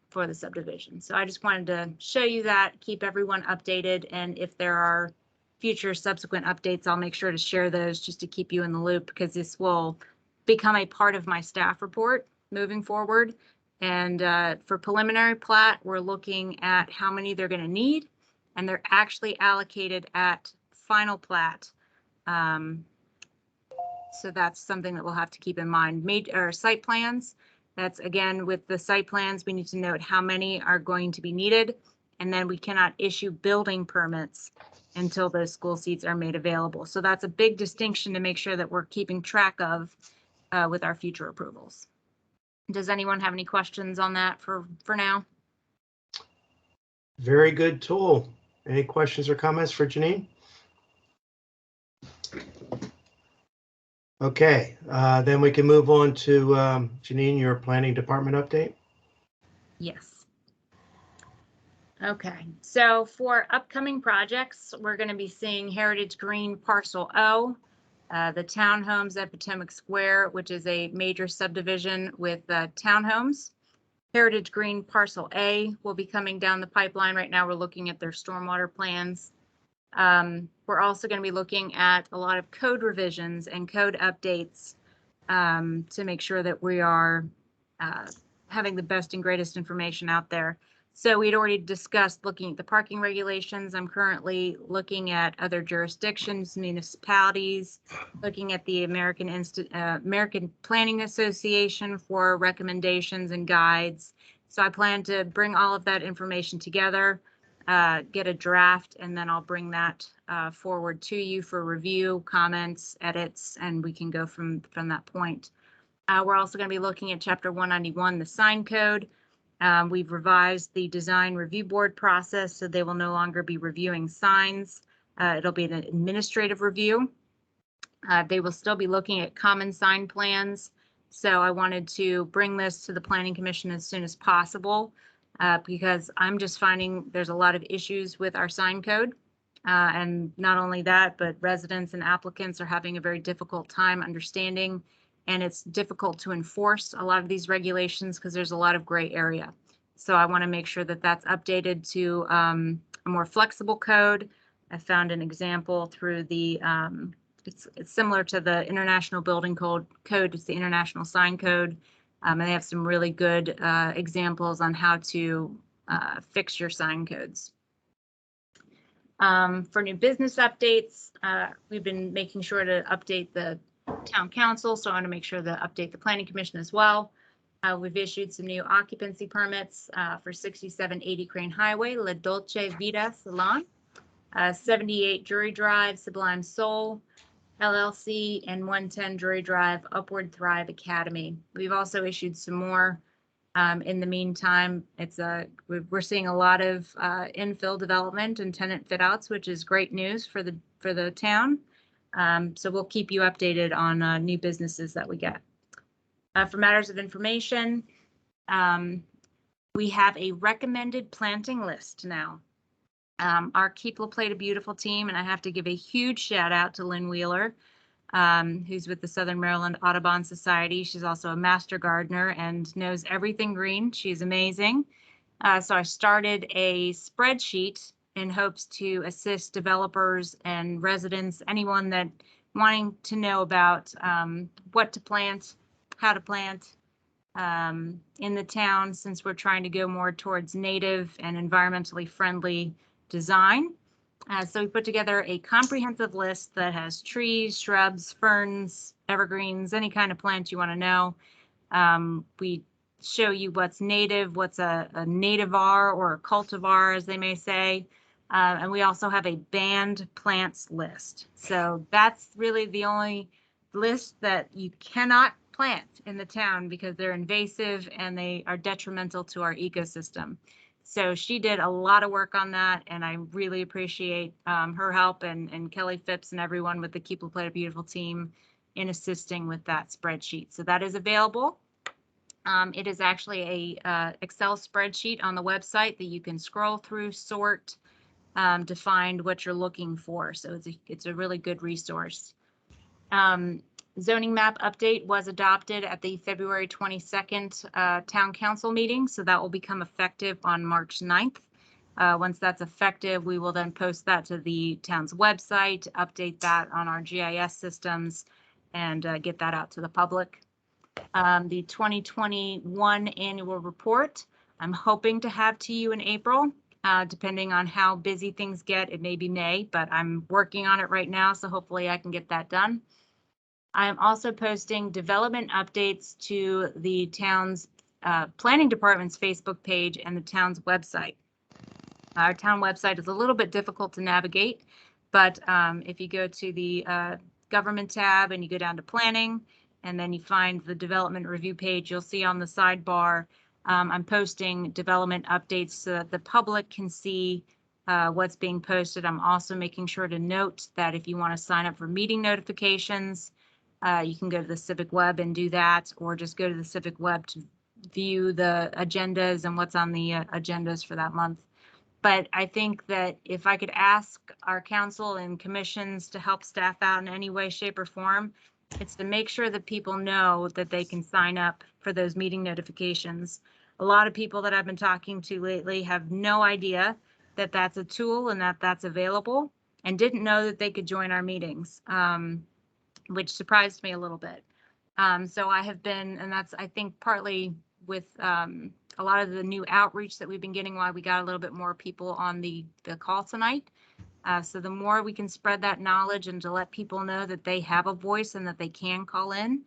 for the subdivision. So I just wanted to show you that, keep everyone updated, and if there are future subsequent updates, I'll make sure to share those just to keep you in the loop, because this will become a part of my staff report moving forward. And for preliminary plat, we're looking at how many they're going to need, and they're actually allocated at final plat. So that's something that we'll have to keep in mind. Site plans, that's again with the site plans, we need to note how many are going to be needed, and then we cannot issue building permits until those school seats are made available. So that's a big distinction to make sure that we're keeping track of with our future approvals. Does anyone have any questions on that for now? Very good tool. Any questions or comments for Janine? Okay, then we can move on to Janine, your planning department update. Yes. Okay, so for upcoming projects, we're going to be seeing Heritage Green Parcel O, the townhomes at Potomac Square, which is a major subdivision with townhomes. Heritage Green Parcel A will be coming down the pipeline. Right now, we're looking at their stormwater plans. We're also going to be looking at a lot of code revisions and code updates to make sure that we are having the best and greatest information out there. So we'd already discussed looking at the parking regulations. I'm currently looking at other jurisdictions, municipalities, looking at the American Planning Association for recommendations and guides. So I plan to bring all of that information together, get a draft, and then I'll bring that forward to you for review, comments, edits, and we can go from that point. We're also going to be looking at Chapter 191, the sign code. We've revised the design review board process, so they will no longer be reviewing signs. It'll be an administrative review. They will still be looking at common sign plans. So I wanted to bring this to the Planning Commission as soon as possible because I'm just finding there's a lot of issues with our sign code. And not only that, but residents and applicants are having a very difficult time understanding, and it's difficult to enforce a lot of these regulations because there's a lot of gray area. So I want to make sure that that's updated to a more flexible code. I found an example through the, it's similar to the International Building Code. It's the International Sign Code. And they have some really good examples on how to fix your sign codes. For new business updates, we've been making sure to update the town council, so I want to make sure to update the planning commission as well. We've issued some new occupancy permits for 6780 Crane Highway, La Dolce Vita Salon, 78 Drury Drive, Sublime Soul LLC, and 110 Drury Drive, Upward Thrive Academy. We've also issued some more. In the meantime, we're seeing a lot of infill development and tenant fit outs, which is great news for the town. So we'll keep you updated on new businesses that we get. For matters of information, we have a recommended planting list now. Our Keep La Plata Beautiful team, and I have to give a huge shout out to Lynn Wheeler, who's with the Southern Maryland Audubon Society. She's also a master gardener and knows everything green. She's amazing. So I started a spreadsheet in hopes to assist developers and residents, anyone that wanting to know about what to plant, how to plant in the town, since we're trying to go more towards native and environmentally friendly design. So we put together a comprehensive list that has trees, shrubs, ferns, evergreens, any kind of plant you want to know. We show you what's native, what's a nativar or a cultivar, as they may say. And we also have a banned plants list. So that's really the only list that you cannot plant in the town because they're invasive and they are detrimental to our ecosystem. So she did a lot of work on that, and I really appreciate her help and Kelly Phipps and everyone with the Keep La Plata Beautiful team in assisting with that spreadsheet. So that is available. It is actually a Excel spreadsheet on the website that you can scroll through, sort, to find what you're looking for. So it's a really good resource. Zoning map update was adopted at the February 22nd town council meeting. So that will become effective on March 9th. Once that's effective, we will then post that to the town's website, update that on our GIS systems, and get that out to the public. The 2021 annual report, I'm hoping to have to you in April. Depending on how busy things get, it may be May, but I'm working on it right now, so hopefully I can get that done. I'm also posting development updates to the town's planning department's Facebook page and the town's website. Our town website is a little bit difficult to navigate, but if you go to the government tab and you go down to planning, and then you find the development review page, you'll see on the sidebar, I'm posting development updates so that the public can see what's being posted. I'm also making sure to note that if you want to sign up for meeting notifications, you can go to the Civic Web and do that, or just go to the Civic Web to view the agendas and what's on the agendas for that month. But I think that if I could ask our council and commissions to help staff out in any way, shape, or form, it's to make sure that people know that they can sign up for those meeting notifications. A lot of people that I've been talking to lately have no idea that that's a tool and that that's available, and didn't know that they could join our meetings, which surprised me a little bit. So I have been, and that's, I think, partly with a lot of the new outreach that we've been getting, why we got a little bit more people on the call tonight. So the more we can spread that knowledge and to let people know that they have a voice and that they can call in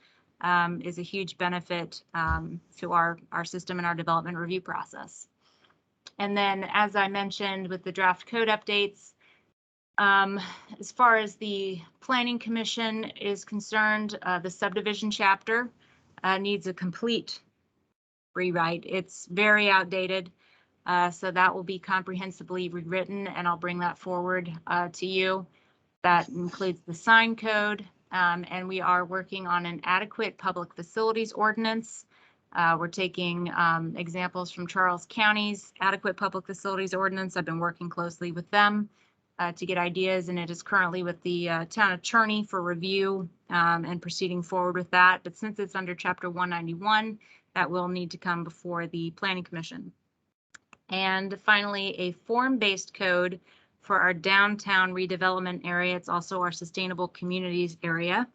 is a huge benefit to our system and our development review process. And then, as I mentioned, with the draft code updates, as far as the Planning Commission is concerned, the subdivision chapter needs a complete rewrite. It's very outdated. So that will be comprehensively rewritten, and I'll bring that forward to you. That includes the sign code, and we are working on an adequate public facilities ordinance. We're taking examples from Charles County's adequate public facilities ordinance. I've been working closely with them to get ideas, and it is currently with the town attorney for review and proceeding forward with that. But since it's under Chapter 191, that will need to come before the Planning Commission. And finally, a form-based code for our downtown redevelopment area. It's also our sustainable communities area.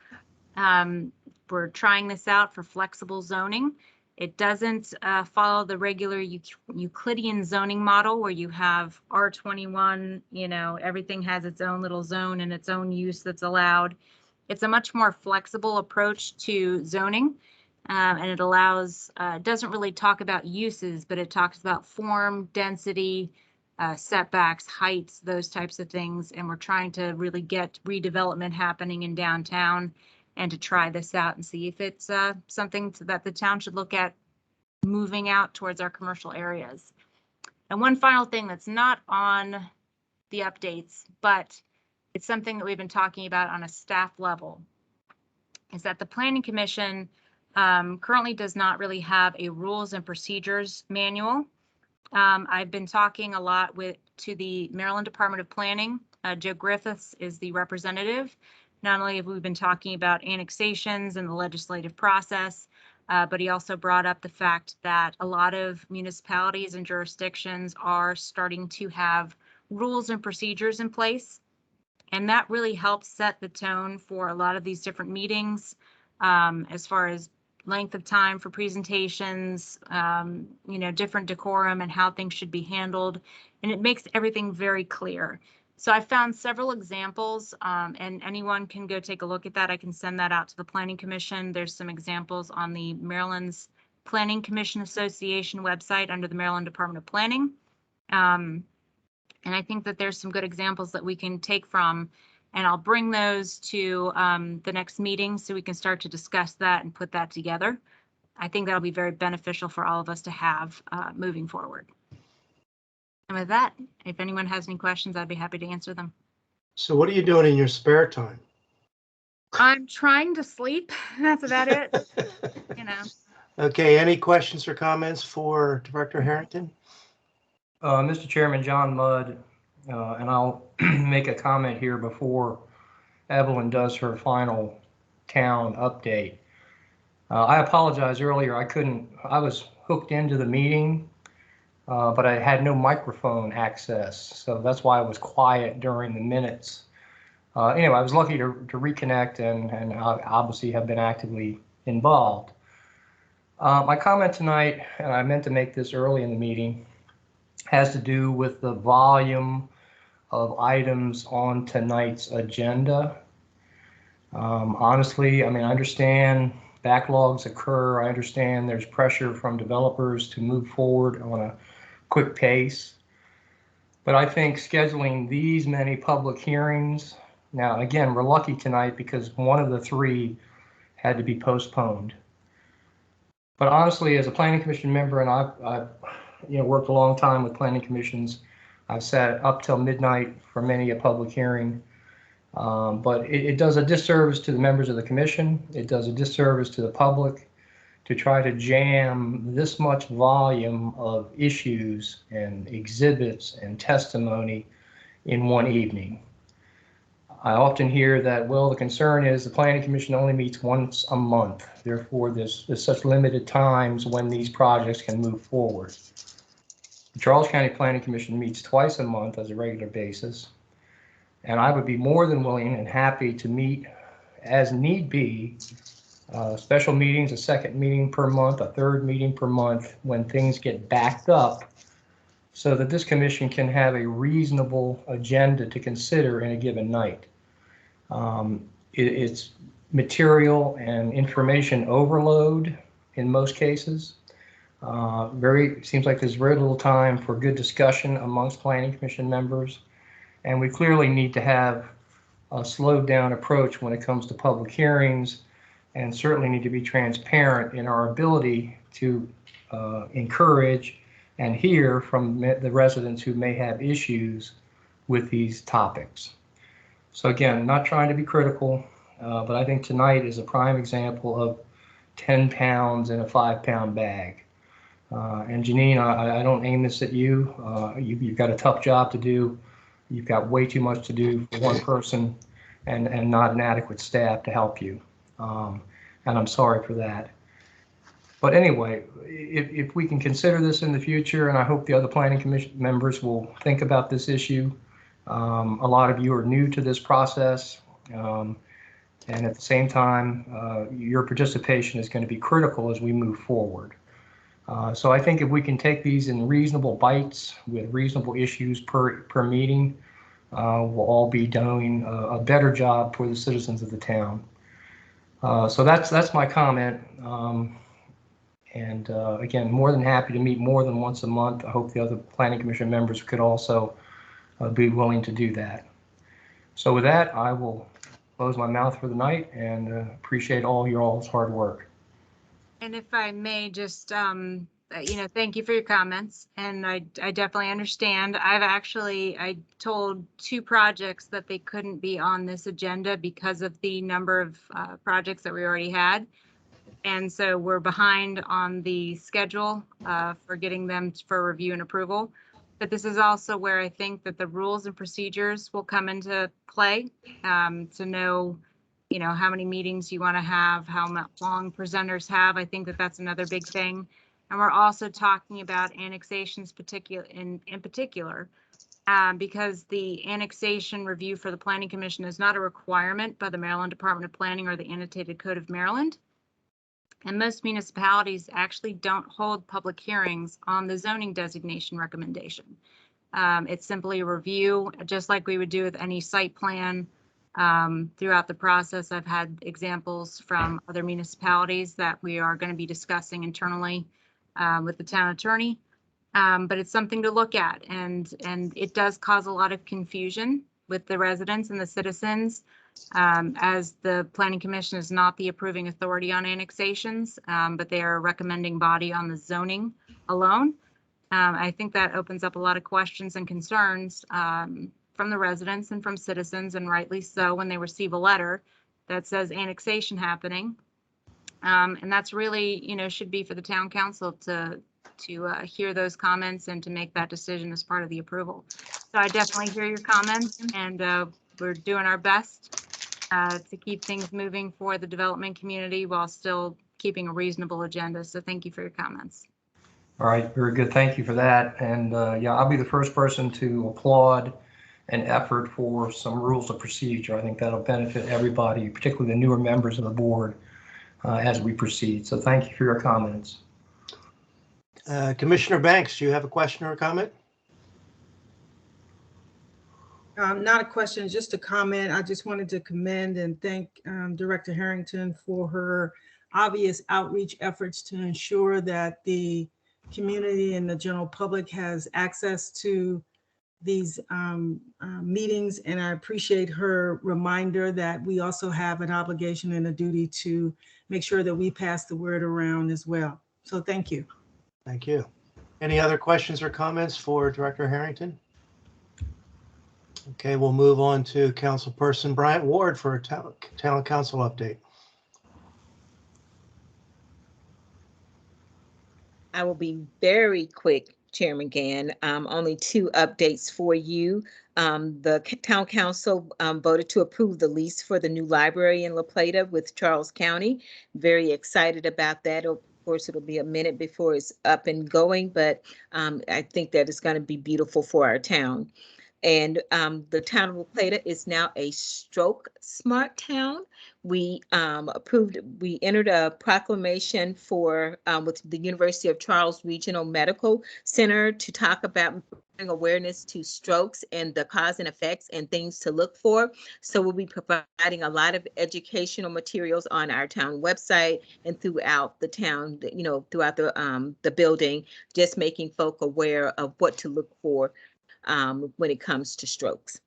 We're trying this out for flexible zoning. It doesn't follow the regular Euclidean zoning model where you have R21, everything has its own little zone and its own use that's allowed. It's a much more flexible approach to zoning. And it allows, doesn't really talk about uses, but it talks about form, density, setbacks, heights, those types of things. And we're trying to really get redevelopment happening in downtown and to try this out and see if it's something that the town should look at moving out towards our commercial areas. And one final thing that's not on the updates, but it's something that we've been talking about on a staff level, is that the Planning Commission currently does not really have a rules and procedures manual. I've been talking a lot to the Maryland Department of Planning. Joe Griffiths is the representative. Not only have we been talking about annexations and the legislative process, but he also brought up the fact that a lot of municipalities and jurisdictions are starting to have rules and procedures in place. And that really helps set the tone for a lot of these different meetings as far as length of time for presentations, different decorum and how things should be handled. And it makes everything very clear. So I found several examples and anyone can go take a look at that. I can send that out to the Planning Commission. There's some examples on the Maryland's Planning Commission Association website under the Maryland Department of Planning. And I think that there's some good examples that we can take from, and I'll bring those to the next meeting so we can start to discuss that and put that together. I think that'll be very beneficial for all of us to have moving forward. And with that, if anyone has any questions, I'd be happy to answer them. So what are you doing in your spare time? I'm trying to sleep. That's about it. Okay, any questions or comments for Director Harrington? Mr. Chairman, John Mudd, and I'll make a comment here before Evelyn does her final town update. I apologize earlier. I was hooked into the meeting, but I had no microphone access. So that's why I was quiet during the minutes. Anyway, I was lucky to reconnect and obviously have been actively involved. My comment tonight, and I meant to make this early in the meeting, has to do with the volume of items on tonight's agenda. Honestly, I understand backlogs occur. I understand there's pressure from developers to move forward on a quick pace. But I think scheduling these many public hearings, now again, we're lucky tonight because one of the three had to be postponed. But honestly, as a Planning Commission member, and I've worked a long time with planning commissions, I've sat up till midnight for many a public hearing. But it does a disservice to the members of the commission. It does a disservice to the public to try to jam this much volume of issues and exhibits and testimony in one evening. I often hear that, well, the concern is the planning commission only meets once a month. Therefore, there's such limited times when these projects can move forward. The Charles County Planning Commission meets twice a month as a regular basis. And I would be more than willing and happy to meet as need be, special meetings, a second meeting per month, a third meeting per month when things get backed up, so that this commission can have a reasonable agenda to consider in a given night. It's material and information overload in most cases. Seems like there's very little time for good discussion amongst planning commission members. And we clearly need to have a slowed down approach when it comes to public hearings, and certainly need to be transparent in our ability to encourage and hear from the residents who may have issues with these topics. So again, not trying to be critical, but I think tonight is a prime example of 10 pounds in a 5-pound bag. And Janine, I don't aim this at you. You've got a tough job to do. You've got way too much to do for one person and not an adequate staff to help you. And I'm sorry for that. But anyway, if we can consider this in the future, and I hope the other planning commission members will think about this issue. A lot of you are new to this process. And at the same time, your participation is going to be critical as we move forward. So I think if we can take these in reasonable bites with reasonable issues per meeting, we'll all be doing a better job for the citizens of the town. So that's my comment. And again, more than happy to meet more than once a month. I hope the other planning commission members could also be willing to do that. So with that, I will close my mouth for the night and appreciate all your all's hard work. And if I may just, thank you for your comments, and I definitely understand. I told 2 projects that they couldn't be on this agenda because of the number of projects that we already had. And so we're behind on the schedule for getting them for review and approval. But this is also where I think that the rules and procedures will come into play to know, how many meetings you want to have, how long presenters have. I think that that's another big thing. And we're also talking about annexations in particular, because the annexation review for the Planning Commission is not a requirement by the Maryland Department of Planning or the Annotated Code of Maryland. And most municipalities actually don't hold public hearings on the zoning designation recommendation. It's simply a review, just like we would do with any site plan. Throughout the process, I've had examples from other municipalities that we are going to be discussing internally with the town attorney. But it's something to look at, and it does cause a lot of confusion with the residents and the citizens, as the Planning Commission is not the approving authority on annexations, but they are a recommending body on the zoning alone. I think that opens up a lot of questions and concerns from the residents and from citizens, and rightly so, when they receive a letter that says annexation happening. And that's really, should be for the town council to hear those comments and to make that decision as part of the approval. So I definitely hear your comments, and we're doing our best to keep things moving for the development community while still keeping a reasonable agenda. So thank you for your comments. All right, very good. Thank you for that. And yeah, I'll be the first person to applaud an effort for some rules of procedure. I think that'll benefit everybody, particularly the newer members of the board, as we proceed. So thank you for your comments. Commissioner Banks, do you have a question or a comment? Not a question, just a comment. I just wanted to commend and thank Director Harrington for her obvious outreach efforts to ensure that the community and the general public has access to these meetings. And I appreciate her reminder that we also have an obligation and a duty to make sure that we pass the word around as well. So thank you. Thank you. Any other questions or comments for Director Harrington? Okay, we'll move on to Councilperson Bryant Ward for a town council update. I will be very quick. Chairman Gann. Only two updates for you. The town council voted to approve the lease for the new library in La Plata with Charles County. Very excited about that. Of course, it'll be a minute before it's up and going, but I think that it's going to be beautiful for our town. And the town of La Plata is now a stroke smart town. We entered a proclamation for with the University of Charles Regional Medical Center to talk about bring awareness to strokes and the cause and effects and things to look for. So we'll be providing a lot of educational materials on our town website and throughout the town, you know, throughout the building, just making folk aware of what to look for when it comes to strokes.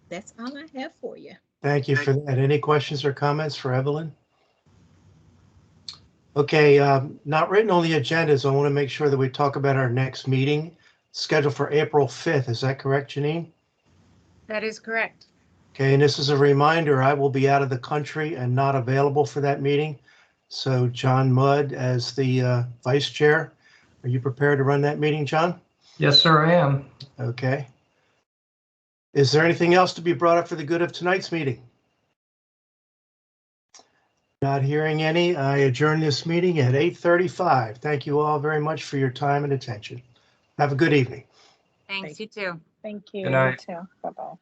That's all I have for you. Thank you for that. Any questions or comments for Evelyn? Okay, not written on the agenda, so I want to make sure that we talk about our next meeting scheduled for April 5th. Is that correct, Janine? That is correct. Okay, and this is a reminder, I will be out of the country and not available for that meeting. So John Mudd, as the vice chair, are you prepared to run that meeting, John? Yes, sir, I am. Okay. Is there anything else to be brought up for the good of tonight's meeting? Not hearing any, I adjourn this meeting at 8:35. Thank you all very much for your time and attention. Have a good evening. Thanks, you too. Thank you. Good night. You too. Bye-bye.